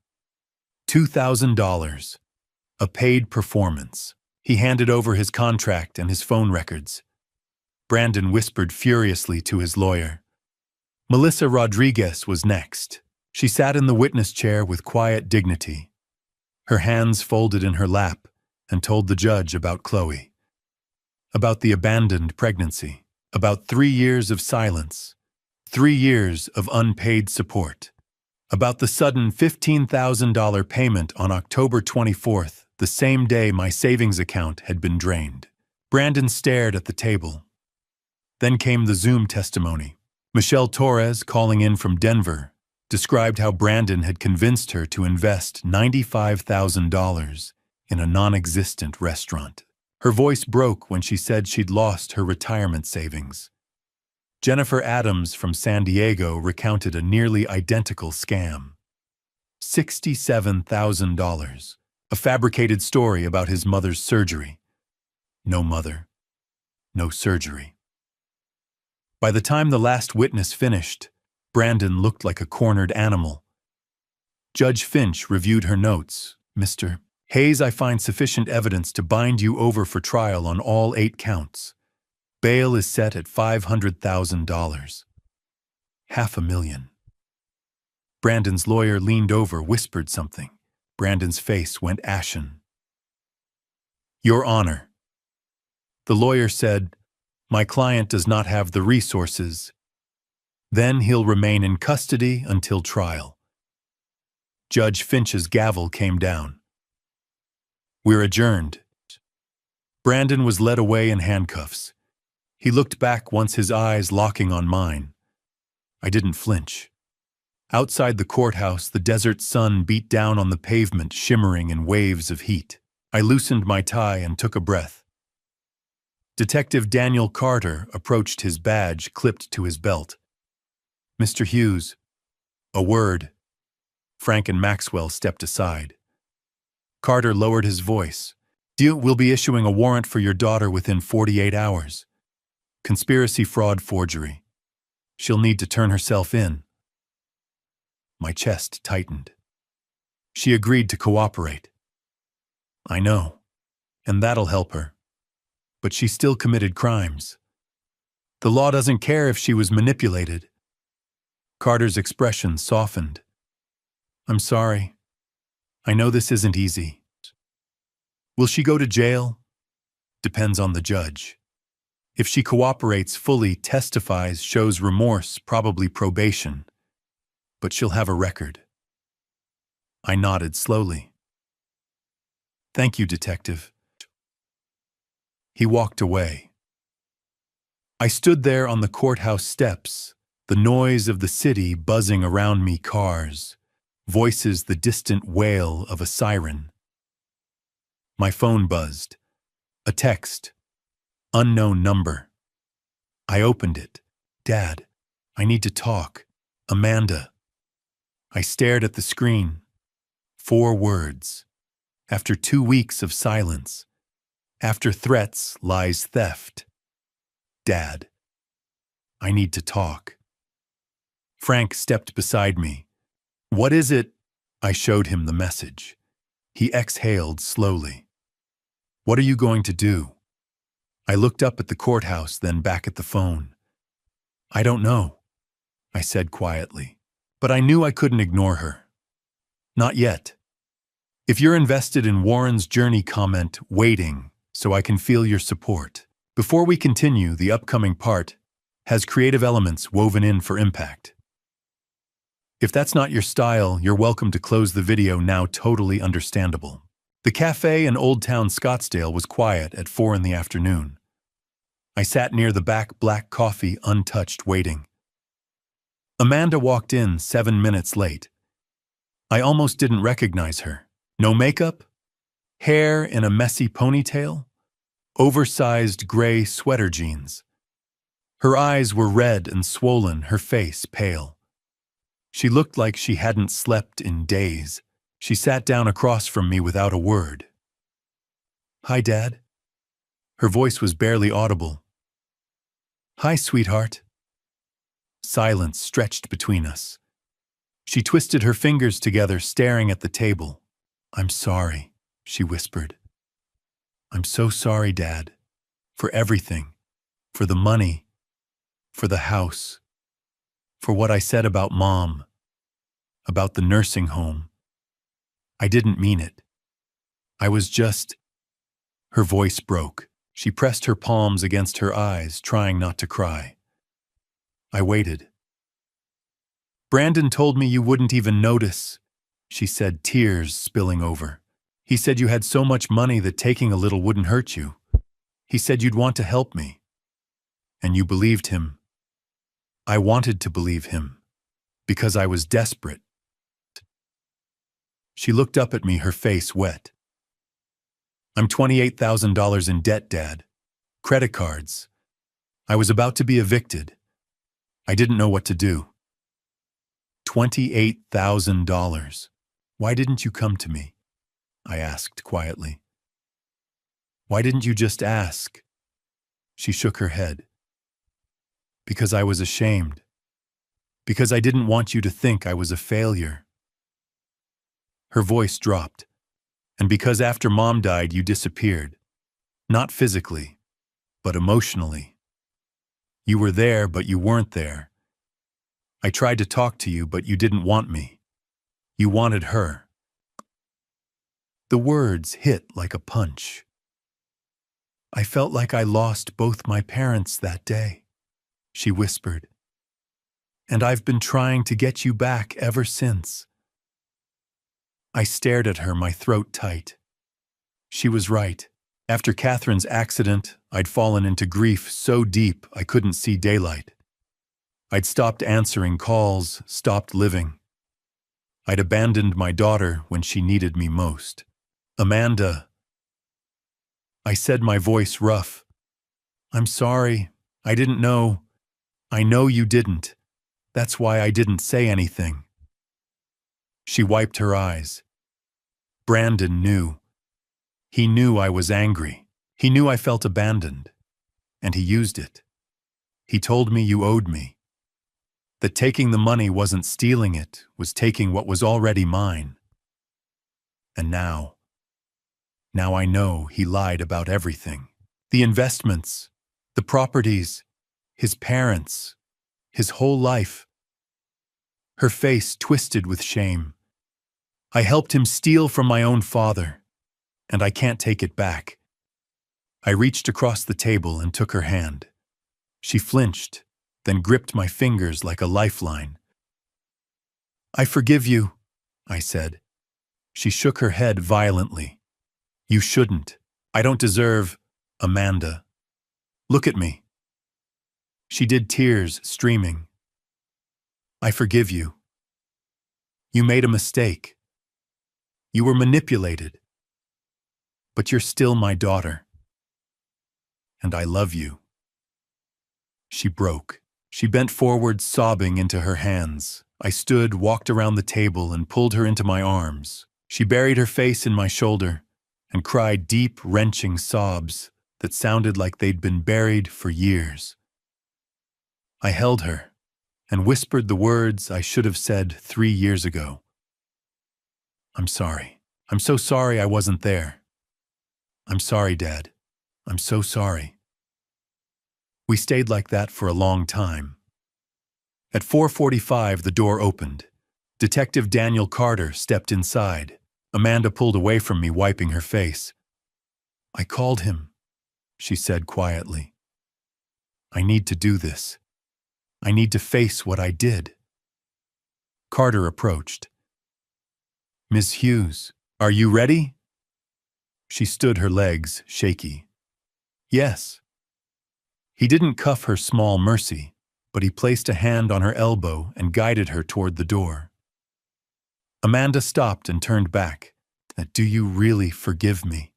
$2,000. A paid performance. He handed over his contract and his phone records. Brandon whispered furiously to his lawyer. Melissa Rodriguez was next. She sat in the witness chair with quiet dignity, her hands folded in her lap, and told the judge about Chloe, about the abandoned pregnancy, about 3 years of silence, 3 years of unpaid support. About the sudden $15,000 payment on October 24th, the same day my savings account had been drained. Brandon stared at the table. Then came the Zoom testimony. Michelle Torres, calling in from Denver, described how Brandon had convinced her to invest $95,000 in a non-existent restaurant. Her voice broke when she said she'd lost her retirement savings. Jennifer Adams from San Diego recounted a nearly identical scam. $67,000, a fabricated story about his mother's surgery. No mother, no surgery. By the time the last witness finished, Brandon looked like a cornered animal. Judge Finch reviewed her notes. Mr. Hayes, I find sufficient evidence to bind you over for trial on all 8 counts. Bail is set at $500,000. $500,000. Brandon's lawyer leaned over, whispered something. Brandon's face went ashen. Your Honor. The lawyer said, my client does not have the resources. Then he'll remain in custody until trial. Judge Finch's gavel came down. We're adjourned. Brandon was led away in handcuffs. He looked back once, his eyes locking on mine. I didn't flinch. Outside the courthouse, the desert sun beat down on the pavement, shimmering in waves of heat. I loosened my tie and took a breath. Detective Daniel Carter approached, his badge clipped to his belt. Mr. Hughes. A word. Frank and Maxwell stepped aside. Carter lowered his voice. We'll be issuing a warrant for your daughter within 48 hours. Conspiracy, fraud, forgery. She'll need to turn herself in. My chest tightened. She agreed to cooperate. I know, and that'll help her. But she still committed crimes. The law doesn't care if she was manipulated. Carter's expression softened. I'm sorry. I know this isn't easy. Will she go to jail? Depends on the judge. If she cooperates fully, testifies, shows remorse, probably probation. But she'll have a record. I nodded slowly. Thank you, Detective. He walked away. I stood there on the courthouse steps, the noise of the city buzzing around me, cars, voices, the distant wail of a siren. My phone buzzed. A text. Unknown number. I opened it. Dad, I need to talk. Amanda. I stared at the screen. 4 words. After 2 weeks of silence. After threats lies theft. Dad. I need to talk. Frank stepped beside me. What is it? I showed him the message. He exhaled slowly. What are you going to do? I looked up at the courthouse, then back at the phone. I don't know, I said quietly. But I knew I couldn't ignore her. Not yet. If you're invested in Warren's journey, comment waiting so I can feel your support. Before we continue, the upcoming part has creative elements woven in for impact. If that's not your style, you're welcome to close the video now. Totally understandable. The cafe in Old Town Scottsdale was quiet at 4 in the afternoon. I sat near the back, black coffee untouched, waiting. Amanda walked in 7 minutes late. I almost didn't recognize her. No makeup, hair in a messy ponytail, oversized gray sweater jeans. Her eyes were red and swollen, her face pale. She looked like she hadn't slept in days. She sat down across from me without a word. Hi, Dad. Her voice was barely audible. Hi, sweetheart. Silence stretched between us. She twisted her fingers together, staring at the table. I'm sorry, she whispered. I'm so sorry, Dad. For everything. For the money. For the house. For what I said about Mom. About the nursing home. I didn't mean it. I was just... Her voice broke. She pressed her palms against her eyes, trying not to cry. I waited. Brandon told me you wouldn't even notice, she said, tears spilling over. He said you had so much money that taking a little wouldn't hurt you. He said you'd want to help me. And you believed him. I wanted to believe him, because I was desperate. She looked up at me, her face wet. I'm $28,000 in debt, Dad. Credit cards. I was about to be evicted. I didn't know what to do. $28,000. Why didn't you come to me? I asked quietly. Why didn't you just ask? She shook her head. Because I was ashamed. Because I didn't want you to think I was a failure. Her voice dropped. And because after Mom died, you disappeared. Not physically, but emotionally. You were there, but you weren't there. I tried to talk to you, but you didn't want me. You wanted her. The words hit like a punch. I felt like I lost both my parents that day, she whispered. And I've been trying to get you back ever since. I stared at her, my throat tight. She was right. After Catherine's accident, I'd fallen into grief so deep I couldn't see daylight. I'd stopped answering calls, stopped living. I'd abandoned my daughter when she needed me most. Amanda, I said, my voice rough. I'm sorry. I didn't know. I know you didn't. That's why I didn't say anything. She wiped her eyes. Brandon knew. He knew I was angry. He knew I felt abandoned. And he used it. He told me you owed me. That taking the money wasn't stealing it, was taking what was already mine. And now I know he lied about everything. The investments, the properties, his parents, his whole life. Her face twisted with shame. I helped him steal from my own father, and I can't take it back. I reached across the table and took her hand. She flinched, then gripped my fingers like a lifeline. I forgive you, I said. She shook her head violently. You shouldn't. I don't deserve, Amanda. Look at me. She did, tears streaming. I forgive you. You made a mistake. You were manipulated. But you're still my daughter. And I love you. She broke. She bent forward, sobbing into her hands. I stood, walked around the table, and pulled her into my arms. She buried her face in my shoulder and cried deep, wrenching sobs that sounded like they'd been buried for years. I held her and whispered the words I should have said 3 years ago. I'm sorry. I'm so sorry I wasn't there. I'm sorry, Dad. I'm so sorry. We stayed like that for a long time. At 4:45, the door opened. Detective Daniel Carter stepped inside. Amanda pulled away from me, wiping her face. I called him, she said quietly. I need to do this. I need to face what I did. Carter approached. Miss Hughes, are you ready? She stood, her legs shaky. Yes. He didn't cuff her small mercy, but he placed a hand on her elbow and guided her toward the door. Amanda stopped and turned back. Do you really forgive me?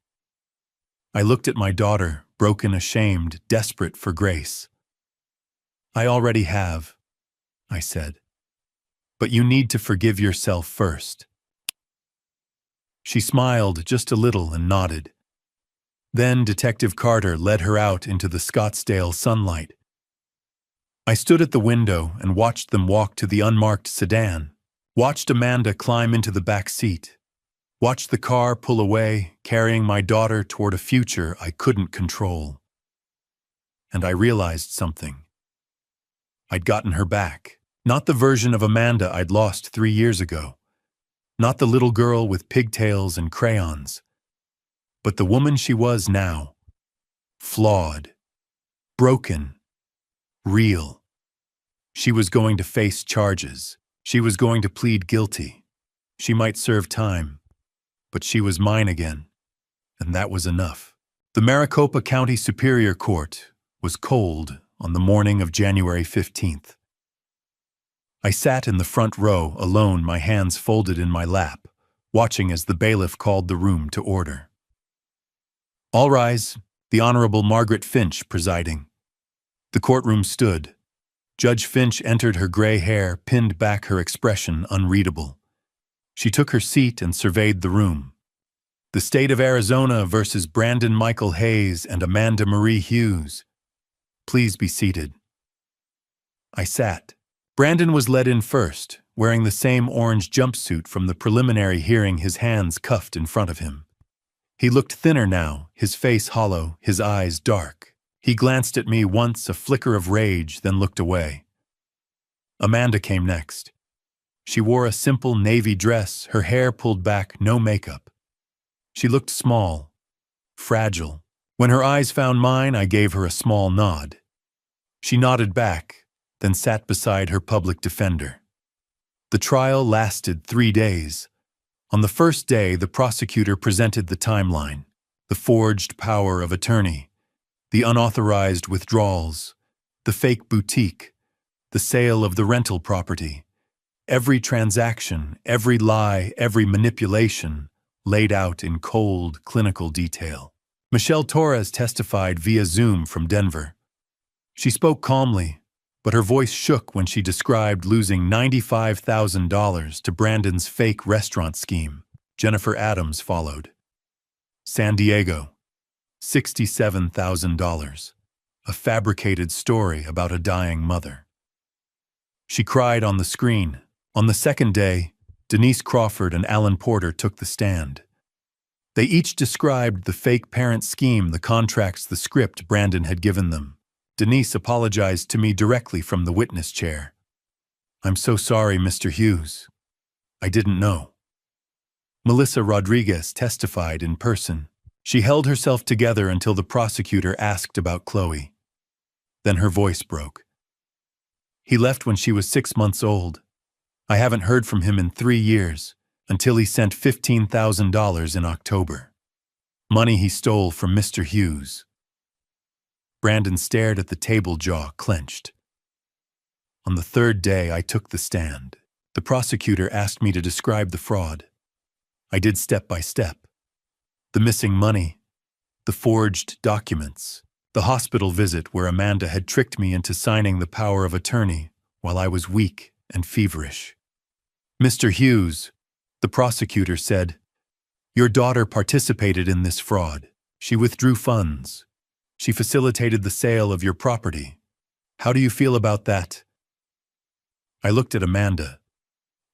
I looked at my daughter, broken, ashamed, desperate for grace. I already have, I said. But you need to forgive yourself first. She smiled just a little and nodded. Then Detective Carter led her out into the Scottsdale sunlight. I stood at the window and watched them walk to the unmarked sedan, watched Amanda climb into the back seat, watched the car pull away, carrying my daughter toward a future I couldn't control. And I realized something. I'd gotten her back. Not the version of Amanda I'd lost 3 years ago. Not the little girl with pigtails and crayons. But the woman she was now. Flawed. Broken. Real. She was going to face charges. She was going to plead guilty. She might serve time, but she was mine again, and that was enough. The Maricopa County Superior Court was cold on the morning of January 15th. I sat in the front row, alone, my hands folded in my lap, watching as the bailiff called the room to order. All rise, the Honorable Margaret Finch presiding. The courtroom stood. Judge Finch entered, her gray hair pinned back, her expression unreadable. She took her seat and surveyed the room. The state of Arizona versus Brandon Michael Hayes and Amanda Marie Hughes. Please be seated. I sat. Brandon was led in first, wearing the same orange jumpsuit from the preliminary hearing, his hands cuffed in front of him. He looked thinner now, his face hollow, his eyes dark. He glanced at me once, a flicker of rage, then looked away. Amanda came next. She wore a simple navy dress, her hair pulled back, no makeup. She looked small, fragile. When her eyes found mine, I gave her a small nod. She nodded back, then sat beside her public defender. The trial lasted 3 days. On the first day, the prosecutor presented the timeline, the forged power of attorney, the unauthorized withdrawals, the fake boutique, the sale of the rental property. Every transaction, every lie, every manipulation laid out in cold, clinical detail. Michelle Torres testified via Zoom from Denver. She spoke calmly, but her voice shook when she described losing $95,000 to Brandon's fake restaurant scheme. Jennifer Adams followed. San Diego, $67,000, a fabricated story about a dying mother. She cried on the screen. On the second day, Denise Crawford and Alan Porter took the stand. They each described the fake parent scheme, the contracts, the script Brandon had given them. Denise apologized to me directly from the witness chair. "I'm so sorry, Mr. Hughes. I didn't know." Melissa Rodriguez testified in person. She held herself together until the prosecutor asked about Chloe. Then her voice broke. "He left when she was 6 months old. I haven't heard from him in 3 years, until he sent $15,000 in October. Money he stole from Mr. Hughes." Brandon stared at the table, jaw clenched. On the third day, I took the stand. The prosecutor asked me to describe the fraud. I did step by step. The missing money, the forged documents, the hospital visit where Amanda had tricked me into signing the power of attorney while I was weak and feverish. "Mr. Hughes," the prosecutor said, "your daughter participated in this fraud. She withdrew funds. She facilitated the sale of your property. How do you feel about that?" I looked at Amanda.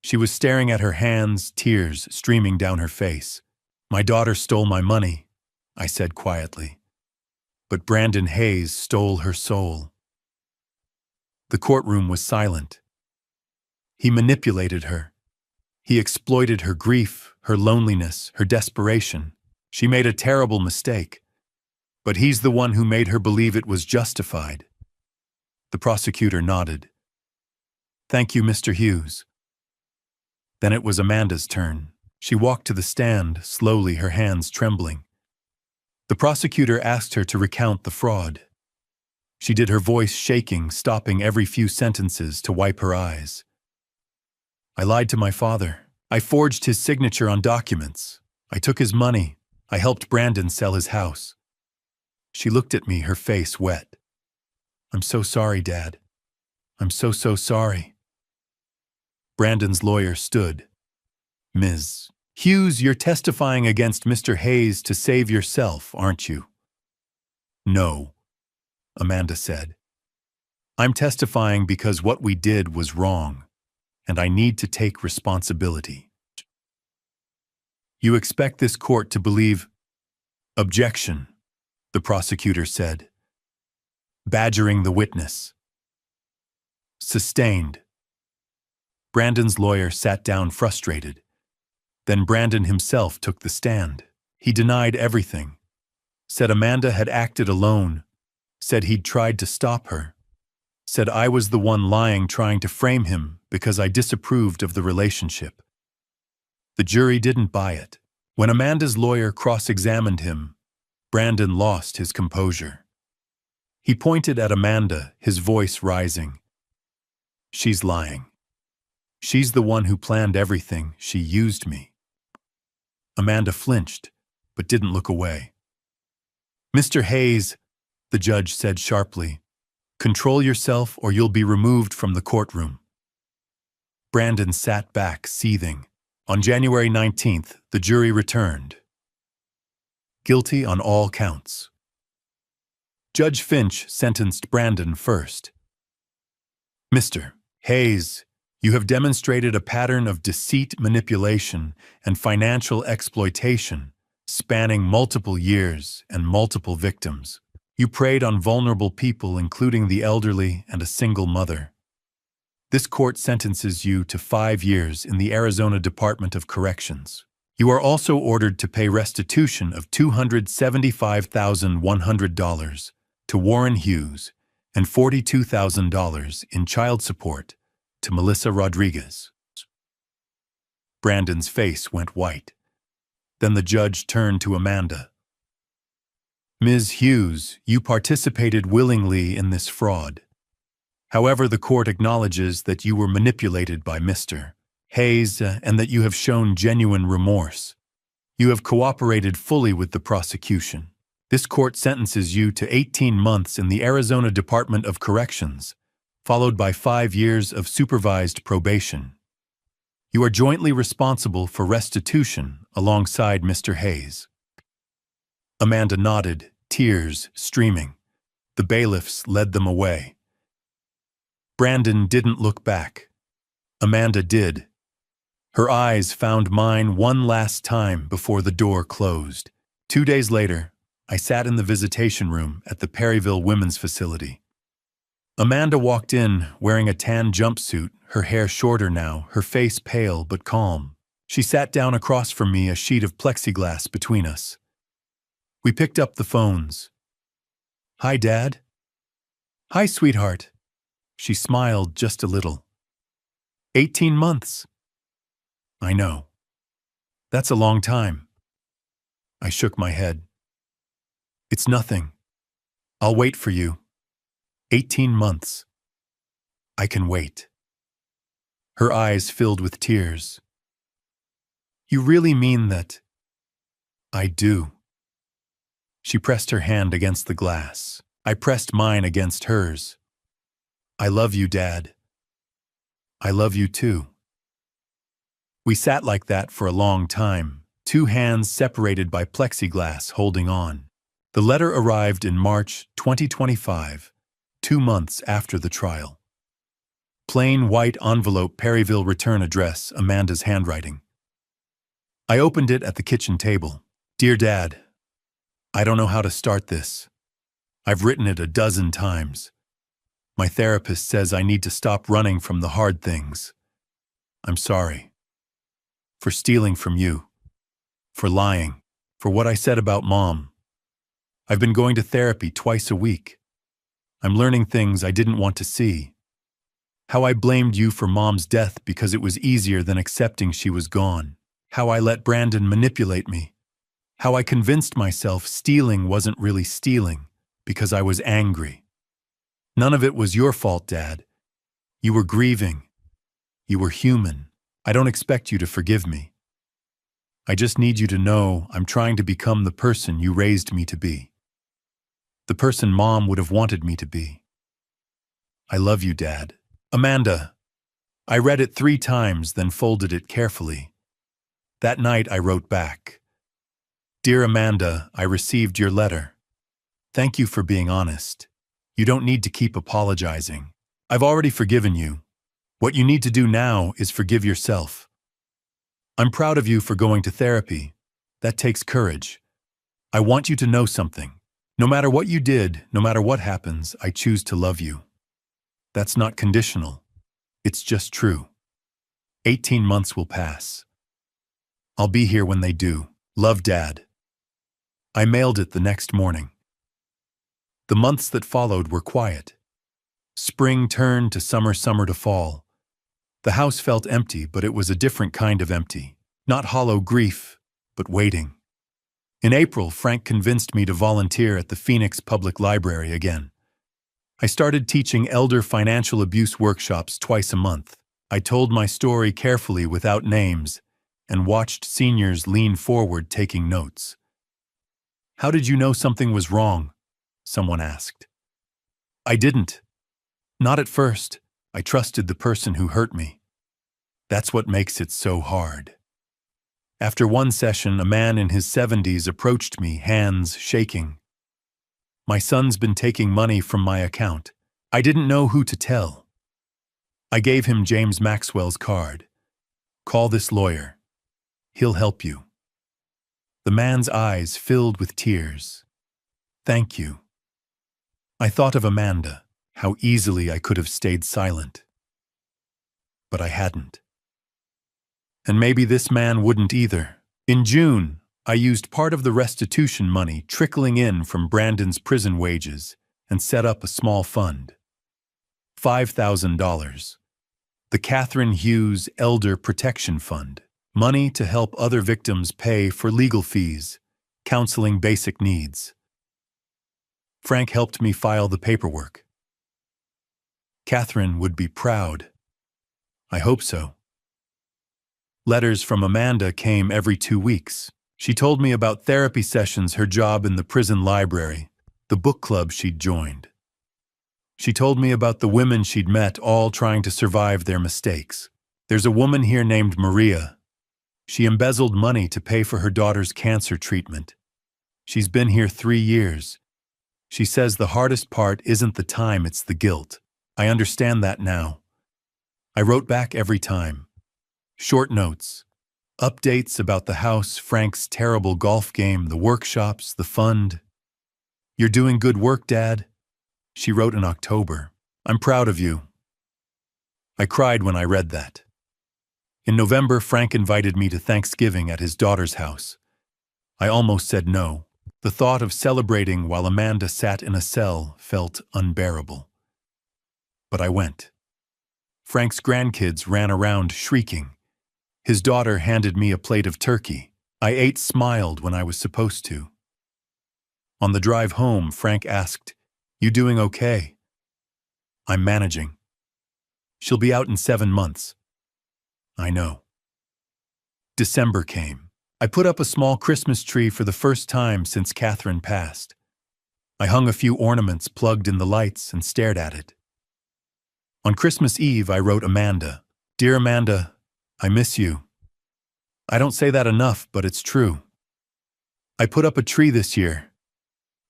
She was staring at her hands, tears streaming down her face. "My daughter stole my money," I said quietly. "But Brandon Hayes stole her soul." The courtroom was silent. He manipulated her. He exploited her grief, her loneliness, her desperation. She made a terrible mistake. But he's the one who made her believe it was justified. The prosecutor nodded. "Thank you, Mr. Hughes." Then it was Amanda's turn. She walked to the stand, slowly, her hands trembling. The prosecutor asked her to recount the fraud. She did, her voice shaking, stopping every few sentences to wipe her eyes. "I lied to my father. I forged his signature on documents. I took his money. I helped Brandon sell his house." She looked at me, her face wet. "I'm so sorry, Dad. I'm so sorry." Brandon's lawyer stood. "Ms. Hughes, you're testifying against Mr. Hayes to save yourself, aren't you?" "No," Amanda said. "I'm testifying because what we did was wrong, and I need to take responsibility." "You expect this court to believe—" "Objection," the prosecutor said, badgering the witness. "Sustained." Brandon's lawyer sat down frustrated. Then Brandon himself took the stand. He denied everything. Said Amanda had acted alone. Said he'd tried to stop her. said I was the one lying trying to frame him because I disapproved of the relationship. The jury didn't buy it. When Amanda's lawyer cross-examined him, Brandon lost his composure. He pointed at Amanda, his voice rising. She's lying. She's the one who planned everything. She used me. Amanda flinched, but didn't look away. Mr. Hayes, the judge said sharply, control yourself or you'll be removed from the courtroom. Brandon sat back, seething. On January 19th, the jury returned. Guilty on all counts. Judge Finch sentenced Brandon first. Mr. Hayes, you have demonstrated a pattern of deceit, manipulation, and financial exploitation spanning multiple years and multiple victims. You preyed on vulnerable people, including the elderly and a single mother. This court sentences you to 5 years in the Arizona Department of Corrections. You are also ordered to pay restitution of $275,100 to Warren Hughes and $42,000 in child support to Melissa Rodriguez. Brandon's face went white. Then the judge turned to Amanda. Ms. Hughes, you participated willingly in this fraud. However, the court acknowledges that you were manipulated by Mr. Hayes and that you have shown genuine remorse. You have cooperated fully with the prosecution. This court sentences you to 18 months in the Arizona Department of Corrections, followed by 5 years of supervised probation. You are jointly responsible for restitution alongside Mr. Hayes. Amanda nodded, tears streaming. The bailiffs led them away. Brandon didn't look back. Amanda did. Her eyes found mine one last time before the door closed. 2 days later, I sat in the visitation room at the Perryville Women's Facility. Amanda walked in wearing a tan jumpsuit, her hair shorter now, her face pale but calm. She sat down across from me, a sheet of plexiglass between us. We picked up the phones. Hi, Dad. Hi, sweetheart. She smiled just a little. 18 months. I know. That's a long time. I shook my head. It's nothing. I'll wait for you. 18 months. I can wait. Her eyes filled with tears. You really mean that? I do. She pressed her hand against the glass. I pressed mine against hers. I love you, Dad. I love you too. We sat like that for a long time, 2 hands separated by plexiglass holding on. The letter arrived in March 2025, 2 months after the trial. Plain white envelope, Perryville return address, Amanda's handwriting. I opened it at the kitchen table. Dear Dad, I don't know how to start this. I've written it a dozen times. My therapist says I need to stop running from the hard things. I'm sorry. For stealing from you. For lying. For what I said about Mom. I've been going to therapy twice a week. I'm learning things I didn't want to see. How I blamed you for Mom's death because it was easier than accepting she was gone. How I let Brandon manipulate me. How I convinced myself stealing wasn't really stealing because I was angry. None of it was your fault, Dad. You were grieving. You were human. I don't expect you to forgive me. I just need you to know I'm trying to become the person you raised me to be. The person Mom would have wanted me to be. I love you, Dad. Amanda. I read it 3 times, then folded it carefully. That night I wrote back. Dear Amanda, I received your letter. Thank you for being honest. You don't need to keep apologizing. I've already forgiven you. What you need to do now is forgive yourself. I'm proud of you for going to therapy. That takes courage. I want you to know something. No matter what you did, no matter what happens, I choose to love you. That's not conditional. It's just true. 18 months will pass. I'll be here when they do. Love, Dad. I mailed it the next morning. The months that followed were quiet. Spring turned to summer, summer to fall. The house felt empty, but it was a different kind of empty. Not hollow grief, but waiting. In April, Frank convinced me to volunteer at the Phoenix Public Library again. I started teaching elder financial abuse workshops twice a month. I told my story carefully without names and watched seniors lean forward taking notes. "How did you know something was wrong?" someone asked. "I didn't. Not at first. I trusted the person who hurt me. That's what makes it so hard." After one session, a man in his 70s approached me, hands shaking. "My son's been taking money from my account. I didn't know who to tell." I gave him James Maxwell's card. "Call this lawyer. He'll help you." The man's eyes filled with tears. "Thank you." I thought of Amanda, how easily I could have stayed silent. But I hadn't. And maybe this man wouldn't either. In June, I used part of the restitution money trickling in from Brandon's prison wages and set up a small fund. $5,000. The Catherine Hughes Elder Protection Fund. Money to help other victims pay for legal fees, counseling basic needs. Frank helped me file the paperwork. Catherine would be proud. I hope so. Letters from Amanda came every 2 weeks. She told me about therapy sessions, her job in the prison library, the book club she'd joined. She told me about the women she'd met, all trying to survive their mistakes. "There's a woman here named Maria. She embezzled money to pay for her daughter's cancer treatment. She's been here 3 years. She says the hardest part isn't the time, it's the guilt. I understand that now." I wrote back every time. Short notes, updates about the house, Frank's terrible golf game, the workshops, the fund. "You're doing good work, Dad," she wrote in October. "I'm proud of you." I cried when I read that. In November, Frank invited me to Thanksgiving at his daughter's house. I almost said no. The thought of celebrating while Amanda sat in a cell felt unbearable. But I went. Frank's grandkids ran around shrieking. His daughter handed me a plate of turkey. I ate, smiled when I was supposed to. On the drive home, Frank asked, "You doing okay?" "I'm managing." "She'll be out in 7 months." "I know." December came. I put up a small Christmas tree for the first time since Catherine passed. I hung a few ornaments, plugged in the lights, and stared at it. On Christmas Eve, I wrote Amanda. "Dear Amanda, I miss you. I don't say that enough, but it's true. I put up a tree this year.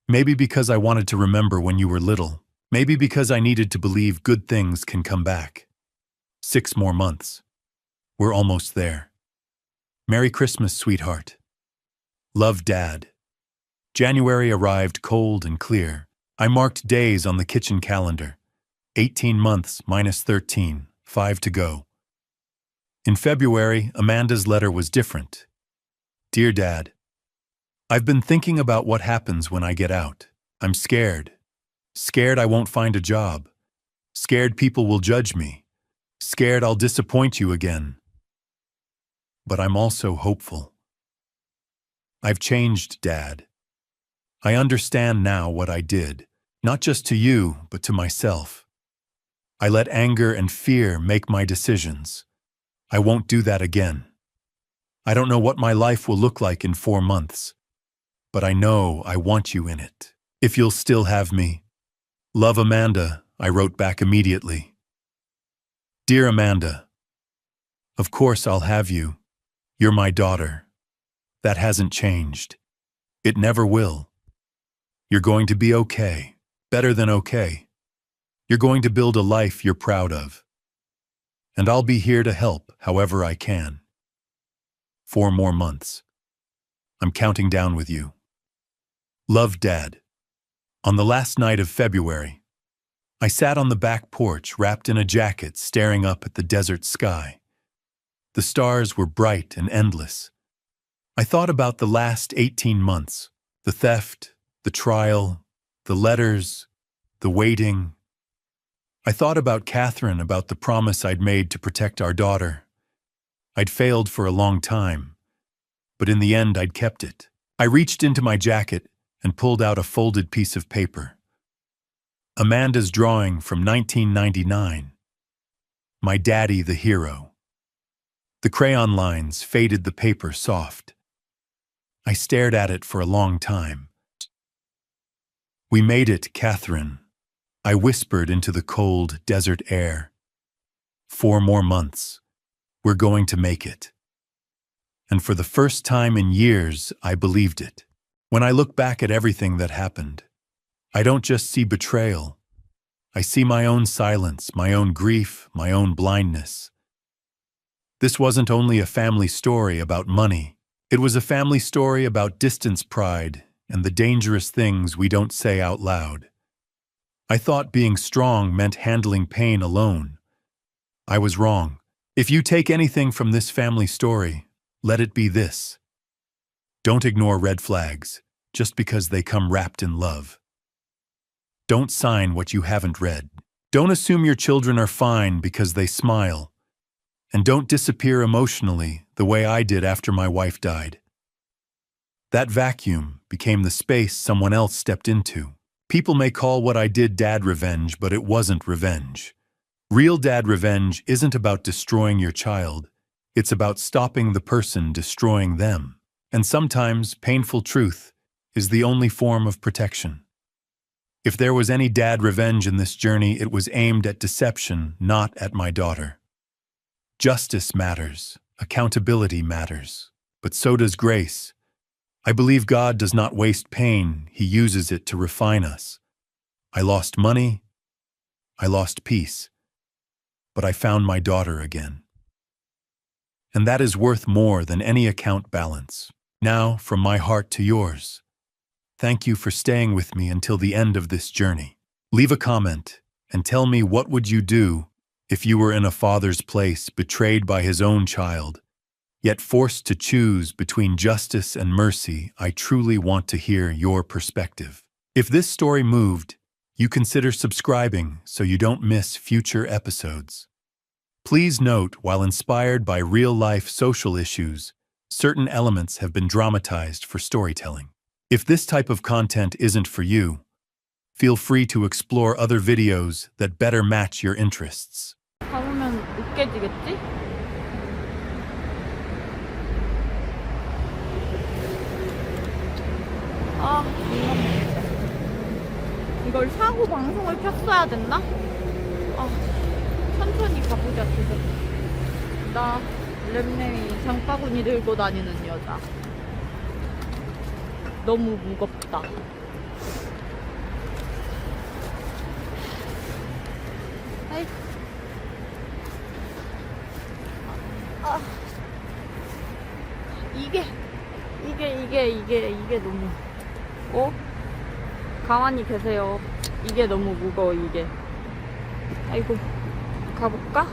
Maybe because I wanted to remember when you were little. Maybe because I needed to believe good things can come back. 6 more months. We're almost there. Merry Christmas, sweetheart. Love, Dad." January arrived cold and clear. I marked days on the kitchen calendar. 18 months minus 13, 5 to go. In February, Amanda's letter was different. "Dear Dad, I've been thinking about what happens when I get out. I'm scared. Scared I won't find a job. Scared people will judge me. Scared I'll disappoint you again. But I'm also hopeful. I've changed, Dad. I understand now what I did, not just to you, but to myself. I let anger and fear make my decisions. I won't do that again. I don't know what my life will look like in 4 months, but I know I want you in it. If you'll still have me. Love, Amanda," I wrote back immediately. "Dear Amanda, of course I'll have you. You're my daughter. That hasn't changed. It never will. You're going to be okay, better than okay. You're going to build a life you're proud of. And I'll be here to help however I can. 4 more months. I'm counting down with you. Love, Dad." On the last night of February, I sat on the back porch wrapped in a jacket staring up at the desert sky. The stars were bright and endless. I thought about the last 18 months, the theft, the trial, the letters, the waiting. I thought about Catherine, about the promise I'd made to protect our daughter. I'd failed for a long time, but in the end I'd kept it. I reached into my jacket and pulled out a folded piece of paper. Amanda's drawing from 1999. My daddy the hero. The crayon lines faded the paper soft. I stared at it for a long time. We made it, Catherine. I whispered into the cold desert air. 4 more months. We're going to make it. And for the first time in years, I believed it. When I look back at everything that happened, I don't just see betrayal. I see my own silence, my own grief, my own blindness. This wasn't only a family story about money. It was a family story about distance pride and the dangerous things we don't say out loud. I thought being strong meant handling pain alone. I was wrong. If you take anything from this family story, let it be this. Don't ignore red flags just because they come wrapped in love. Don't sign what you haven't read. Don't assume your children are fine because they smile. And don't disappear emotionally the way I did after my wife died. That vacuum became the space someone else stepped into. People may call what I did dad revenge, but it wasn't revenge. Real dad revenge isn't about destroying your child. It's about stopping the person destroying them. And sometimes painful truth is the only form of protection. If there was any dad revenge in this journey, it was aimed at deception, not at my daughter. Justice matters, accountability matters, but so does grace. I believe God does not waste pain, He uses it to refine us. I lost money, I lost peace, but I found my daughter again. And that is worth more than any account balance. Now, from my heart to yours, thank you for staying with me until the end of this journey. Leave a comment and tell me, what would you do if you were in a father's place, betrayed by his own child, yet forced to choose between justice and mercy? I truly want to hear your perspective. If this story moved, you consider subscribing so you don't miss future episodes. Please note, while inspired by real-life social issues, certain elements have been dramatized for storytelling. If this type of content isn't for you, feel free to explore other videos that better match your interests. 가보면 웃겨지겠지? 아, 이걸 사고 방송을 켰어야 됐나? 아, 천천히 가보자, 지금. 나 랩네이 장바구니 들고 다니는 여자. 너무 무겁다. 아이. 아. 이게 너무. 가만히 계세요. 이게 너무 무거워, 이게. 아이고, 가볼까?